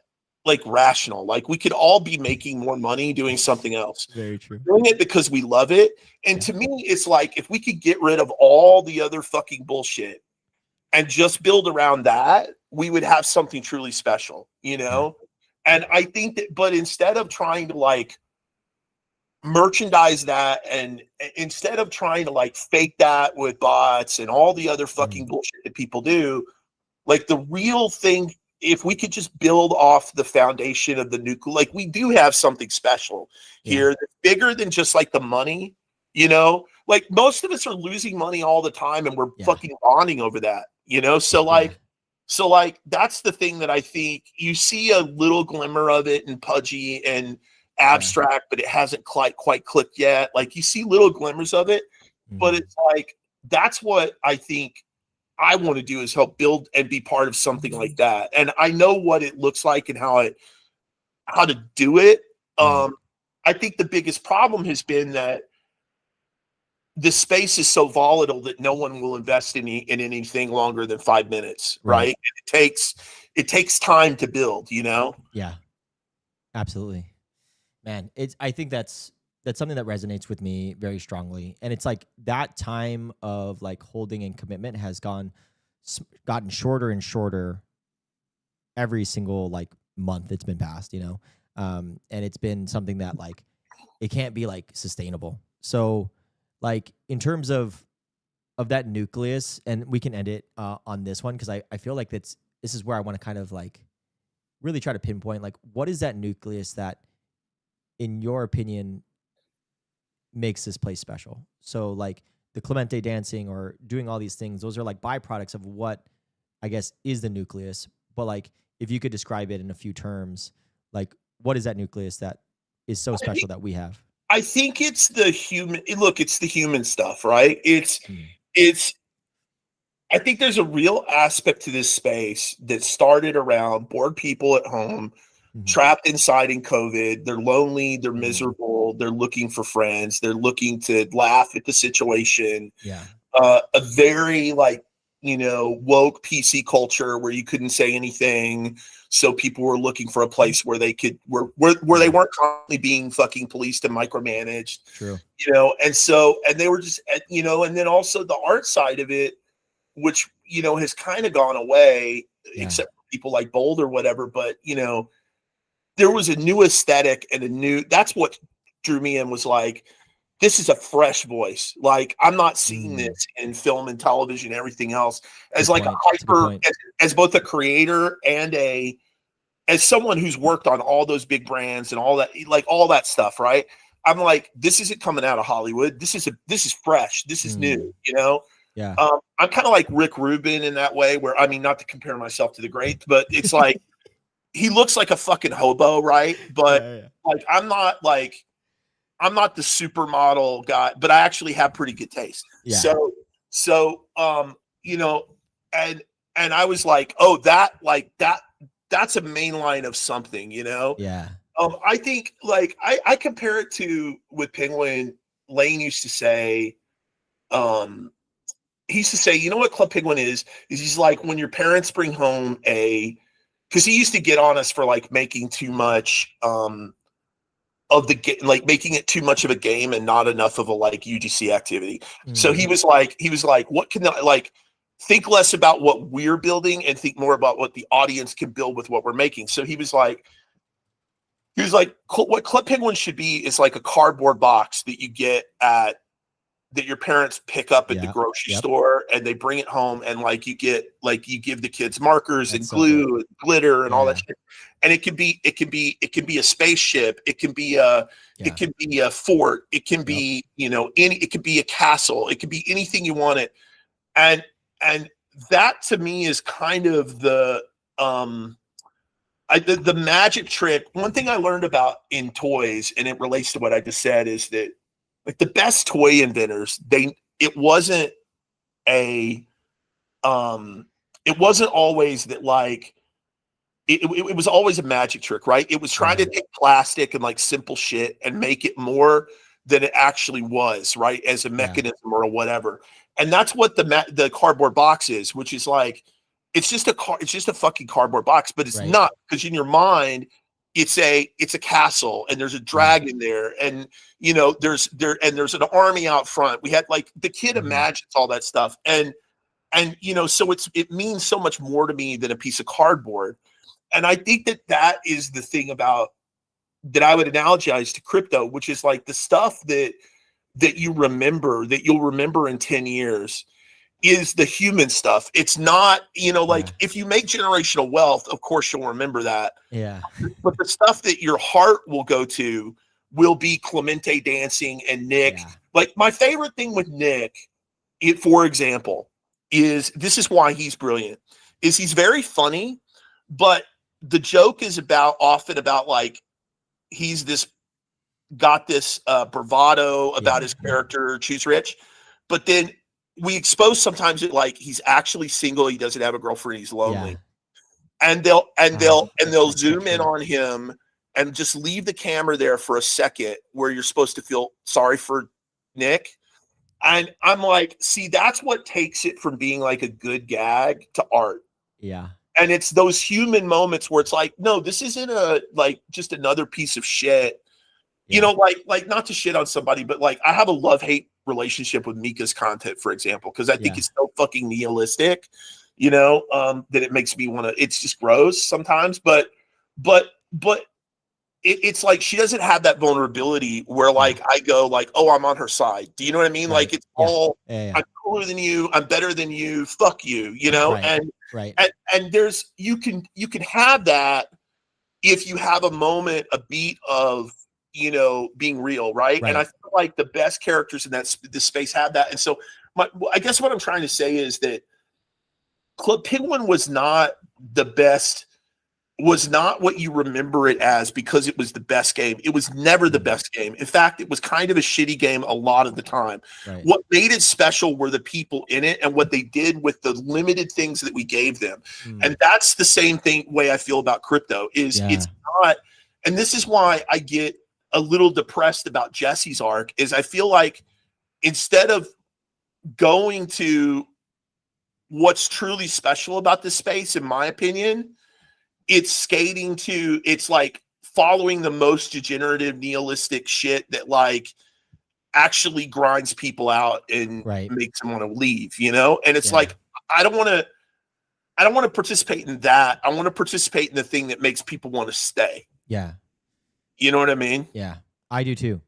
like rational. Like we could all be making more money doing something else. Very true. Doing it because we love it. And to me, it's like if we could get rid of all the other fucking bullshit and just build around that, we would have something truly special, you know? And I think that, but instead of trying to like merchandise that, and instead of trying to like fake that with bots and all the other fucking bullshit that people do, like the real thing, if we could just build off the foundation of the nuclear, like we do have something special here that's bigger than just like the money, you know, like most of us are losing money all the time and we're fucking bonding over that, you know? So like, So like, that's the thing that I think you see a little glimmer of it in Pudgy and Abstract, but it hasn't quite clicked yet. Like you see little glimmers of it, but it's like, that's what I think I want to do, is help build and be part of something like that. And I know what it looks like and how to do it. I think the biggest problem has been that the space is so volatile that no one will invest in anything longer than 5 minutes. Right. It takes time to build, you know? Yeah, absolutely, man. I think that's something that resonates with me very strongly. And it's like that time of like holding and commitment has gotten shorter and shorter every single like month it's been passed, you know? And it's been something that like, it can't be like sustainable. So like in terms of that nucleus, and we can end it on this one, because I feel like this is where I want to kind of like really try to pinpoint, like, what is that nucleus that, in your opinion, makes this place special? So like the Clemente dancing or doing all these things, those are like byproducts of what I guess is the nucleus. But like, if you could describe it in a few terms, like what is that nucleus that is so special that we have? I think it's the human. Look, it's the human stuff, right? It's. I think there's a real aspect to this space that started around bored people at home, trapped inside in COVID. They're lonely. They're miserable. They're looking for friends. They're looking to laugh at the situation. Yeah. A very like, you know, woke PC culture where you couldn't say anything. So people were looking for a place where they could, where they weren't constantly being fucking policed and micromanaged. True. You know, and they were just, you know, and then also the art side of it, which, you know, has kind of gone away, except for people like Bold or whatever. But, you know, there was a new aesthetic and that's what drew me in, was like, this is a fresh voice. Like, I'm not seeing this in film and television, everything else, as like a hyper, as both a creator and as someone who's worked on all those big brands and all that, like all that stuff. Right. I'm like, this isn't coming out of Hollywood. This is fresh. This is new, you know? Yeah. I'm kind of like Rick Rubin in that way, where, I mean, not to compare myself to the great, but it's like, he looks like a fucking hobo. Right. But like, I'm not the supermodel guy, but I actually have pretty good taste. Yeah. So, you know, and I was like, oh, that's a main line of something, you know? Yeah. I think like, I compare it to, with Penguin, Lane used to say, you know what Club Penguin is he's like, when your parents bring home because he used to get on us for like making too much, of the game, like making it too much of a game and not enough of a like UGC activity. So he was like, what can I like think less about what we're building and think more about what the audience can build with what we're making. So he was like, what Club Penguin should be is like a cardboard box that you get that your parents pick up at the grocery store, and they bring it home, and like you give the kids markers and glue and glitter and all that shit. And it can be a spaceship. It can be a fort. It can be, you know, it could be a castle. It could be anything you want it. And that to me is kind of the magic trick. One thing I learned about in toys, and it relates to what I just said, is that like the best toy inventors, it wasn't always that like, it was always a magic trick, right? It was trying to take plastic and like simple shit and make it more than it actually was, right? As a mechanism or a whatever. And that's what the cardboard box is, which is like, it's just a fucking cardboard box, but it's not, because in your mind, it's a castle, and there's a dragon there, and you know there's an army out front. We had like the kid imagines all that stuff, and you know, so it means so much more to me than a piece of cardboard. And I think that is the thing about that I would analogize to crypto, which is like the stuff that you'll remember in 10 years is the human stuff. It's not, you know, like if you make generational wealth, of course you'll remember that. Yeah. But the stuff that your heart will go to will be Clemente dancing and Nick. Yeah. Like my favorite thing with Nick, for example, is this is why he's brilliant, is he's very funny, but the joke is often about like he's got this bravado about his character, Choose Rich, but then we expose sometimes it like he's actually single, he doesn't have a girlfriend, he's lonely, and they'll zoom in on him and just leave the camera there for a second where you're supposed to feel sorry for Nick. And I'm like, see, that's what takes it from being like a good gag to art. Yeah. And it's those human moments where it's like, no, this isn't just another piece of shit. Yeah. You know, like not to shit on somebody, but like I have a love-hate relationship with Mika's content, for example, because I think it's so fucking nihilistic, that it makes me want to, it's just gross sometimes, but it's like she doesn't have that vulnerability where like I go like, oh, I'm on her side. Do you know what I mean? Right. Like it's all I'm cooler than you, I'm better than you, fuck you, and there's you can have that if you have a moment, a beat of being real, right? And I feel like the best characters in this space have that. And so I guess what I'm trying to say is that Club Penguin was not the best. Was not what you remember it as because it was the best game. It was never the best game. In fact, it was kind of a shitty game a lot of the time. Right. What made it special were the people in it and what they did with the limited things that we gave them. And that's the same way I feel about crypto is it's not, and this is why I get a little depressed about Jesse's arc is I feel like instead of going to what's truly special about this space, in my opinion, it's like following the most degenerative nihilistic shit that like actually grinds people out and makes them want to leave, and it's like I don't want to participate in that. I want to participate in the thing that makes people want to stay. You know what I mean? Yeah, I do too.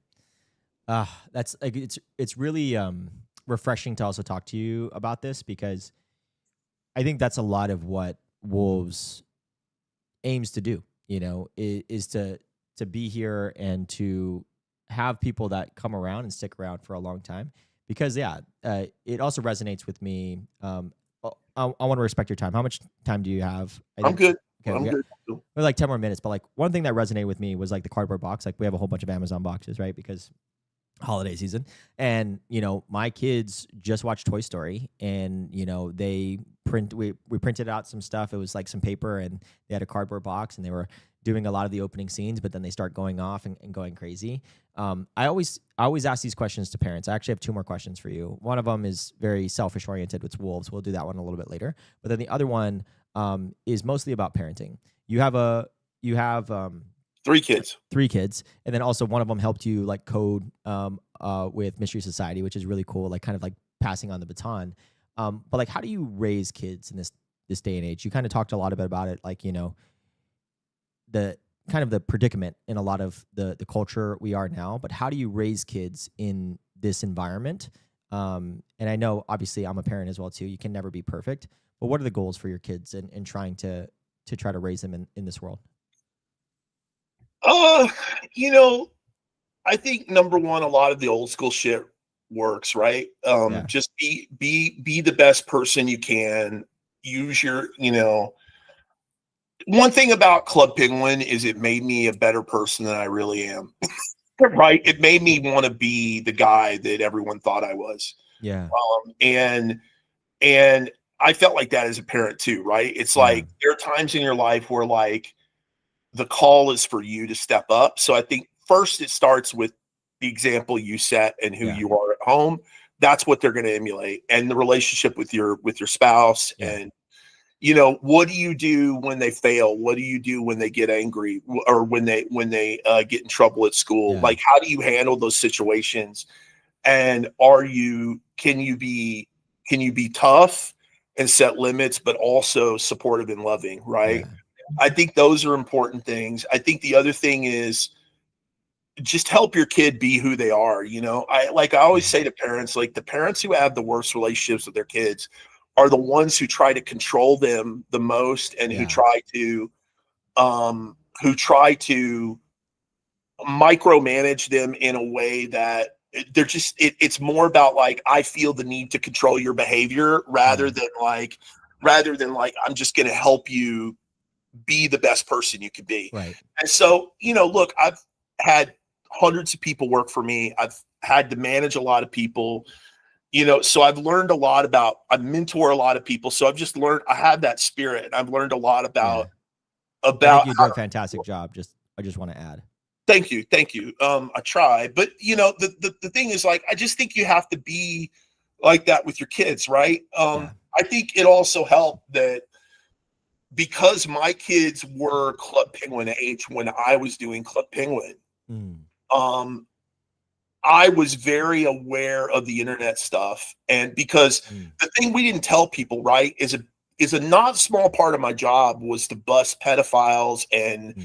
That's like it's really refreshing to also talk to you about this because I think that's a lot of what Wolves aims to do, is to be here and to have people that come around and stick around for a long time because it also resonates with me. I want to respect your time. How much time do you have? I'm good. Okay, I'm good. We're like 10 more minutes, but like one thing that resonated with me was like the cardboard box. Like we have a whole bunch of Amazon boxes, right? Because holiday season, and my kids just watched Toy Story, and we printed out some stuff. It was like some paper, and they had a cardboard box, and they were doing a lot of the opening scenes, but then they start going off and going crazy. I always ask these questions to parents. I actually have 2 more questions for you. One of them is very selfish oriented. It's Wolves. We'll do that one a little bit later. But then the other one is mostly about parenting. You have 3 kids. 3 kids. And then also one of them helped you like code with Mystery Society, which is really cool, like kind of like passing on the baton. But like, how do you raise kids in this day and age? You kind of talked a lot about it, like, the kind of the predicament in a lot of the culture we are now, but how do you raise kids in this environment? And I know obviously I'm a parent as well too. You can never be perfect, but what are the goals for your kids in trying to try to raise them in this world? I think number one, a lot of the old school shit works, right? Just be the best person you can. Use your, one thing about Club Penguin is it made me a better person than I really am. Right? It made me want to be the guy that everyone thought I was. Yeah. And I felt like that as a parent too, right? It's like there are times in your life where like the call is for you to step up. So I think first it starts with the example you set and who you are at home. That's what they're going to emulate, and the relationship with your spouse. And what do you do when they fail? What do you do when they get angry or when they get in trouble at school? Like, how do you handle those situations? And can you be tough and set limits, but also supportive and loving, right? I think those are important things. I think the other thing is just help your kid be who they are. I always say to parents, like the parents who have the worst relationships with their kids are the ones who try to control them the most and who try to micromanage them in a way that they're just, it's more about like, I feel the need to control your behavior rather than like, rather than like, I'm just going to help you be the best person you could be. Right. And so, look, I've had hundreds of people work for me. I've had to manage a lot of people, so I've learned a lot I mentor a lot of people. So I've just learned, I have that spirit, and I've learned a lot about I think you do a fantastic job. I just want to add. Thank you. I try, but the thing is, like, I just think you have to be like that with your kids, right? I think it also helped that because my kids were Club Penguin age when I was doing Club Penguin, I was very aware of the internet stuff. And because the thing we didn't tell people, right, is a not small part of my job was to bust pedophiles and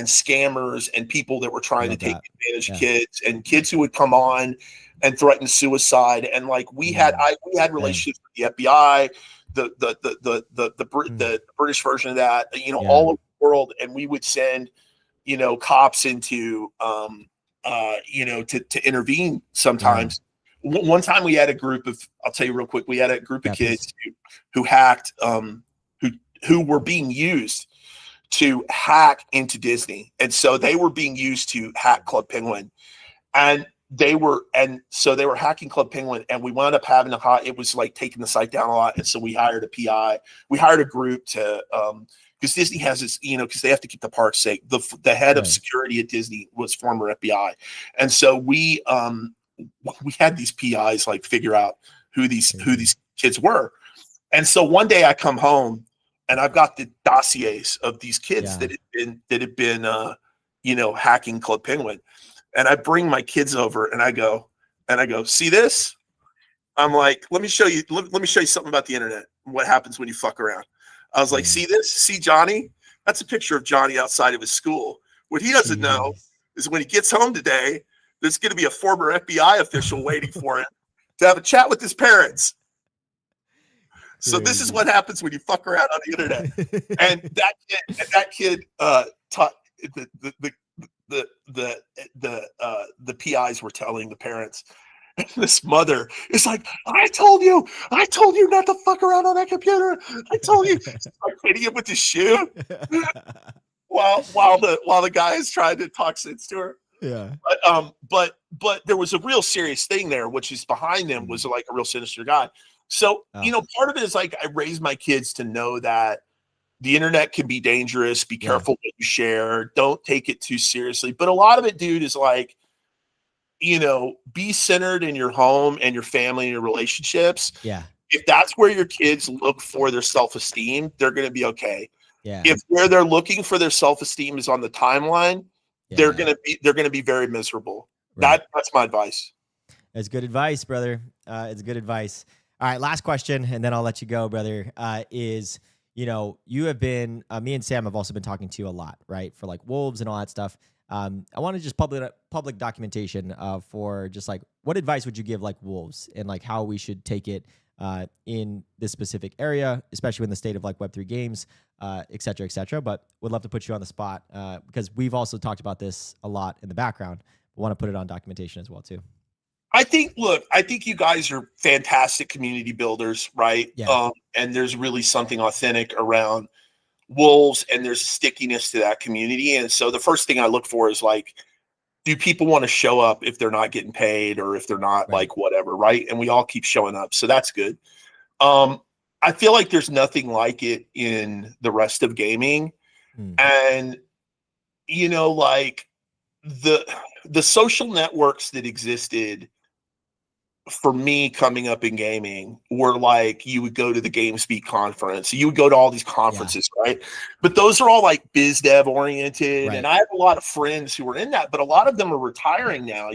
scammers and people that were trying to take advantage of kids, and kids who would come on and threaten suicide. And like we had relationships with the FBI, the British version of that, all over the world, and we would send cops into to intervene sometimes. One time we had a group of, I'll tell you real quick, we had a group of kids who hacked, who were being used to hack into Disney. And so they were being used to hack Club Penguin. And so they were hacking Club Penguin, and we wound up having it was like taking the site down a lot. And so we hired a PI. We hired a group to, because Disney has this, because they have to keep the parks safe. The head of security at Disney was former FBI. And so we had these PIs like figure out who these kids were. And so one day I come home and I've got the dossiers of these kids that had been hacking Club Penguin. And I bring my kids over and I go, see this? I'm like, let me show you something about the internet. What happens when you fuck around? I was like, see this? See Johnny? That's a picture of Johnny outside of his school. What he doesn't know is when he gets home today, there's going to be a former FBI official waiting for him to have a chat with his parents. So this is what happens when you fuck around on the internet. And that kid taught the PIs were telling the parents. And this mother is like, I told you not to fuck around on that computer. I told you. Like hitting him with his shoe while the guy is trying to talk sense to her. Yeah. But there was a real serious thing there, which is behind them was like a real sinister guy. So, part of it is like I raised my kids to know that the internet can be dangerous. Be careful what you share. Don't take it too seriously. But a lot of it, dude, is like, be centered in your home and your family and your relationships. Yeah. If that's where your kids look for their self-esteem, they're going to be okay. Yeah. If where they're looking for their self-esteem is on the timeline, they're going to be very miserable. Right. That's my advice. That's good advice, brother. It's good advice. All right, last question, and then I'll let you go, brother, is, you have been, me and Sam have also been talking to you a lot, right, for like Wolves and all that stuff. I want to just public documentation for just like, what advice would you give like Wolves and like how we should take it in this specific area, especially in the state of like Web3 games, et cetera, et cetera. But would love to put you on the spot because we've also talked about this a lot in the background. But want to put it on documentation as well, too. I think you guys are fantastic community builders, right? Yeah. And there's really something authentic around Wolves, and there's stickiness to that community. And so the first thing I look for is like, do people want to show up if they're not getting paid or if they're not like whatever, right? And we all keep showing up. So that's good. I feel like there's nothing like it in the rest of gaming. And, like the social networks that existed for me coming up in gaming were like, you would go to the GameSpeak conference, you would go to all these conferences, right? But those are all like biz dev oriented. And I have a lot of friends who are in that, but a lot of them are retiring now,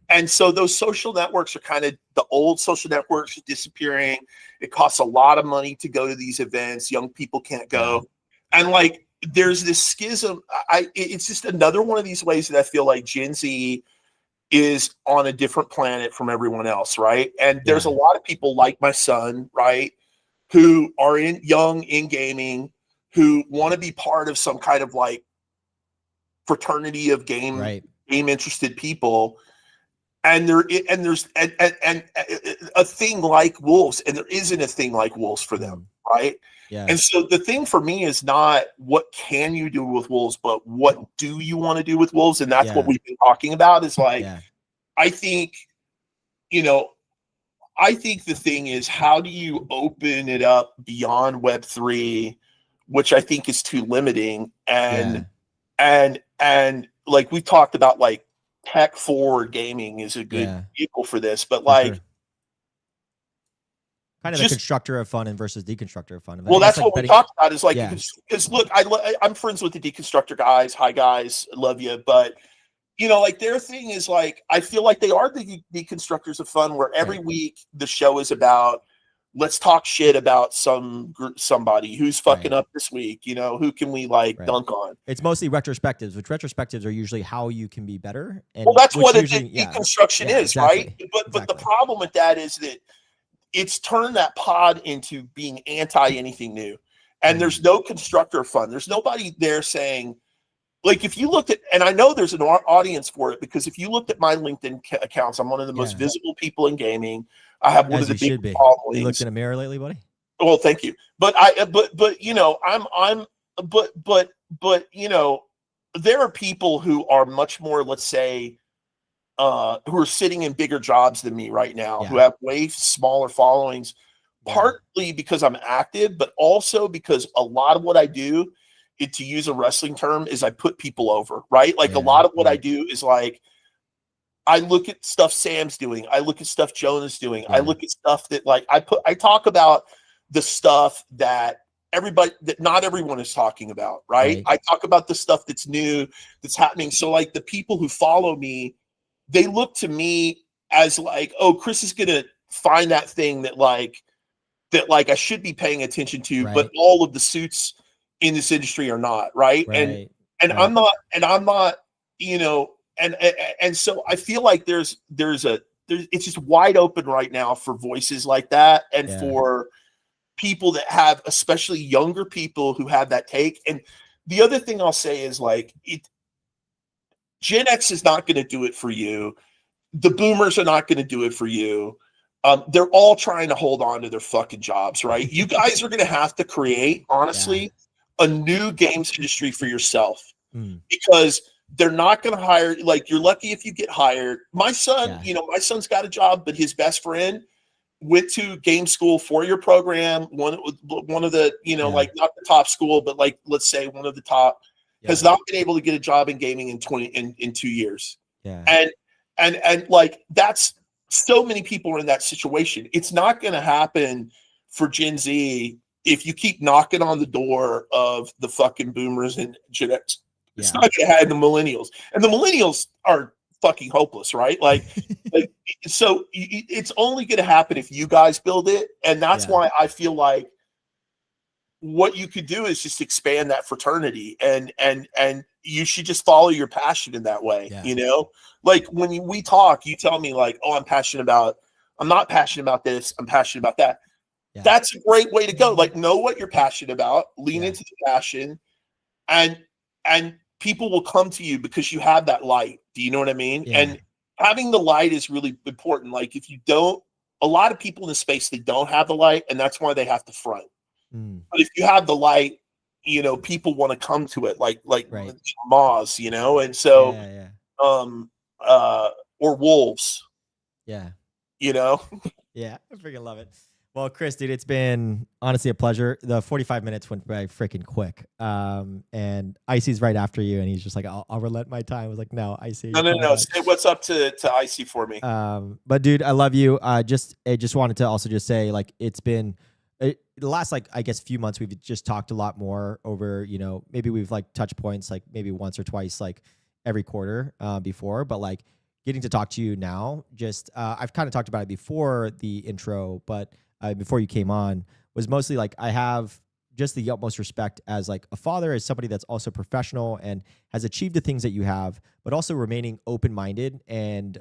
And so those social networks are kind of the old social networks are disappearing. It costs a lot of money to go to these events. Young people can't go. And like, there's this schism. It's just another one of these ways that I feel like Gen Z is on a different planet from everyone else, right? And there's a lot of people like my son, right, who are young in gaming, who want to be part of some kind of like fraternity of game interested people. and there's a thing like wolves, and there isn't a thing like wolves for them, right? Yeah. And so the thing for me is not what can you do with wolves, but what do you want to do with wolves? And that's what we've been talking about is like, I think, I think the thing is, how do you open it up beyond Web3, which I think is too limiting, and like we talked about, like tech forward gaming is a good vehicle for this, but like kind of the constructor of fun and versus deconstructor of fun. Well, that's like what we talked about is like, because look, I'm friends with the deconstructor guys. Hi guys, I love you, but like their thing is like, I feel like they are the deconstructors of fun, where every week the show is about, let's talk shit about somebody who's fucking up this week. Who can we dunk on? It's mostly retrospectives, which retrospectives are usually how you can be better. And well, that's what deconstruction is, right? But the problem with that is that it's turned that pod into being anti anything new, and there's no constructor of fun. There's nobody there saying, like, if you looked at, and I know there's an audience for it, because if you looked at my LinkedIn accounts, I'm one of the most visible people in gaming. I have one of the big followings. You looked in a mirror lately, buddy? Well, thank you. But there are people who are much more, let's say, who are sitting in bigger jobs than me right now, who have way smaller followings, partly because I'm active, but also because a lot of what I do, to use a wrestling term, is I put people over, right? Like a lot of what I do is like, I look at stuff Sam's doing. I look at stuff Jonah's doing. I look at stuff that I talk about the stuff that not everyone is talking about, right? I talk about the stuff that's new, that's happening. So like the people who follow me, they look to me as like, oh, Chris is going to find that thing that I should be paying attention to, but all of the suits in this industry are not, right? And I'm not, and so I feel like there's it's just wide open right now for voices like that, and for people that have, especially younger people who have that take. And the other thing I'll say is like, Gen X is not going to do it for you. The boomers are not going to do it for you. They're all trying to hold on to their fucking jobs, right? You guys are going to have to create, honestly, a new games industry for yourself, because they're not going to hire, like, you're lucky if you get hired. My son, my son's got a job, but his best friend went to game school, 4-year program, one of the, like not the top school, but like, let's say one of the top, has not been able to get a job in gaming in 2 years. And like, that's, so many people are in that situation. It's not going to happen for Gen Z if you keep knocking on the door of the fucking boomers and Gen X. It's not going to have the millennials, and the millennials are fucking hopeless, right? So it's only going to happen if you guys build it. And that's why I feel like what you could do is just expand that fraternity, and you should just follow your passion in that way. Like when we talk, you tell me like, oh, I'm not passionate about this, I'm passionate about that. That's a great way to go. Like, know what you're passionate about, lean into the passion, and people will come to you because you have that light. Do you know what I mean? And having the light is really important. Like, if you don't, a lot of people in the space, they don't have the light, and that's why they have to front. But if you have the light, people want to come to it, like Moz, and so or wolves. Yeah. I freaking love it. Well, Chris, dude, it's been honestly a pleasure. The 45 minutes went by freaking quick. And Icy's right after you, and he's just like, I'll relent my time. I was like, no, Icy. No. Say what's up to Icy for me. But dude, I love you. I just wanted to also just say, like, it's been the last, like, I guess few months, we've just talked a lot more over, maybe we've like touch points, like maybe once or twice, like every quarter before, but like getting to talk to you now, just, I've kind of talked about it before the intro, but before you came on, was mostly like, I have just the utmost respect as like a father, as somebody that's also professional and has achieved the things that you have, but also remaining open-minded and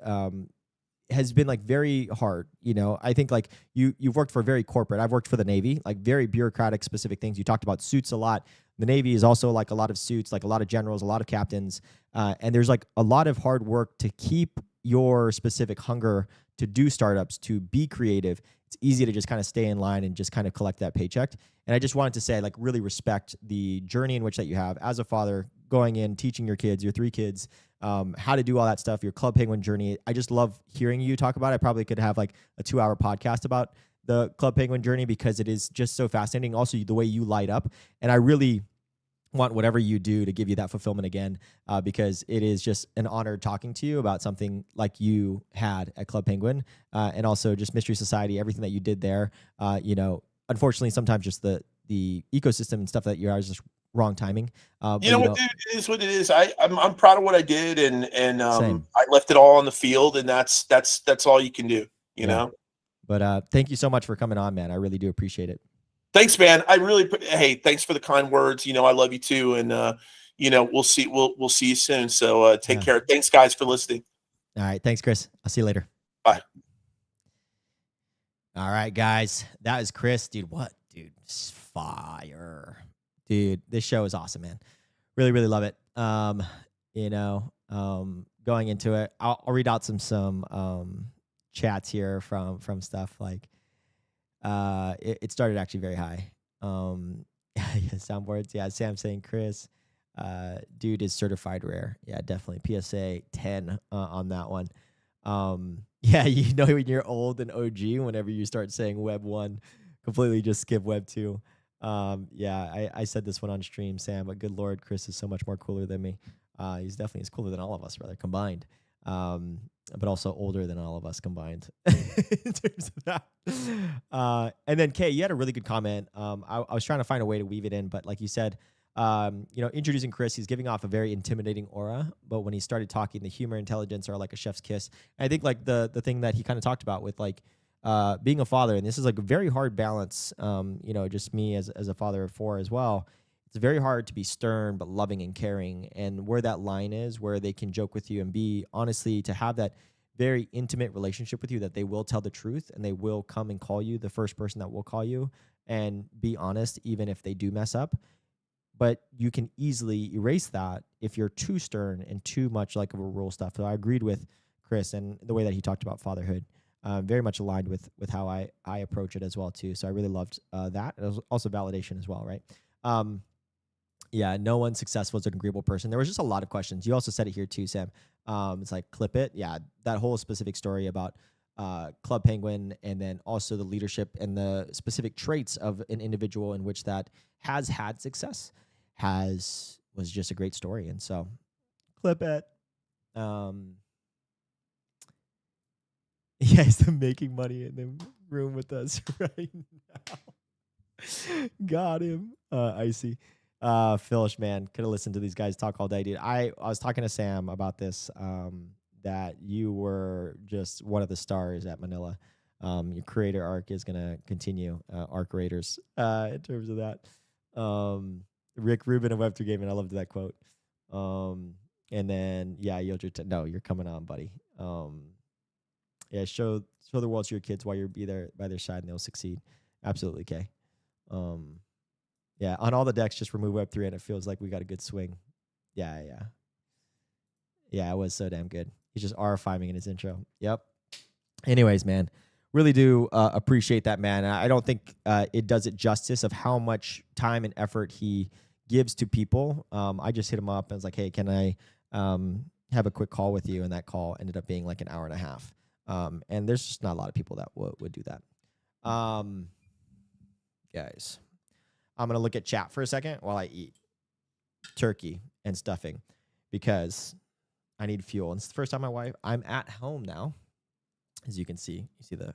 has been like very hard. I think like you've worked for very corporate. I've worked for the Navy, like very bureaucratic specific things. You talked about suits a lot. The Navy is also like a lot of suits, like a lot of generals, a lot of captains. And there's like a lot of hard work to keep your specific hunger to do startups, to be creative, it's easy to just kind of stay in line and just kind of collect that paycheck. And I just wanted to say, like, really respect the journey in which that you have as a father, going in, teaching your kids, your 3 kids, how to do all that stuff, your Club Penguin journey. I just love hearing you talk about it. I probably could have like a 2-hour podcast about the Club Penguin journey because it is just so fascinating. Also, the way you light up. And I really want whatever you do to give you that fulfillment again, because it is just an honor talking to you about something like you had at Club Penguin, and also just Mystery Society, everything that you did there. Unfortunately, sometimes just the ecosystem and stuff that you are is just wrong timing. You know what, dude? It is what it is. I'm proud of what I did, and I left it all on the field, and that's all you can do. You know. But thank you so much for coming on, man. I really do appreciate it. Thanks, man. Hey, thanks for the kind words. I love you too. And, we'll see you soon. So take care. Thanks guys for listening. All right. Thanks, Chris. I'll see you later. Bye. All right, guys. That is Chris. Dude, what? Dude, fire. Dude, this show is awesome, man. Really, really love it. Going into it, I'll read out some chats here from stuff like, it started actually very high. Soundboards. Yeah, Sam saying Chris, dude is certified rare. Yeah, definitely. PSA 10 on that one. Yeah, when you're old and OG, whenever you start saying Web 1, completely just skip Web 2. Yeah, I said this one on stream, Sam, but good Lord, Chris is so much more cooler than me. He's cooler than all of us, rather, combined. But also older than all of us combined in terms of that. And then Kay, you had a really good comment. I was trying to find a way to weave it in, but like you said, introducing Chris, he's giving off a very intimidating aura, but when he started talking, the humor, intelligence are like a chef's kiss. And I think like the thing that he kind of talked about with like being a father, and this is like a very hard balance, just me as a father of 4 as well. It's very hard to be stern but loving and caring, and where that line is, where they can joke with you and be honestly to have that very intimate relationship with you, that they will tell the truth and they will come and call you, the first person that will call you, and be honest even if they do mess up. But you can easily erase that if you're too stern and too much like of a rule stuff. So I agreed with Chris and the way that he talked about fatherhood. Very much aligned with how I approach it as well too. So I really loved that. It was also validation as well, right? Yeah, no one's successful as an agreeable person. There was just a lot of questions. You also said it here too, Sam. It's like clip it. Yeah, that whole specific story about Club Penguin, and then also the leadership and the specific traits of an individual in which that has had success was just a great story. And so clip it. Yeah, he's making money in the room with us right now. Got him. Icy. Philish, man, could have listened to these guys talk all day, dude. I was talking to Sam about this, that you were just one of the stars at Manila. Your creator arc is going to continue, arc raiders, in terms of that. Rick Rubin of Web3 Gaming, I loved that quote. And then, yeah, you're coming on, buddy. Yeah, show the world to your kids while you're by their side, and they'll succeed. Absolutely, Kay. Yeah, on all the decks, just remove Web3, and it feels like we got a good swing. Yeah. Yeah, it was so damn good. He's just R5ing in his intro. Yep. Anyways, man, really do appreciate that, man. I don't think it does it justice of how much time and effort he gives to people. I just hit him up and was like, hey, can I have a quick call with you? And that call ended up being like an hour and a half. And there's just not a lot of people that would do that. Guys, I'm going to look at chat for a second while I eat turkey and stuffing because I need fuel. And it's the first time I'm at home now. As you can see, you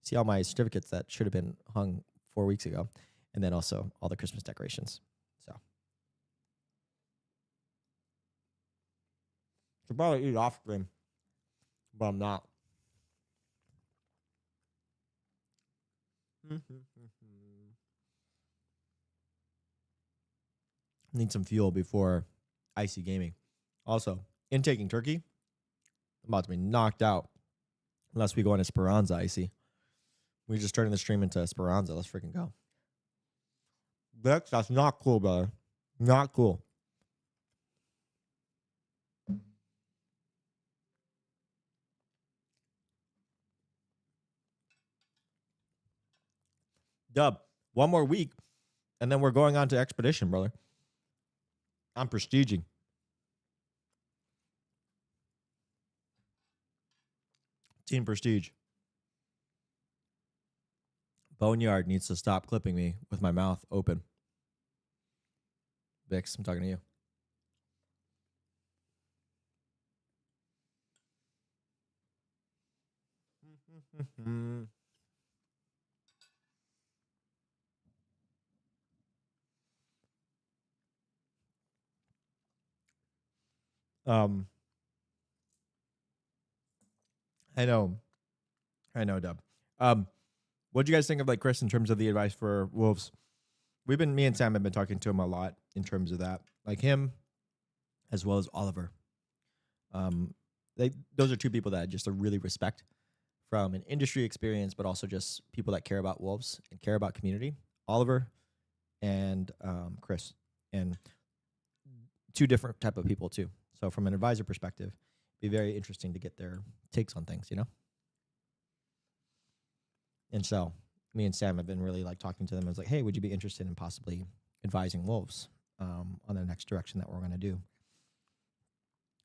see all my certificates that should have been hung 4 weeks ago. And then also all the Christmas decorations. So could probably eat off screen, but I'm not. Need some fuel before icy gaming. Also, intaking turkey. I'm about to be knocked out unless we go into Speranza icy. We just turning the stream into Speranza. Let's freaking go. That's not cool, brother. Not cool. Dub, one more week, and then we're going on to Expedition, brother. I'm prestiging. Team Prestige. Boneyard needs to stop clipping me with my mouth open. Vix, I'm talking to you. I know, Dub. What do you guys think of like Chris in terms of the advice for Wolves? Me and Sam have been talking to him a lot in terms of that, like him, as well as Oliver. Those are two people that I just really respect from an industry experience, but also just people that care about Wolves and care about community. Oliver and Chris, and two different type of people too. So from an advisor perspective, it'd be very interesting to get their takes on things, you know? And so me and Sam have been really like talking to them. I was like, hey, would you be interested in possibly advising Wolves on the next direction that we're going to do?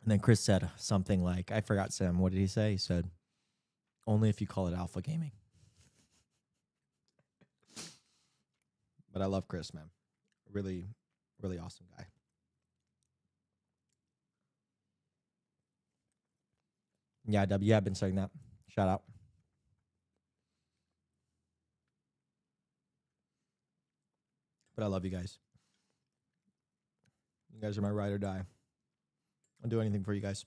And then Chris said something like, I forgot, Sam, what did he say? He said, only if you call it alpha gaming. But I love Chris, man. Really, really awesome guy. Yeah, W, I've been saying that. Shout out. But I love you guys. You guys are my ride or die. I'll do anything for you guys.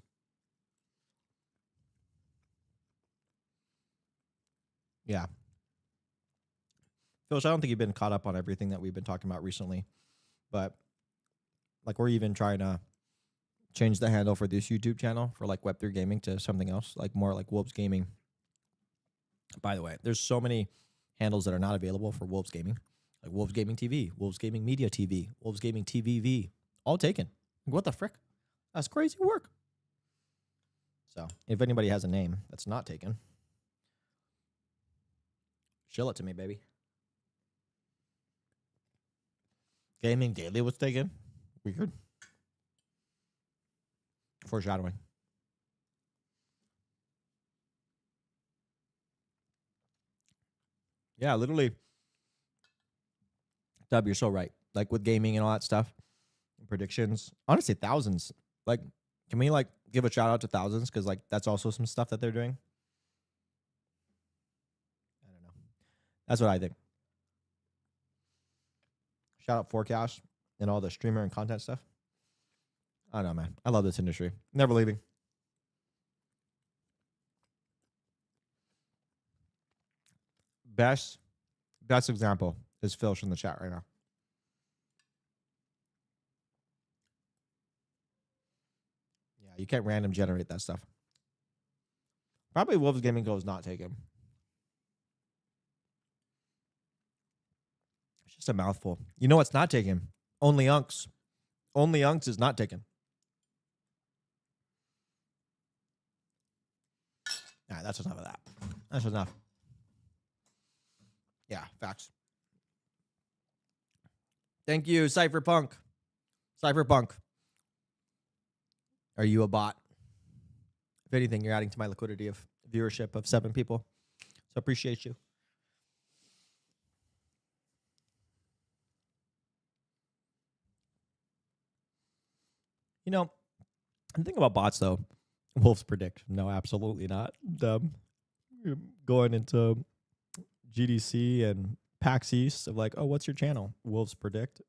Yeah. Phil, I don't think you've been caught up on everything that we've been talking about recently. But like we're even trying to change the handle for this YouTube channel for like Web3 Gaming to something else, like more like Wolves Gaming. By the way, there's so many handles that are not available for Wolves Gaming. Like Wolves Gaming TV, Wolves Gaming Media TV, Wolves Gaming TVV, all taken. What the frick? That's crazy work. So if anybody has a name that's not taken, shill it to me, baby. Gaming Daily was taken. Weird. Foreshadowing. Yeah, literally. Dub, you're so right. Like with gaming and all that stuff, predictions, honestly, thousands. Like, can we like give a shout out to thousands? Because like that's also some stuff that they're doing. I don't know. That's what I think. Shout out Forecast and all the streamer and content stuff. I don't know, man. I love this industry. Never leaving. Best example is Phil's in the chat right now. Yeah, you can't random generate that stuff. Probably Wolves Gaming Go is not taken. It's just a mouthful. You know what's not taken? Only Unks. Only Unks is not taken. All right, that's enough of that. That's enough. Yeah, facts. Thank you, Cypherpunk. Cypherpunk. Are you a bot? If anything, you're adding to my liquidity of viewership of 7 people. So appreciate you. You know, the thing about bots, though, Wolves predict. No, absolutely not. Going into GDC and PAX East of like, oh, what's your channel? Wolves predict.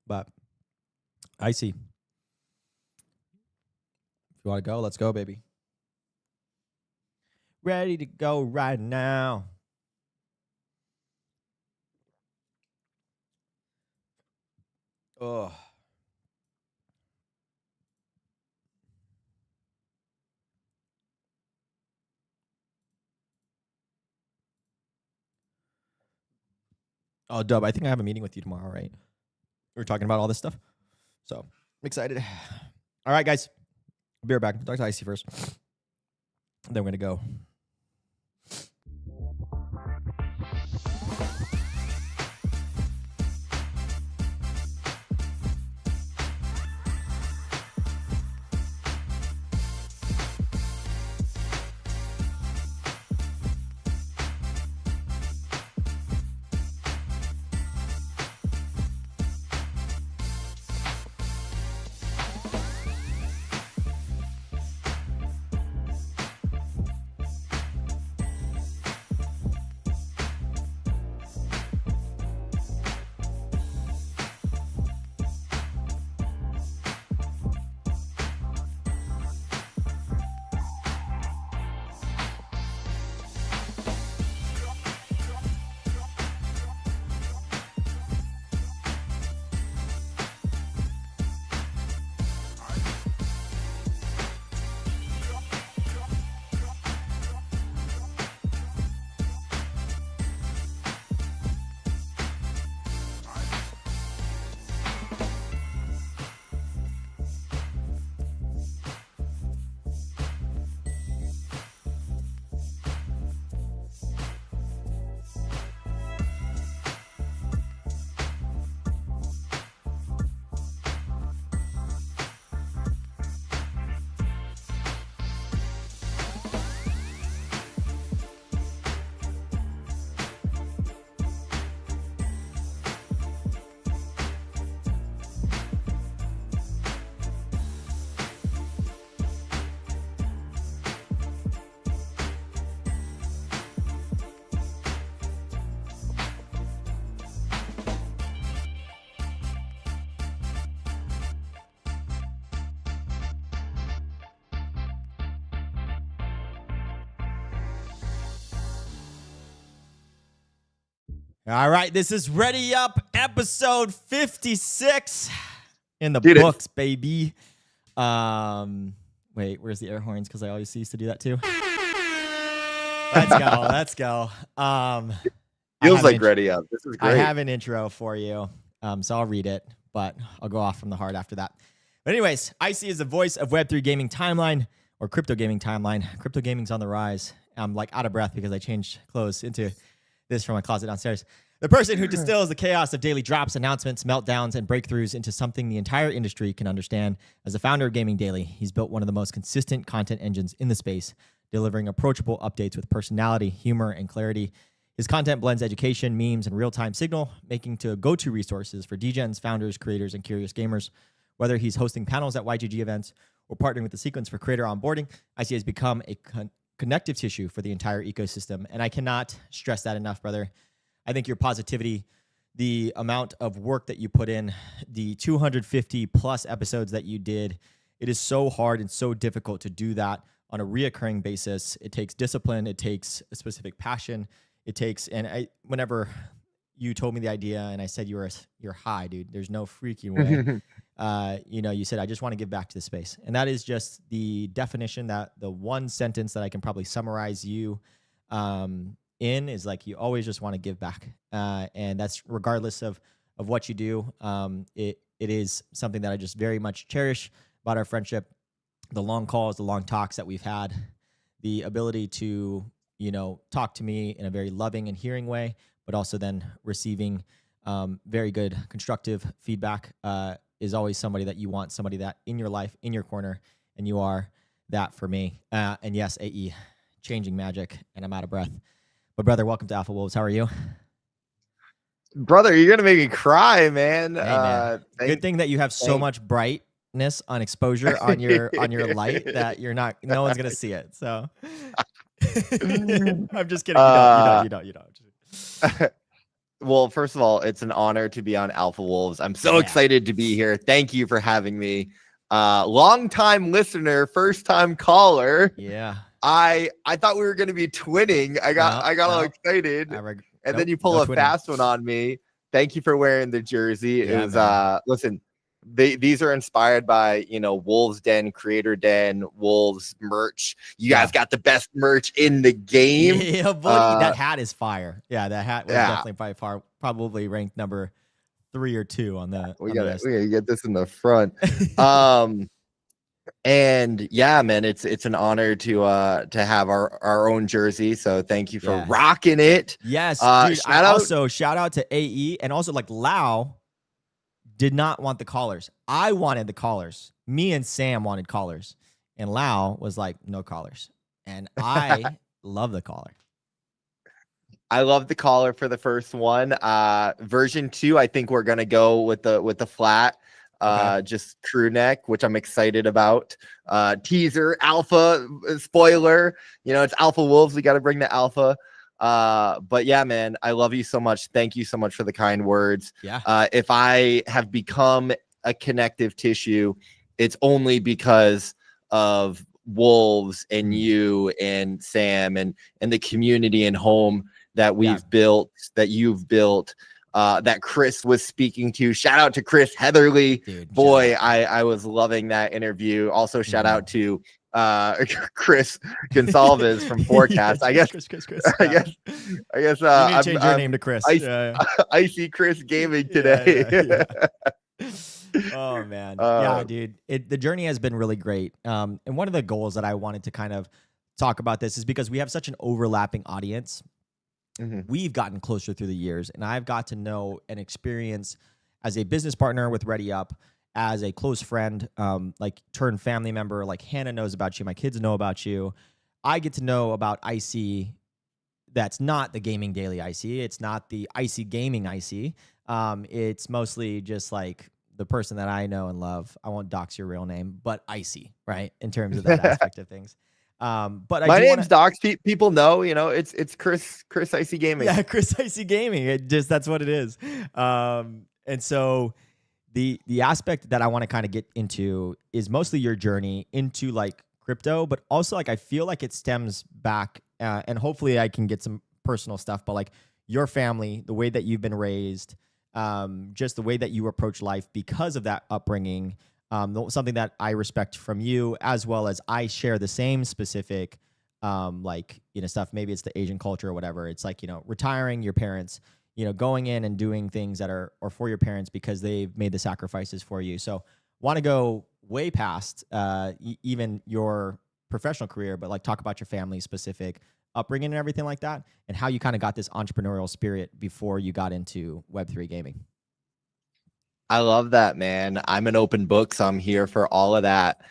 But I see. If you want to go, let's go, baby. Ready to go right now. Oh. Oh, Dub, I think I have a meeting with you tomorrow, right? We're talking about all this stuff. So I'm excited. All right, guys. Be right back. Talk to Icy first. Then we're going to go. All right, this is Ready Up, episode 56 in the books, baby. Wait, where's the air horns? Because I always used to do that too. Let's go. Feels like Ready Up. This is great. I have an intro for you, so I'll read it, but I'll go off from the heart after that. But anyways, Icy is the voice of Web3 gaming timeline or crypto gaming timeline. Crypto gaming's on the rise. I'm like out of breath because I changed clothes into this from my closet downstairs. The person who distills the chaos of daily drops, announcements, meltdowns, and breakthroughs into something the entire industry can understand. As the founder of Gaming Daily, he's built one of the most consistent content engines in the space, delivering approachable updates with personality, humor, and clarity. His content blends education, memes, and real-time signal, making to go-to resources for degens, founders, creators, and curious gamers. Whether he's hosting panels at YGG events or partnering with the Sequence for creator onboarding, IC has become a connective tissue for the entire ecosystem. And I cannot stress that enough, brother. I think your positivity, the amount of work that you put in, the 250 plus episodes that you did, it is so hard and so difficult to do that on a reoccurring basis. It takes discipline. It takes a specific passion. It takes, and whenever you told me the idea and I said you're high, dude, there's no freaking way. You said, I just want to give back to the space. And that is just the definition, that the one sentence that I can probably summarize you in is like, you always just want to give back. And that's regardless of what you do. It is something that I just very much cherish about our friendship. The long calls, the long talks that we've had, the ability to, talk to me in a very loving and hearing way, but also then receiving very good constructive feedback is always somebody that you want, somebody that in your life, in your corner, and you are that for me. And yes, AE, changing magic, and I'm out of breath. But brother, welcome to Alpha Wolves. How are you? Brother, you're going to make me cry, man. Hey, man. Good thing that you have so much brightness on exposure on your light that no one's going to see it. So I'm just kidding. You don't. Well, first of all, it's an honor to be on Alpha Wolves. I'm so excited to be here. Thank you for having me. Long-time listener, first-time caller. Yeah. I thought we were going to be twinning. I got all excited. And then you pull a fast one on me. Thank you for wearing the jersey. It was listen, these are inspired by, Wolves Den, Creator Den, Wolves merch. You guys got the best merch in the game. Yeah, buddy. That hat is fire. Yeah, that hat was definitely by far probably ranked number 3 or 2 on the. We gotta get this in the front. And yeah, man, it's an honor to have our own jersey. So thank you for rocking it. Yes, dude. Shout out to AE, and also like Lau did not want the collars. I wanted the collars. Me and Sam wanted collars, and Lau was like, no collars. And I love the collar. I love the collar for the first one. Version 2, I think we're gonna go with the flat. Just crew neck, which I'm excited about. Teaser, alpha, spoiler. You know, it's Alpha Wolves. We got to bring the alpha. But yeah, man, I love you so much. Thank you so much for the kind words. Yeah. If I have become a connective tissue, it's only because of Wolves and you and Sam and the community and home that we've built, that you've built. That Chris was speaking to. Shout out to Chris Heatherly. Dude, boy, I was loving that interview. Also, shout out to Chris Gonsalves from Forecast. I guess. Chris. I guess. You need to change your name to Chris. I see Chris Gaming today. Oh man, yeah, dude. The journey has been really great. And one of the goals that I wanted to kind of talk about this is because we have such an overlapping audience. We've gotten closer through the years, and I've got to know and experience as a business partner with Ready Up, as a close friend, like turned family member. Like Hannah knows about you, my kids know about you. I get to know about IC. That's not the Gaming Daily IC. It's not the IC Gaming IC. It's mostly just like the person that I know and love. I won't dox your real name, but IC, right? In terms of that aspect of things. But my name's Docs. People know, you know, it's Chris IC Gaming. Yeah, Chris IC Gaming. That's what it is. And so the aspect that I want to kind of get into is mostly your journey into like crypto, but also like I feel like it stems back, and hopefully I can get some personal stuff, but like your family, the way that you've been raised, just the way that you approach life because of that upbringing. Something that I respect from you, as well as I share the same specific, like, you know, stuff. Maybe it's the Asian culture or whatever. It's like, you know, retiring your parents, you know, going in and doing things that are for your parents because they've made the sacrifices for you. So want to go way past even your professional career, but like talk about your family specific upbringing and everything like that, and how you kind of got this entrepreneurial spirit before you got into Web3 gaming. I love that, man. I'm an open book, so I'm here for all of that.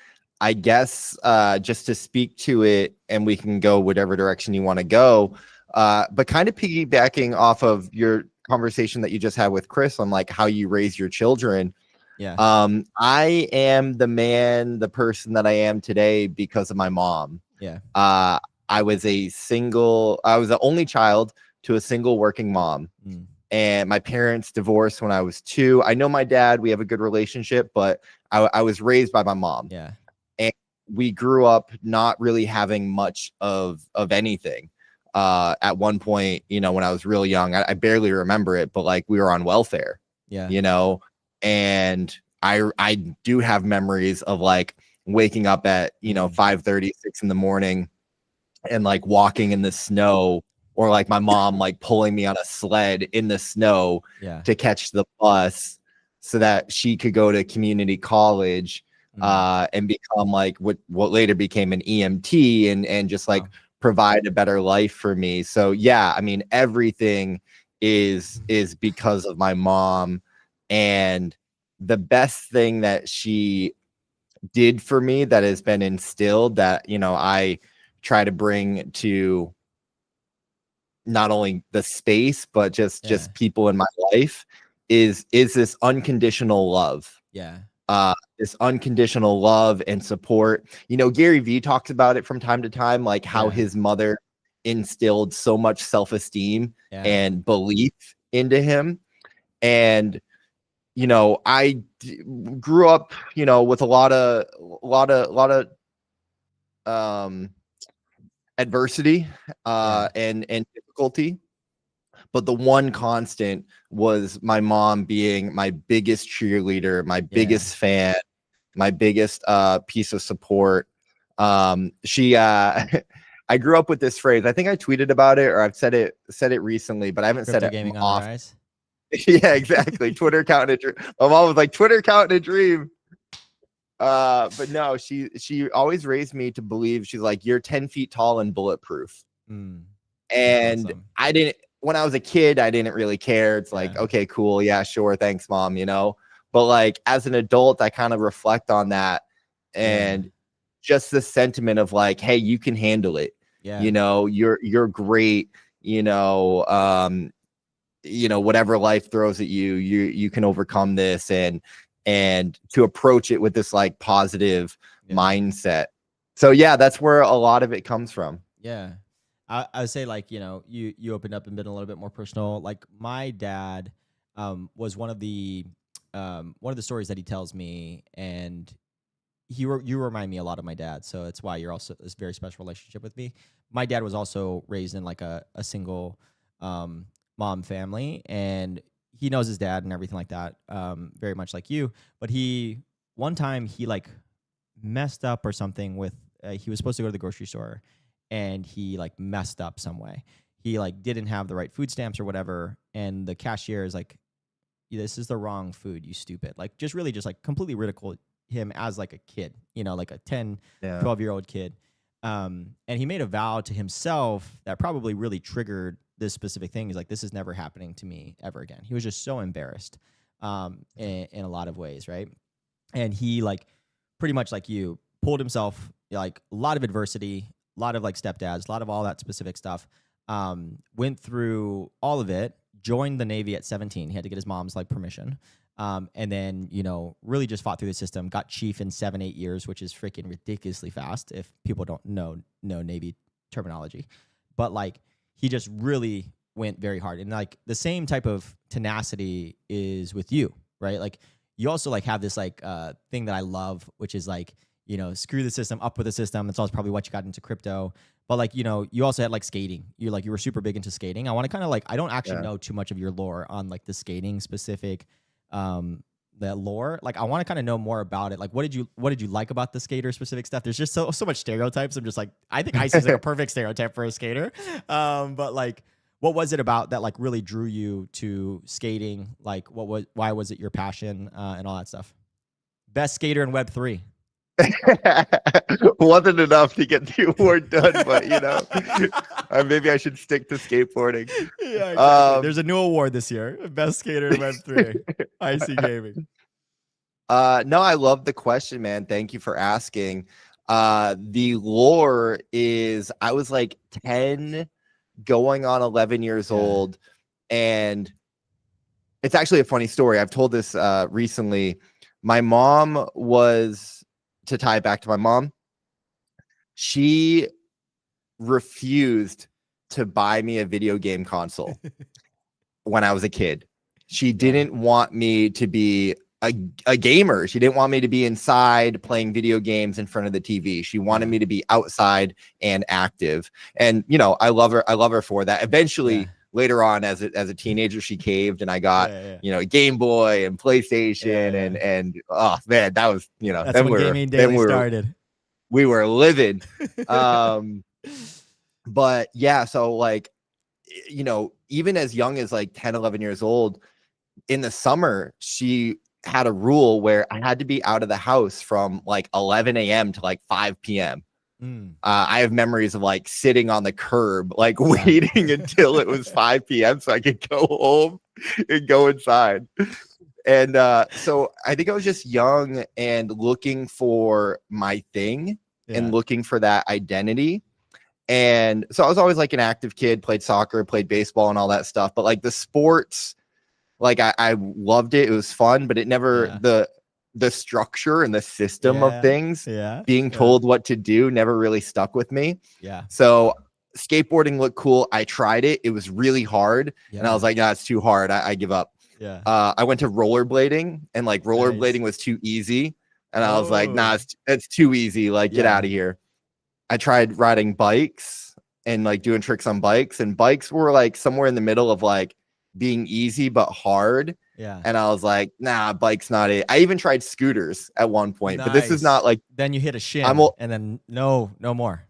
I guess just to speak to it, and we can go whatever direction you want to go, but kind of piggybacking off of your conversation that you just had with Chris on like how you raise your children. Yeah. I am the person that I am today because of my mom. Yeah. I was the only child to a single working mom. And my parents divorced when I was 2. I know my dad, we have a good relationship, but I was raised by my mom. Yeah. And we grew up not really having much of anything. At one point, you know, when I was real young, I barely remember it, but like we were on welfare. Yeah. You know, and I do have memories of like waking up at, you know, 5:30, 6 in the morning and like walking in the snow, or like my mom like pulling me on a sled in the snow to catch the bus so that she could go to community college and become like what later became an EMT and just like provide a better life for me. So yeah, I mean, everything is because of my mom. And the best thing that she did for me that has been instilled that, you know, I try to bring to not only the space, but just people in my life is this unconditional love. Yeah. This unconditional love and support. You know, Gary Vee talks about it from time to time, like how his mother instilled so much self-esteem and belief into him. And, you know, I grew up, you know, with a lot of adversity and difficulty, but the one constant was my mom being my biggest cheerleader, my biggest fan, my biggest piece of support. She I grew up with this phrase. I think I tweeted about it or I've said it recently, but I haven't said it gaming off. on the rise. Yeah, exactly. Twitter count and a dream. My mom was like, Twitter count and a dream. But no, she always raised me to believe, she's like, you're 10 feet tall and bulletproof. And awesome. I didn't, when I was a kid, I didn't really care. It's like, okay, cool. Yeah, sure. Thanks, mom, you know? But like, as an adult, I kind of reflect on that and just the sentiment of like, hey, you can handle it. You know, you're great. You know, whatever life throws at you, you can overcome this, and to approach it with this like positive mindset. So yeah, that's where a lot of it comes from. Yeah. I would say, like, you know, you opened up and been a little bit more personal. Like, my dad was one of the stories that he tells me, and you remind me a lot of my dad, so it's why you're also this very special relationship with me. My dad was also raised in like a single mom family, and he knows his dad and everything like that, very much like you. But one time he like messed up or something with he was supposed to go to the grocery store, and he like messed up some way. He like didn't have the right food stamps or whatever, and the cashier is like, this is the wrong food, you stupid. Like, just really just like completely ridicule him as like a kid, you know, like a 10, 12-year-old kid. And he made a vow to himself that probably really triggered this specific thing. He's like, this is never happening to me ever again. He was just so embarrassed in a lot of ways, right? And he like pretty much like you pulled himself, like a lot of adversity, a lot of like stepdads, a lot of all that specific stuff, went through all of it, joined the Navy at 17. He had to get his mom's like permission. And then, you know, really just fought through the system, got chief in 7-8 years, which is freaking ridiculously fast if people don't know Navy terminology. But like, he just really went very hard. And like the same type of tenacity is with you, right? Like, you also like have this like thing that I love, which is like, you know, screw the system, up with the system. That's also probably what you got into crypto. But like, you know, you also had like skating. You were super big into skating. I want to kind of like, I don't actually know too much of your lore on like the skating specific that lore. Like, I want to kind of know more about it. Like, what did you like about the skater specific stuff? There's just so much stereotypes. I'm just like, I think Ice is like a perfect stereotype for a skater. But like, what was it about that like really drew you to skating? Like, why was it your passion and all that stuff? Best skater in Web3. Wasn't enough to get the award done, but you know, maybe I should stick to skateboarding. Yeah, exactly. There's a new award this year, best skater in Web3. IC Gaming. No, I love the question, man. Thank you for asking. The lore is, I was like 10 going on 11 years old, and it's actually a funny story. I've told this recently. My mom was, to tie it back to my mom, she refused to buy me a video game console when I was a kid. She didn't want me to be a gamer. She didn't want me to be inside playing video games in front of the TV. She wanted me to be outside and active. And, you know, I love her for that. Eventually, later on as a teenager, she caved, and I got you know, Game Boy and PlayStation and oh man, that was, you know, that's when gaming daily started. We were living. But yeah, so like, you know, even as young as like 10, 11 years old, in the summer, she had a rule where I had to be out of the house from like 11 a.m. to like 5 p.m. I have memories of like sitting on the curb, like waiting until it was 5 p.m. so I could go home and go inside. And so I think I was just young and looking for my thing and looking for that identity. And so I was always like an active kid, played soccer, played baseball and all that stuff. But like the sports, like I loved it. It was fun, but it never, the structure and the system of things, being told what to do never really stuck with me. So skateboarding looked cool. I tried it. It was really hard. And I was like, no, it's too hard. I give up. I went to rollerblading, and like rollerblading was too easy. And I was like, nah, it's too easy. Like, get out of here. I tried riding bikes and like doing tricks on bikes, and bikes were like somewhere in the middle of like being easy, but hard. And I was like, nah, bike's not it. I even tried scooters at one point, but this is not like, then you hit a shin and then no more.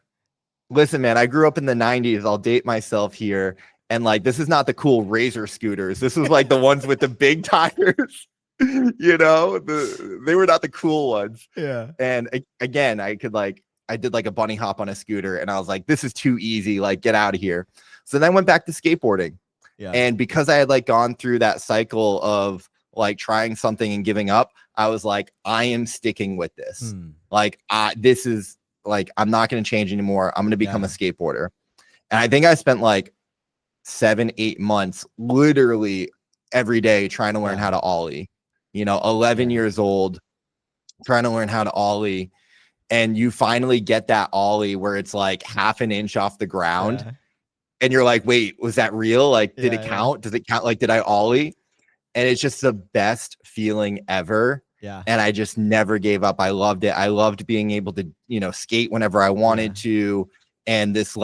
Listen, man, I grew up in the 90s. I'll date myself here. And like, this is not the cool Razor scooters. This was like the ones with the big tires. You know, they were not the cool ones. Yeah. And again, I did like a bunny hop on a scooter, and I was like, this is too easy. Like, get out of here. So then I went back to skateboarding. Yeah. And because I had like gone through that cycle of like trying something and giving up, I was like, I am sticking with this. Like, this is like, I'm not going to change anymore. I'm going to become a skateboarder. And I think I spent like 7-8 months literally every day trying to learn how to ollie. 11 years old, trying to learn how to ollie. And you finally get that ollie where it's like half an inch off the ground. Yeah. And you're like, wait, was that real? Like, did it count? Does it count? Like, did I ollie? And it's just the best feeling ever. Yeah. And I just never gave up. I loved it. I loved being able to, skate whenever I wanted to. And this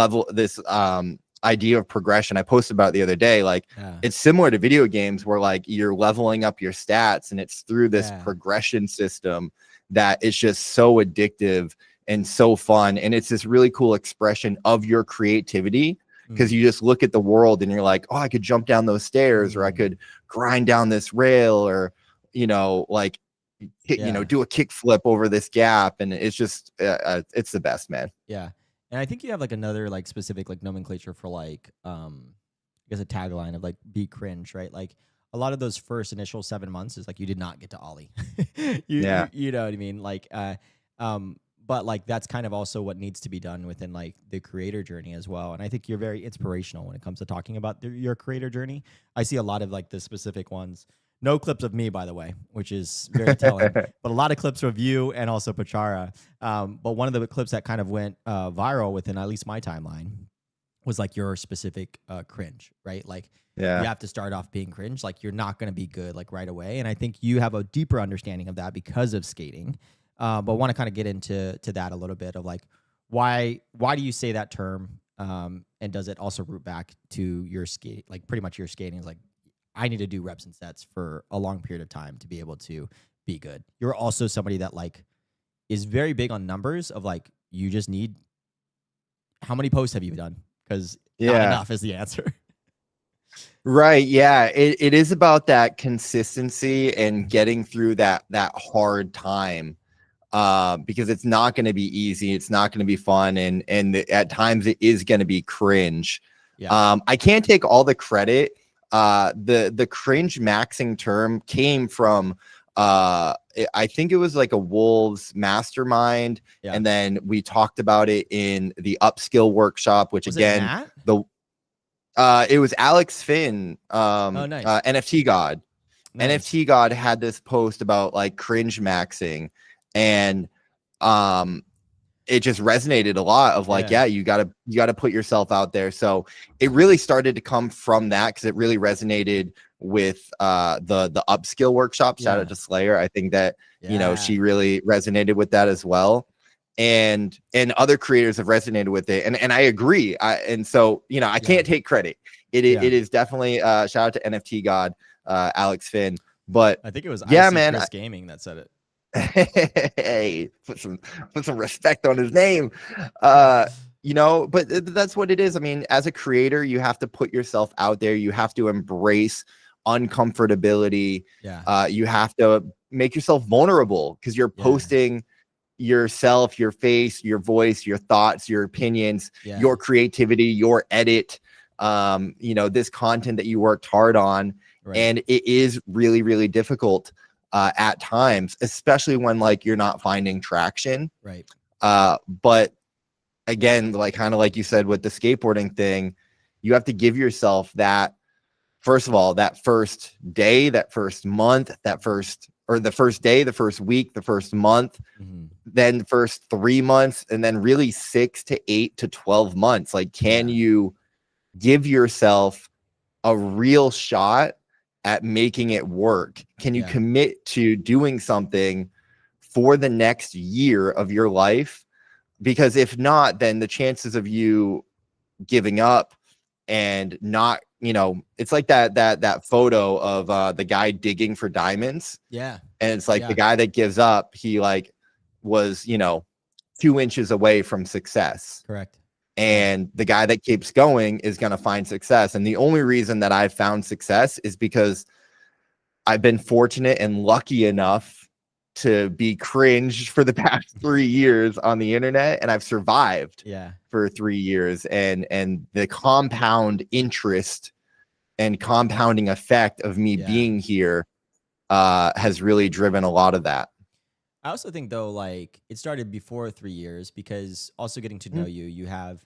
idea of progression, I posted about it the other day. Like, it's similar to video games where like you're leveling up your stats, and it's through this progression system that it's just so addictive and so fun. And it's this really cool expression of your creativity. Because you just look at the world and you're like, oh, I could jump down those stairs, or I could grind down this rail, or, like, do a kick flip over this gap. And it's just, it's the best, man. Yeah. And I think you have like another like specific like nomenclature for like, I guess a tagline of like be cringe, right? Like a lot of those first initial 7 months is like, you did not get to ollie. You know what I mean? Like, but like that's kind of also what needs to be done within like the creator journey as well. And I think you're very inspirational when it comes to talking about your creator journey. I see a lot of like the specific ones. No clips of me, by the way, which is very telling, but a lot of clips of you and also Pachara. But one of the clips that kind of went viral within at least my timeline was like your specific cringe, right? Like you have to start off being cringe. Like you're not going to be good like right away. And I think you have a deeper understanding of that because of skating. But want to kind of get into that a little bit of like, why do you say that term? And does it also root back to your skate, like pretty much your skating is like, I need to do reps and sets for a long period of time to be able to be good. You're also somebody that like is very big on numbers of like, you just need, how many posts have you done? Because not enough is the answer. Right. Yeah. It is about that consistency and getting through that hard time. Because it's not going to be easy. It's not going to be fun. And at times it is going to be cringe. Yeah. I can't take all the credit. The cringe maxing term came from, I think it was like a Wolves mastermind. Yeah. And then we talked about it in the upskill workshop, which was again, it was Alex Finn, nice. NFT God. Nice. NFT God had this post about like cringe maxing. And it just resonated a lot of like, you gotta put yourself out there. So it really started to come from that, because it really resonated with the upskill workshop. Shout out to Slayer. I think that she really resonated with that as well. And other creators have resonated with it. And I agree. And so I can't take credit. It is definitely shout out to NFT God, Alex Finn. But I think it was man, Chris Gaming that said it. Hey, put some respect on his name. But that's what it is. I mean, as a creator, you have to put yourself out there. You have to embrace uncomfortability. You have to make yourself vulnerable, because you're posting yourself, your face, your voice, your thoughts, your opinions, your creativity, your edit, this content that you worked hard on. Right. And it is really, really difficult at times, especially when like you're not finding traction. Right. But again, like kind of like you said with the skateboarding thing, you have to give yourself that, first of all, that first day, that first month, the first day, the first week, the first month, then the first 3 months, and then really 6 to 8 to 12 months. Like, can you give yourself a real shot at making it work? Can you commit to doing something for the next year of your life? Because if not, then the chances of you giving up and not, it's like that photo of the guy digging for diamonds. Yeah. And it's like the guy that gives up, he like was, 2 inches away from success. Correct. And the guy that keeps going is going to find success. And the only reason that I've found success is because I've been fortunate and lucky enough to be cringed for the past 3 years on the internet, and I've survived for 3 years, and the compound interest and compounding effect of me being here has really driven a lot of that. I also think though, like it started before 3 years, because also getting to know you have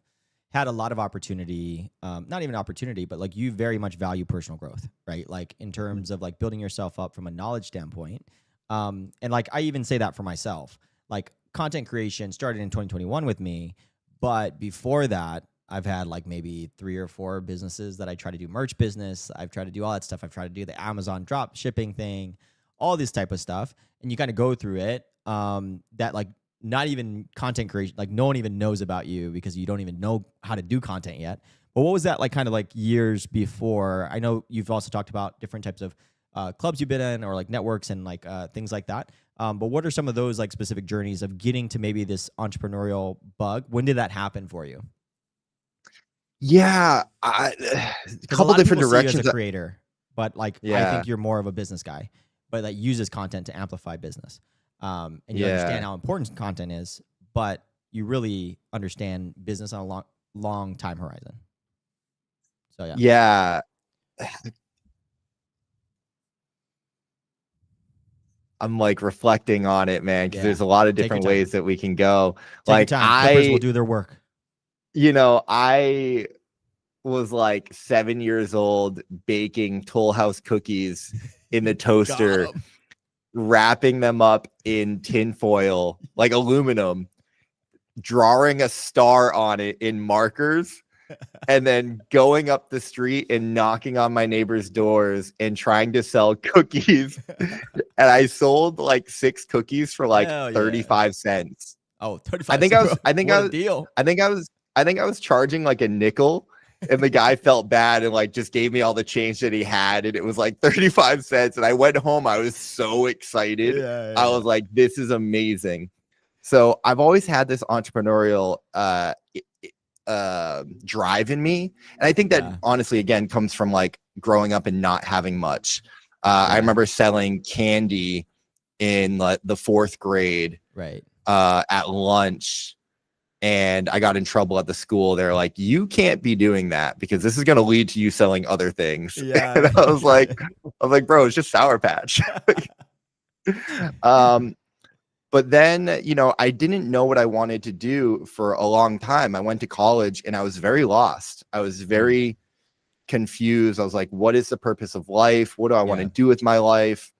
had a lot of opportunity, not even opportunity, but like you very much value personal growth, right? Like in terms of like building yourself up from a knowledge standpoint. And like, I even say that for myself, like content creation started in 2021 with me. But before that, I've had like maybe 3 or 4 businesses that I try to do merch business. I've tried to do all that stuff. I've tried to do the Amazon drop shipping thing, all this type of stuff. And you kind of go through it, that like not even content creation, like no one even knows about you because you don't even know how to do content yet. But what was that like kind of like years before? I know you've also talked about different types of clubs you've been in, or like networks and like things like that. But what are some of those like specific journeys of getting to maybe this entrepreneurial bug? When did that happen for you? Yeah, a couple different directions. As a creator, but like I think you're more of a business guy, but that uses content to amplify business. And you understand how important content is, but you really understand business on a long time horizon. So yeah. I'm like reflecting on it, man, because there's a lot of different ways that we can go. Like Clippers will do their work. You know, I was like 7 years old baking Toll House cookies in the toaster, wrapping them up in tin foil, like aluminum, drawing a star on it in markers, and then going up the street and knocking on my neighbors' doors and trying to sell cookies. And I sold like 6 cookies for like 35 cents. Oh, 35 cents. I think I was charging like a nickel, and the guy felt bad and like just gave me all the change that he had, and it was like 35 cents. And I went home. I was so excited. I was like, this is amazing. So I've always had this entrepreneurial drive in me. And I think that honestly, again, comes from like growing up and not having much. I remember selling candy in like the 4th grade, at lunch. And I got in trouble at the school. They're like, you can't be doing that because this is going to lead to you selling other things. And I was like, bro, it's just Sour Patch. But then, you know, I didn't know what I wanted to do for a long time. I went to college and I was very lost. I was very confused. I was like, what is the purpose of life? What do I want to do with my life?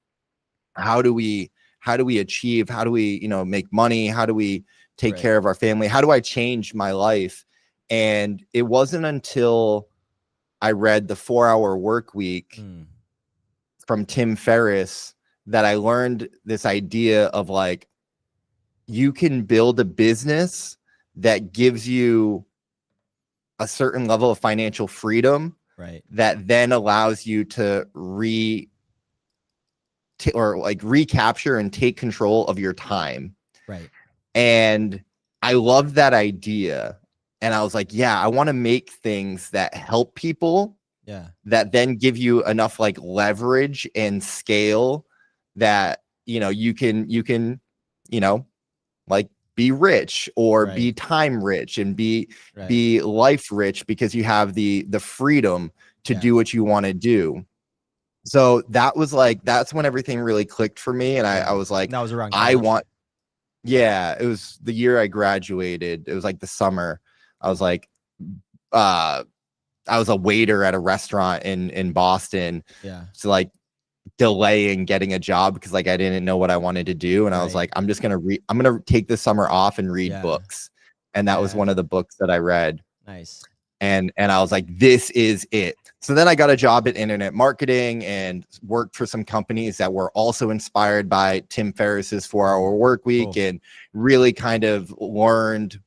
How do we achieve? How do we, you know, make money? How do we take care of our family? How do I change my life? And it wasn't until I read The 4-Hour Work Week from Tim Ferriss that I learned this idea of like, you can build a business that gives you a certain level of financial freedom, that then allows you to recapture and take control of your time. And I love that idea. And I was like, yeah, I want to make things that help people, that then give you enough like leverage and scale that, you know, you can, you know, like be rich or be time rich and be life rich because you have the freedom to do what you want to do. So that was like, that's when everything really clicked for me. And I was like, that was around it was the year I graduated. It was like the summer. I was like, I was a waiter at a restaurant in Boston. So like delaying getting a job because like I didn't know what I wanted to do. And I was like, I'm gonna take this summer off and read books. And that was one of the books that I read. And I was like, this is it. So then I got a job at internet marketing and worked for some companies that were also inspired by Tim Ferriss's 4-Hour Work Week, and really kind of learned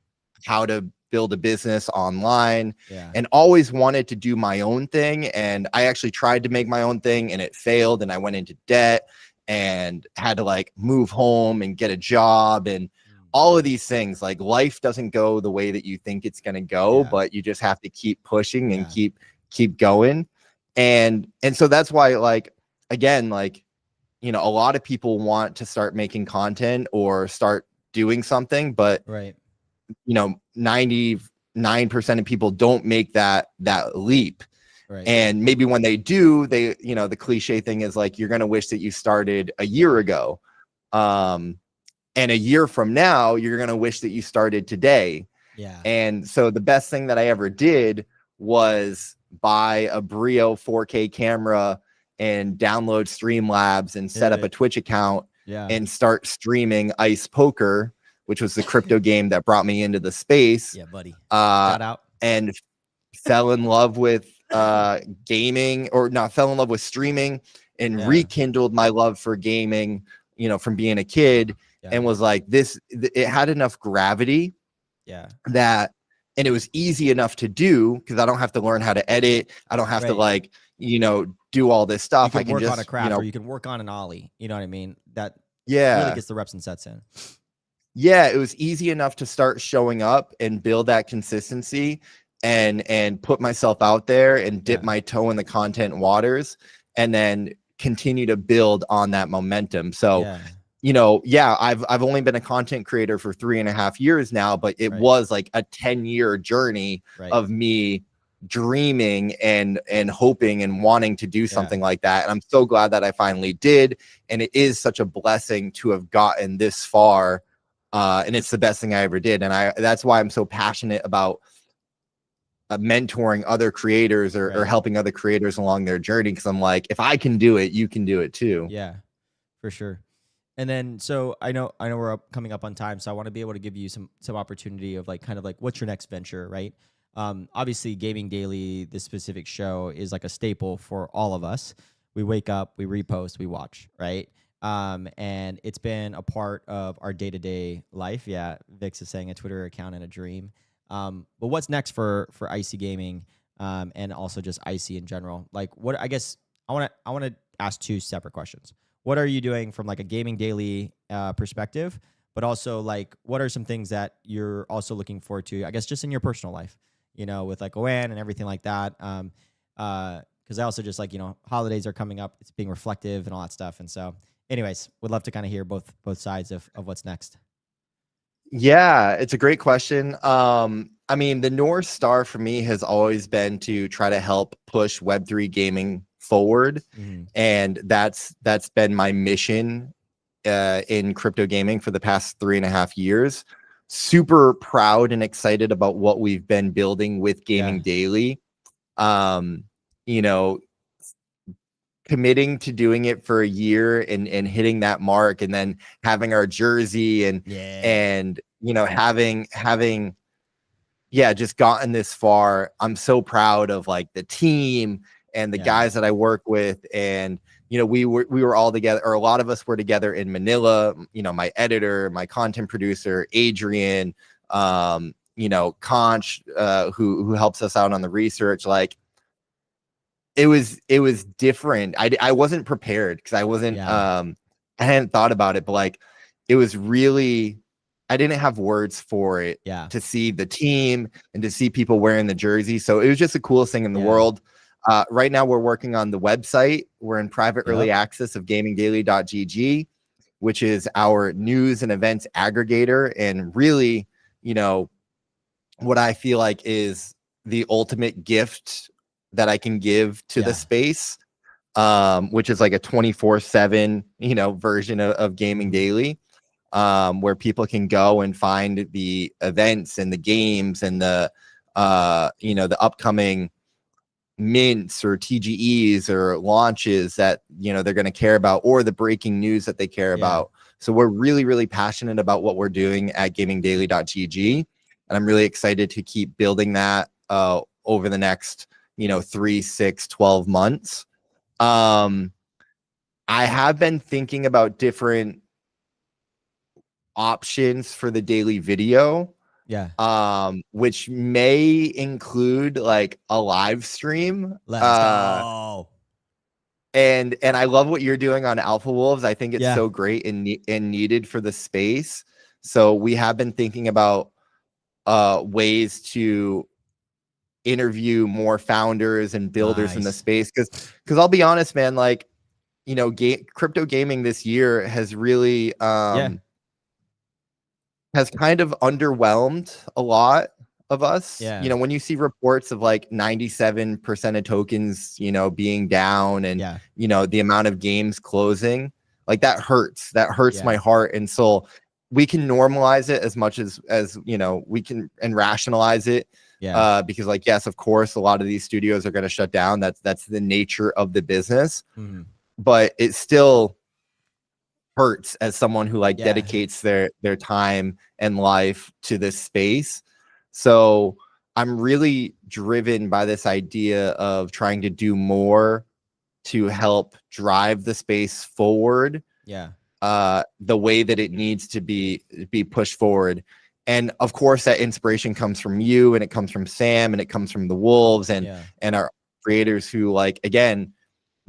how to build a business online, and always wanted to do my own thing. And I actually tried to make my own thing and it failed. And I went into debt and had to like move home and get a job and all of these things. Like life doesn't go the way that you think it's going to go, but you just have to keep pushing and keep going. And so that's why, like, again, like you know, a lot of people want to start making content or start doing something, but right, you know, 99% of people don't make that leap. right, And maybe when they do, they, you know, the cliche thing is like, you're going to wish that you started a year ago. And a year from now, you're going to wish that you started today. yeah, And so the best thing that I ever did was buy a Brio 4K camera and download Streamlabs and set up a Twitch account yeah, and start streaming Ice Poker, which was the crypto game that brought me into the space. yeah, buddy. Shout out. And fell in love with gaming, or not fell in love with streaming, and rekindled my love for gaming, you know, from being a kid, and was like, it had enough gravity that, and it was easy enough to do because I don't have to learn how to edit. I don't have to like, you know, do all this stuff. You can I can work just on a craft, you know, or you can work on an ollie. You know what I mean? That yeah, really gets the reps and sets in. Yeah, it was easy enough to start showing up and build that consistency and put myself out there and dip my toe in the content waters, and then continue to build on that momentum. So, you know, I've only been a content creator for 3.5 years now, but it was like a 10-year journey of me dreaming and hoping and wanting to do something like that. And I'm so glad that I finally did. And it is such a blessing to have gotten this far. And it's the best thing I ever did. And that's why I'm so passionate about mentoring other creators or helping other creators along their journey. Cause I'm like, if I can do it, you can do it too. Yeah, for sure. And then, so I know we're coming up on time, so I want to be able to give you some opportunity of like, kind of like, what's your next venture, right? Obviously Gaming Daily, this specific show, is like a staple for all of us. We wake up, we repost, we watch, right? And it's been a part of our day-to-day life. Yeah, Vix is saying a Twitter account and a dream. But what's next for Icy Gaming, and also just Icy in general? Like, what, I guess I want to ask two separate questions. What are you doing from like a Gaming Daily perspective, but also like, what are some things that you're also looking forward to, I guess, just in your personal life, you know, with like OAN and everything like that? Because I also just like, you know, holidays are coming up, it's being reflective and all that stuff. And so anyways, would love to kind of hear both sides of what's next. Yeah, it's a great question. I mean, the North Star for me has always been to try to help push Web3 gaming forward. And that's been my mission in crypto gaming for the past 3.5 years. Super proud and excited about what we've been building with Gaming Daily. You know, committing to doing it for a year and hitting that mark, and then having our jersey and you know, having just gotten this far. I'm so proud of like the team and the guys that I work with. And you know, we were all together, or a lot of us were together in Manila. You know, my editor, my content producer, Adrian, you know, Conch, who helps us out on the research. Like, it was different. I wasn't prepared because I wasn't I hadn't thought about it, but like, it was really, I didn't have words for it to see the team and to see people wearing the jersey. So it was just the coolest thing in the world. Right now we're working on the website. We're in private early access of gamingdaily.gg, which is our news and events aggregator. And really, you know, what I feel like is the ultimate gift that I can give to the space, which is like a 24/7, you know, version of Gaming Daily, where people can go and find the events and the games and the, you know, the upcoming mints or TGEs or launches that, you know, they're going to care about, or the breaking news that they care about. So we're really, really passionate about what we're doing at gamingdaily.gg. And I'm really excited to keep building that over the next, you know, 3, 6, 12 months. I have been thinking about different options for the daily video. Which may include like a live stream. Let's go. And I love what you're doing on Alpha Wolves. I think it's so great and needed for the space. So we have been thinking about ways to interview more founders and builders in the space. Because I'll be honest, man, like, you know, crypto gaming this year has really has kind of underwhelmed a lot of us. You know, when you see reports of like 97% of tokens, you know, being down and you know, the amount of games closing, like that hurts my heart and soul. We can normalize it as much as you know, we can, and rationalize it. Because like, yes, of course, a lot of these studios are going to shut down. That's the nature of the business. But it still hurts as someone who like dedicates their time and life to this space. So I'm really driven by this idea of trying to do more to help drive the space forward. The way that it needs to be pushed forward. And of course, that inspiration comes from you, and it comes from Sam, and it comes from the Wolves and our creators who, like, again,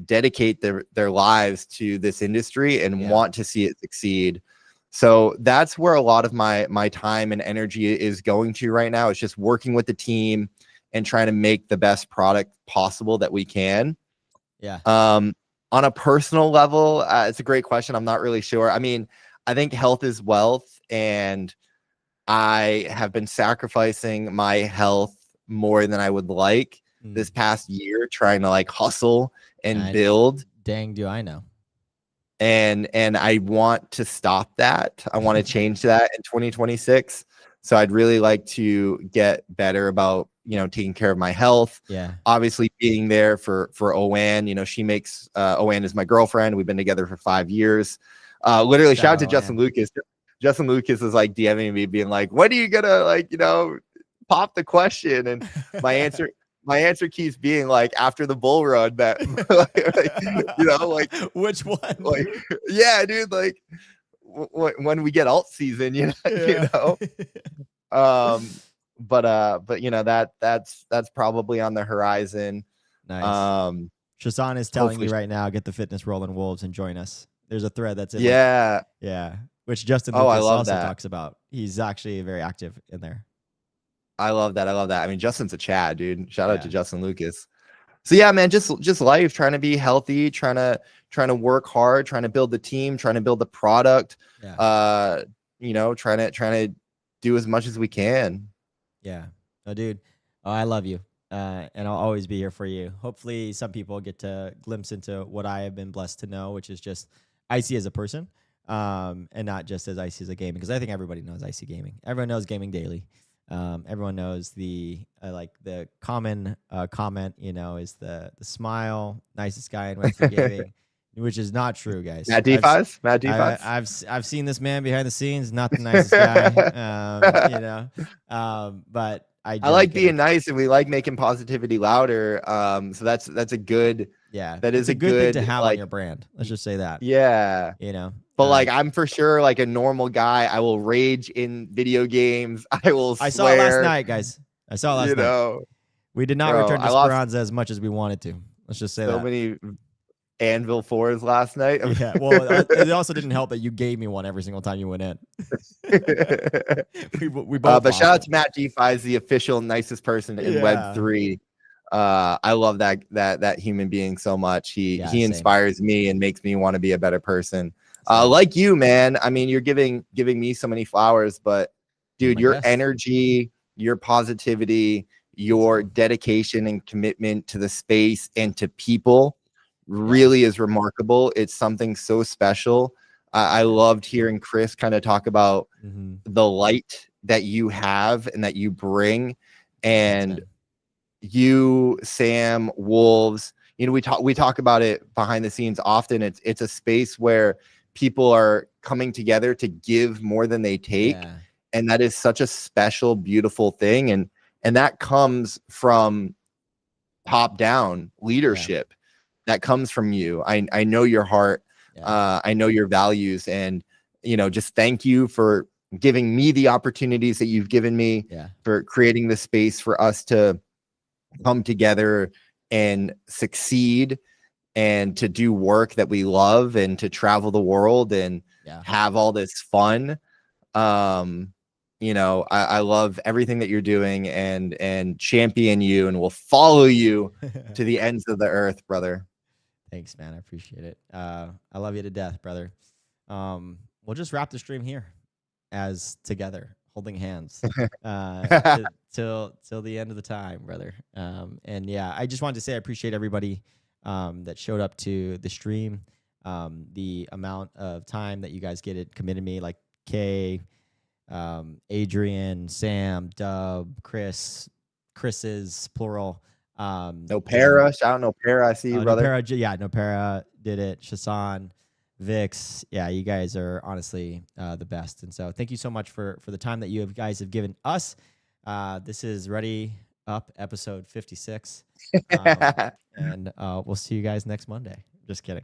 dedicate their lives to this industry and want to see it succeed. So that's where a lot of my time and energy is going to right now. It's just working with the team and trying to make the best product possible that we can. On a personal level, it's a great question. I'm not really sure. I mean, I think health is wealth, and I have been sacrificing my health more than I would like this past year, trying to like hustle and build. Dang, do I know. And I want to stop that. I want to change that in 2026. So I'd really like to get better about, you know, taking care of my health. Obviously being there for Owen. You know, she makes Owen is my girlfriend. We've been together for 5 years. Literally shout out to Justin Lucas. Justin Lucas is like DMing me being like, when are you gonna, like, you know, pop the question? And my answer keeps being like, after the bull run, that like, you know, like, which one? Like, yeah, dude, like when we get alt season, you know. But you know, that's probably on the horizon. Nice. Shazan is telling me right now, get the fitness rolling, Wolves, and join us. There's a thread that's in which Justin Lucas also talks about. He's actually very active in there. I love that. I mean, Justin's a Chad, dude. Shout out to Justin Lucas. So yeah, man, just life, trying to be healthy, trying to work hard, trying to build the team, trying to build the product. You know, trying to do as much as we can. Oh, dude. Oh, I love you. And I'll always be here for you. Hopefully some people get to glimpse into what I have been blessed to know, which is just Icy as a person, and not just as Icy as a gaming, because I think everybody knows Icy gaming. Everyone knows gaming daily. Everyone knows the like the common comment, you know, is the smile, nicest guy in Western gaming, which is not true, guys. Matt D5s. Matt D5s. I've seen this man behind the scenes, not the nicest guy. You know, but I like being nice, and we like making positivity louder. So that's a good. That is a good thing to have on your brand. Let's just say that. You know. But like, I'm for sure like a normal guy. I will rage in video games. I saw it last night, guys. I saw it last night. Know, we did not return to Speranza as much as we wanted to. Let's just say that. So many Anvil 4s last night. Well, it also didn't help that you gave me one every single time you went in. we both. But shout out to Matt D5, the official nicest person in Web3. I love that human being so much. He inspires me and makes me want to be a better person. Like you, man. I mean, you're giving me so many flowers, but dude, your energy, your positivity, your dedication and commitment to the space and to people really is remarkable. It's something so special. I loved hearing Chris kind of talk about the light that you have and that you bring, and you, Sam, Wolves, you know, we talk about it behind the scenes often. It's a space where people are coming together to give more than they take. And that is such a special, beautiful thing. And that comes from top down leadership. That comes from you. I know your heart. I know your values, and, you know, just thank you for giving me the opportunities that you've given me, for creating the space for us to come together and succeed, and to do work that we love, and to travel the world and have all this fun. You know, I love everything that you're doing, and champion you, and will follow you to the ends of the earth, brother. Thanks, man. I appreciate it. I love you to death, brother. We'll just wrap the stream here as together, holding hands till the end of the time, brother. And yeah, I just wanted to say I appreciate everybody that showed up to the stream. The amount of time that you guys committed me, like Kay, Adrian, Sam, Dub, Chris's plural. No para, shout out No para. I see you, brother. No para did it. Shasan, Vix, yeah, you guys are honestly the best. And so thank you so much for the time that you guys have given us. This is Ready Up episode 56. And we'll see you guys next Monday. Just kidding.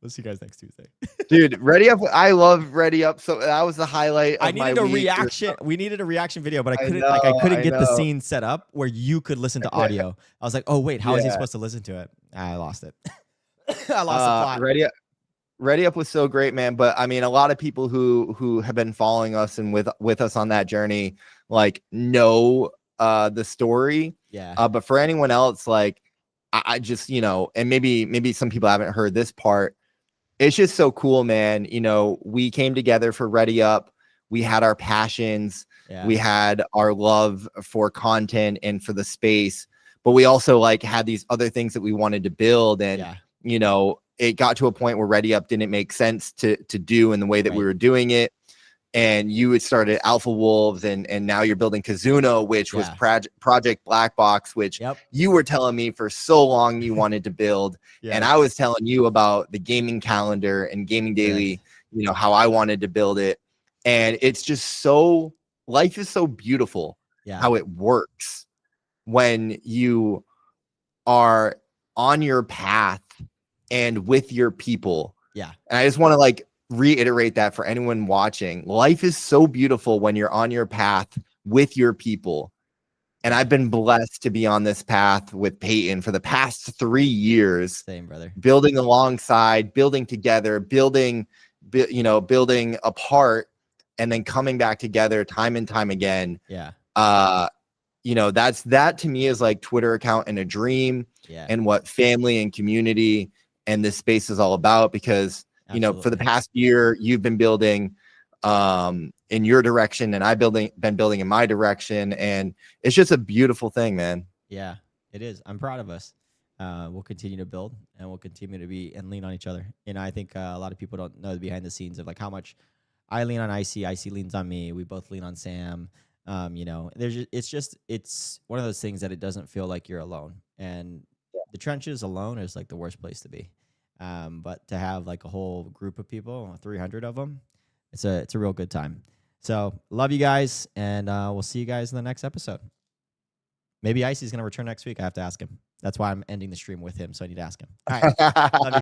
We'll see you guys next Tuesday. Dude, Ready Up. I love Ready Up. So that was the highlight of I needed a reaction. We needed a reaction video, but I couldn't get the scene set up where you could listen to audio. I was like, oh wait, how is he supposed to listen to it? I lost it. I lost the plot. Ready Up was so great, man. But I mean, a lot of people who have been following us and with us on that journey, like, know the story. Yeah. But for anyone else, like, I just, and maybe some people haven't heard this part. It's just so cool, man. We came together for Ready Up. We had our passions. Yeah. We had our love for content and for the space, but we also like had these other things that we wanted to build. And, it got to a point where Ready Up didn't make sense to do in the way that we were doing it. And you had started Alpha Wolves, and now you're building Kazuno, which was Project Black Box, which you were telling me for so long you wanted to build. And I was telling you about the gaming calendar and gaming daily, how I wanted to build it. And it's just life is so beautiful how it works when you are on your path and with your people. Yeah. And I just want to reiterate that for anyone watching. Life is so beautiful when you're on your path with your people. And I've been blessed to be on this path with Peyton for the past 3 years. Same, brother. Building alongside, building together, building apart, and then coming back together time and time again. Yeah. That to me is like Twitter account and a dream, and what family and community and this space is all about. Because for the past year, you've been building in your direction, and I've been building in my direction, and it's just a beautiful thing, man. Yeah, it is. I'm proud of us. We'll continue to build, and we'll continue to be and lean on each other. And I think a lot of people don't know the behind the scenes of how much I lean on Icy leans on me. We both lean on Sam. It's one of those things that it doesn't feel like you're alone, and the trenches alone is the worst place to be. But to have a whole group of people, 300 of them, it's a real good time. So love you guys, and we'll see you guys in the next episode. Maybe Icy's going to return next week. I have to ask him. That's why I'm ending the stream with him. So I need to ask him. All right. Love you.